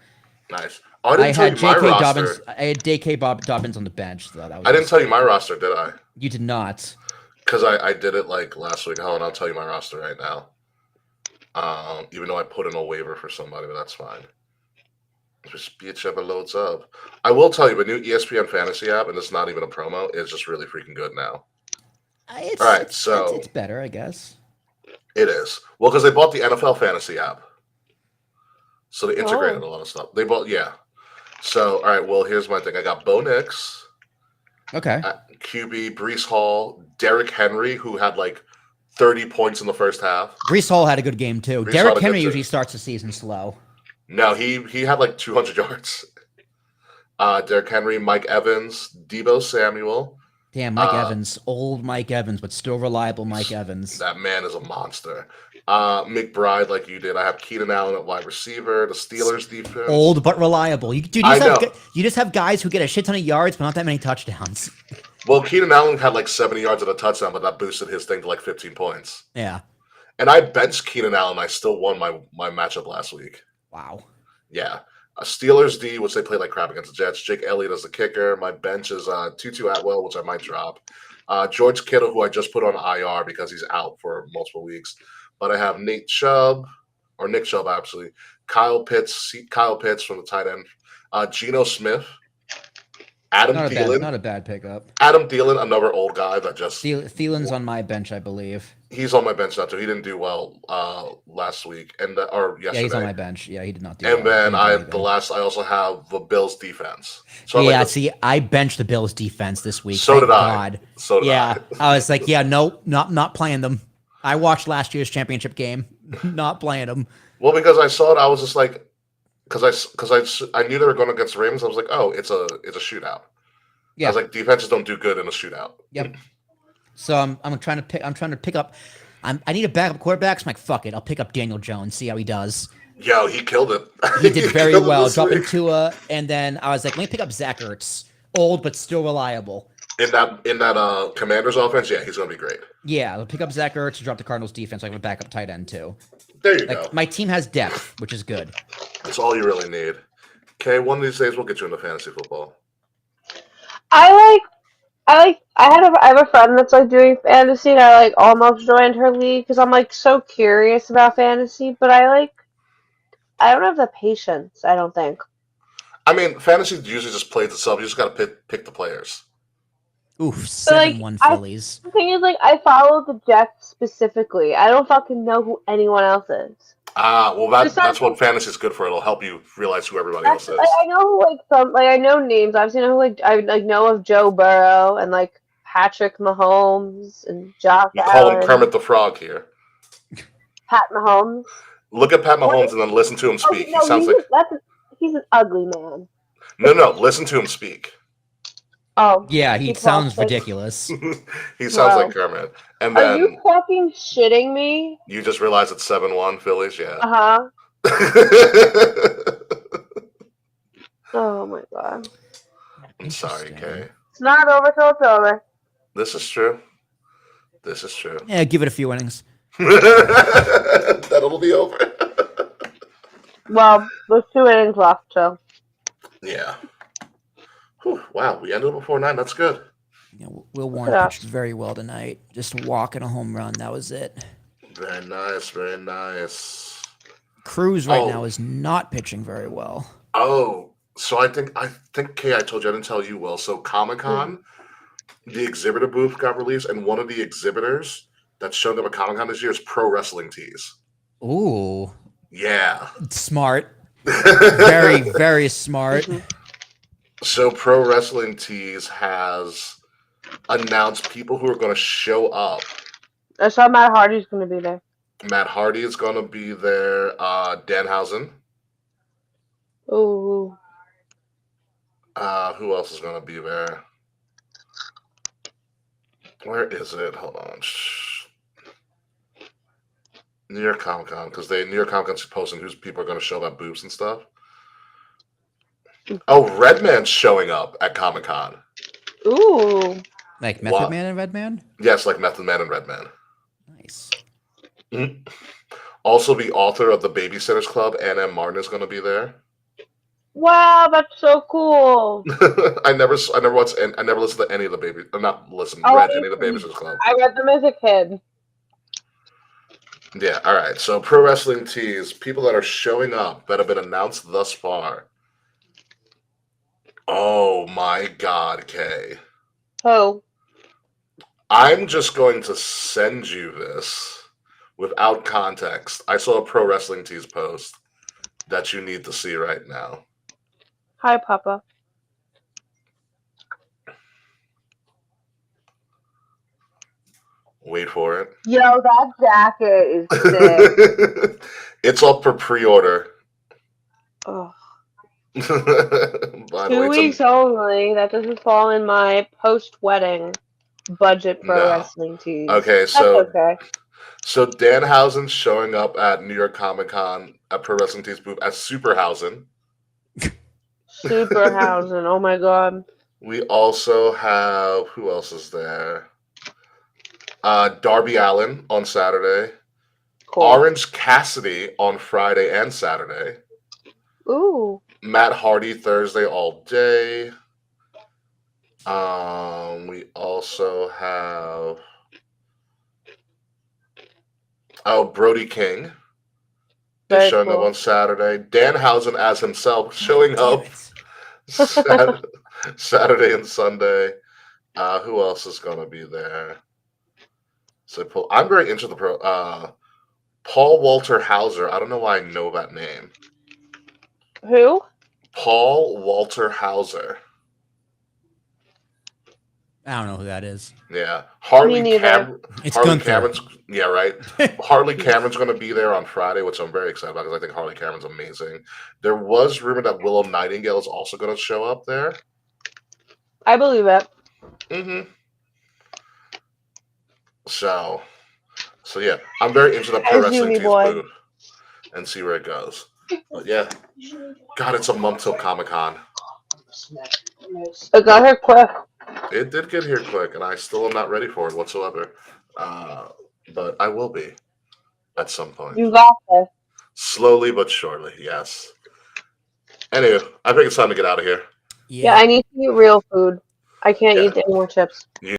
nice. Oh, I had didn't tell you my roster. Dobbins. I had J.K. Dobbins on the bench. So that was I didn't tell you my roster, did I? You did not. Because I did it like last week. Hold on, I'll tell you my roster right now. Even though I put in a waiver for somebody, but that's fine. Just bitch up and loads up. I will tell you, the new ESPN fantasy app, and it's not even a promo, is just really freaking good now. It's better, I guess. It is. Well, because they bought the NFL fantasy app. So they integrated a lot of stuff. They bought, yeah. So, all right, well, here's my thing. I got Bo Nix. Okay. QB, Brees Hall, Derrick Henry, who had like 30 points in the first half. Brees Hall had a good game, too. Derrick Henry usually starts the season slow. No, he had like 200 yards. Derrick Henry, Mike Evans, Deebo Samuel. Damn, Mike Evans. Old Mike Evans, but still reliable Mike Evans. That man is a monster. McBride, like you did. I have Keenan Allen at wide receiver. The Steelers defense. Old but reliable. You just have guys who get a shit ton of yards, but not that many touchdowns. Well, Keenan Allen had like 70 yards at a touchdown, but that boosted his thing to like 15 points. Yeah. And I benched Keenan Allen. I still won my matchup last week. Wow. Yeah. Steelers D, which they played like crap against the Jets. Jake Elliott as the kicker. My bench is Tutu Atwell, which I might drop. George Kittle, who I just put on IR because he's out for multiple weeks. But I have Nick Chubb, actually. Kyle Pitts from the tight end. Geno Smith. Adam Thielen. Not a bad pickup. Adam Thielen, another old guy that just... Thielen's on my bench, I believe. He's on my bench now, too. He didn't do well last week. Or yesterday. Yeah, he's on my bench. Yeah, he did not do well. And then I also have the Bills defense. So I benched the Bills defense this week. So did I. So did I. I was like, nope, not playing them. I watched last year's championship game. Not playing them. Well, because I saw it, I was just like... Because I knew they were going against the Ravens. I was like, oh, it's a shootout. Yeah. I was like, defenses don't do good in a shootout. Yep. So I'm trying to pick up. I need a backup quarterback. So I'm like, fuck it. I'll pick up Daniel Jones. See how he does. Yo, he killed it. He did very well. Dropping Tua, and then I was like, let me pick up Zach Ertz. Old but still reliable. In that Commanders offense, yeah, he's gonna be great. Yeah, I'll pick up Zach Ertz and drop the Cardinals defense. I have a backup tight end too. There you go. My team has depth, which is good. That's all you really need. Okay, one of these days we'll get you into fantasy football. I have a friend that's like doing fantasy, and I like almost joined her league because I'm like so curious about fantasy, but I don't have the patience. I don't think. I mean, fantasy usually just plays itself. You just got to pick the players. Oof, 7-1 Phillies. The thing is, I follow the Jets specifically. I don't fucking know who anyone else is. Well, that's what fantasy is good for. It'll help you realize who everybody else is. I know I know names. Obviously, I know of Joe Burrow and Patrick Mahomes and Josh You Allen. call him Kermit the Frog here. Pat Mahomes. Look at Pat Mahomes and then listen to him speak. No, he sounds he's an ugly man. No, listen to him speak. Oh. Yeah, he sounds ridiculous. He sounds like Kermit. And then, are you fucking shitting me? You just realized it's 7-1 Phillies, yeah. Uh-huh. Oh my god. I'm sorry, Kay. It's not over till it's over. This is true. Yeah, give it a few innings. That'll be over. Well, there's 2 innings left, so. Yeah. Whew, wow, we ended before 9. That's good. Yeah, Will Warren pitched very well tonight. Just a walk and a home run. That was it. Very nice, very nice. Cruz right now is not pitching very well. Oh, so I think Kay, I told you, I didn't tell you, Will. So Comic-Con, the exhibitor booth got released, and one of the exhibitors that's shown up at Comic-Con this year is Pro Wrestling Tees. Ooh. Yeah. Smart. Very, very smart. So Pro Wrestling Tees has announce people who are going to show up. I saw Matt Hardy's going to be there. Matt Hardy is going to be there. Danhausen. Ooh. Who else is going to be there? Where is it? Hold on. New York Comic Con, because New York Comic Con's posting who's people are going to show up at booths and stuff. Oh, Redman's showing up at Comic Con. Ooh. Like Method Man and Redman? Yes, like Method Man and Redman. Nice. Mm-hmm. Also, the author of the Babysitters Club, Ann M. Martin, is going to be there. Wow, that's so cool. I never listened to any of the baby. Not listened, Oh, read any of the Babysitters Club. I read them as a kid. Yeah, all right. So, pro wrestling tees, people that are showing up that have been announced thus far. Oh my God, Kay. Who? I'm just going to send you this without context. I saw a pro wrestling tees post that you need to see right now. Hi, Papa. Wait for it. Yo, that jacket is sick. It's up for pre-order. Oh. By the 2 way, weeks only. That doesn't fall in my post-wedding budget pro No. wrestling tees. Okay, That's so okay. so Danhausen's showing up at New York Comic Con at Pro Wrestling Tees booth as Superhausen. Superhausen. Oh my god. We also have, who else is there? Darby Allin on Saturday. Cool. Orange Cassidy on Friday and Saturday. Ooh. Matt Hardy Thursday all day. We also have Brody King is Very showing up cool. on Saturday. Danhausen as himself showing up Saturday and Sunday. Who else is going to be there? So I'm very into the Paul Walter Hauser. I don't know why I know that name. Who? Paul Walter Hauser. I don't know who that is. Yeah, Harley Me neither. It's Harley Gunther. Cameron's. Yeah, right. Harley Cameron's going to be there on Friday, which I'm very excited about because I think Harley Cameron's amazing. There was rumor that Willow Nightingale is also going to show up there. I believe it. Mm-hmm. So yeah, I'm very into the pro As wrestling Uni tees boy. booth and see where it goes. But yeah, God, it's a month till Comic Con. It got here quick. It did get here quick, and I still am not ready for it whatsoever. But I will be at some point. You got this. Slowly but surely, yes. Anyway, I think it's time to get out of here. Yeah, I need to eat real food. I can't Yeah. eat any more chips.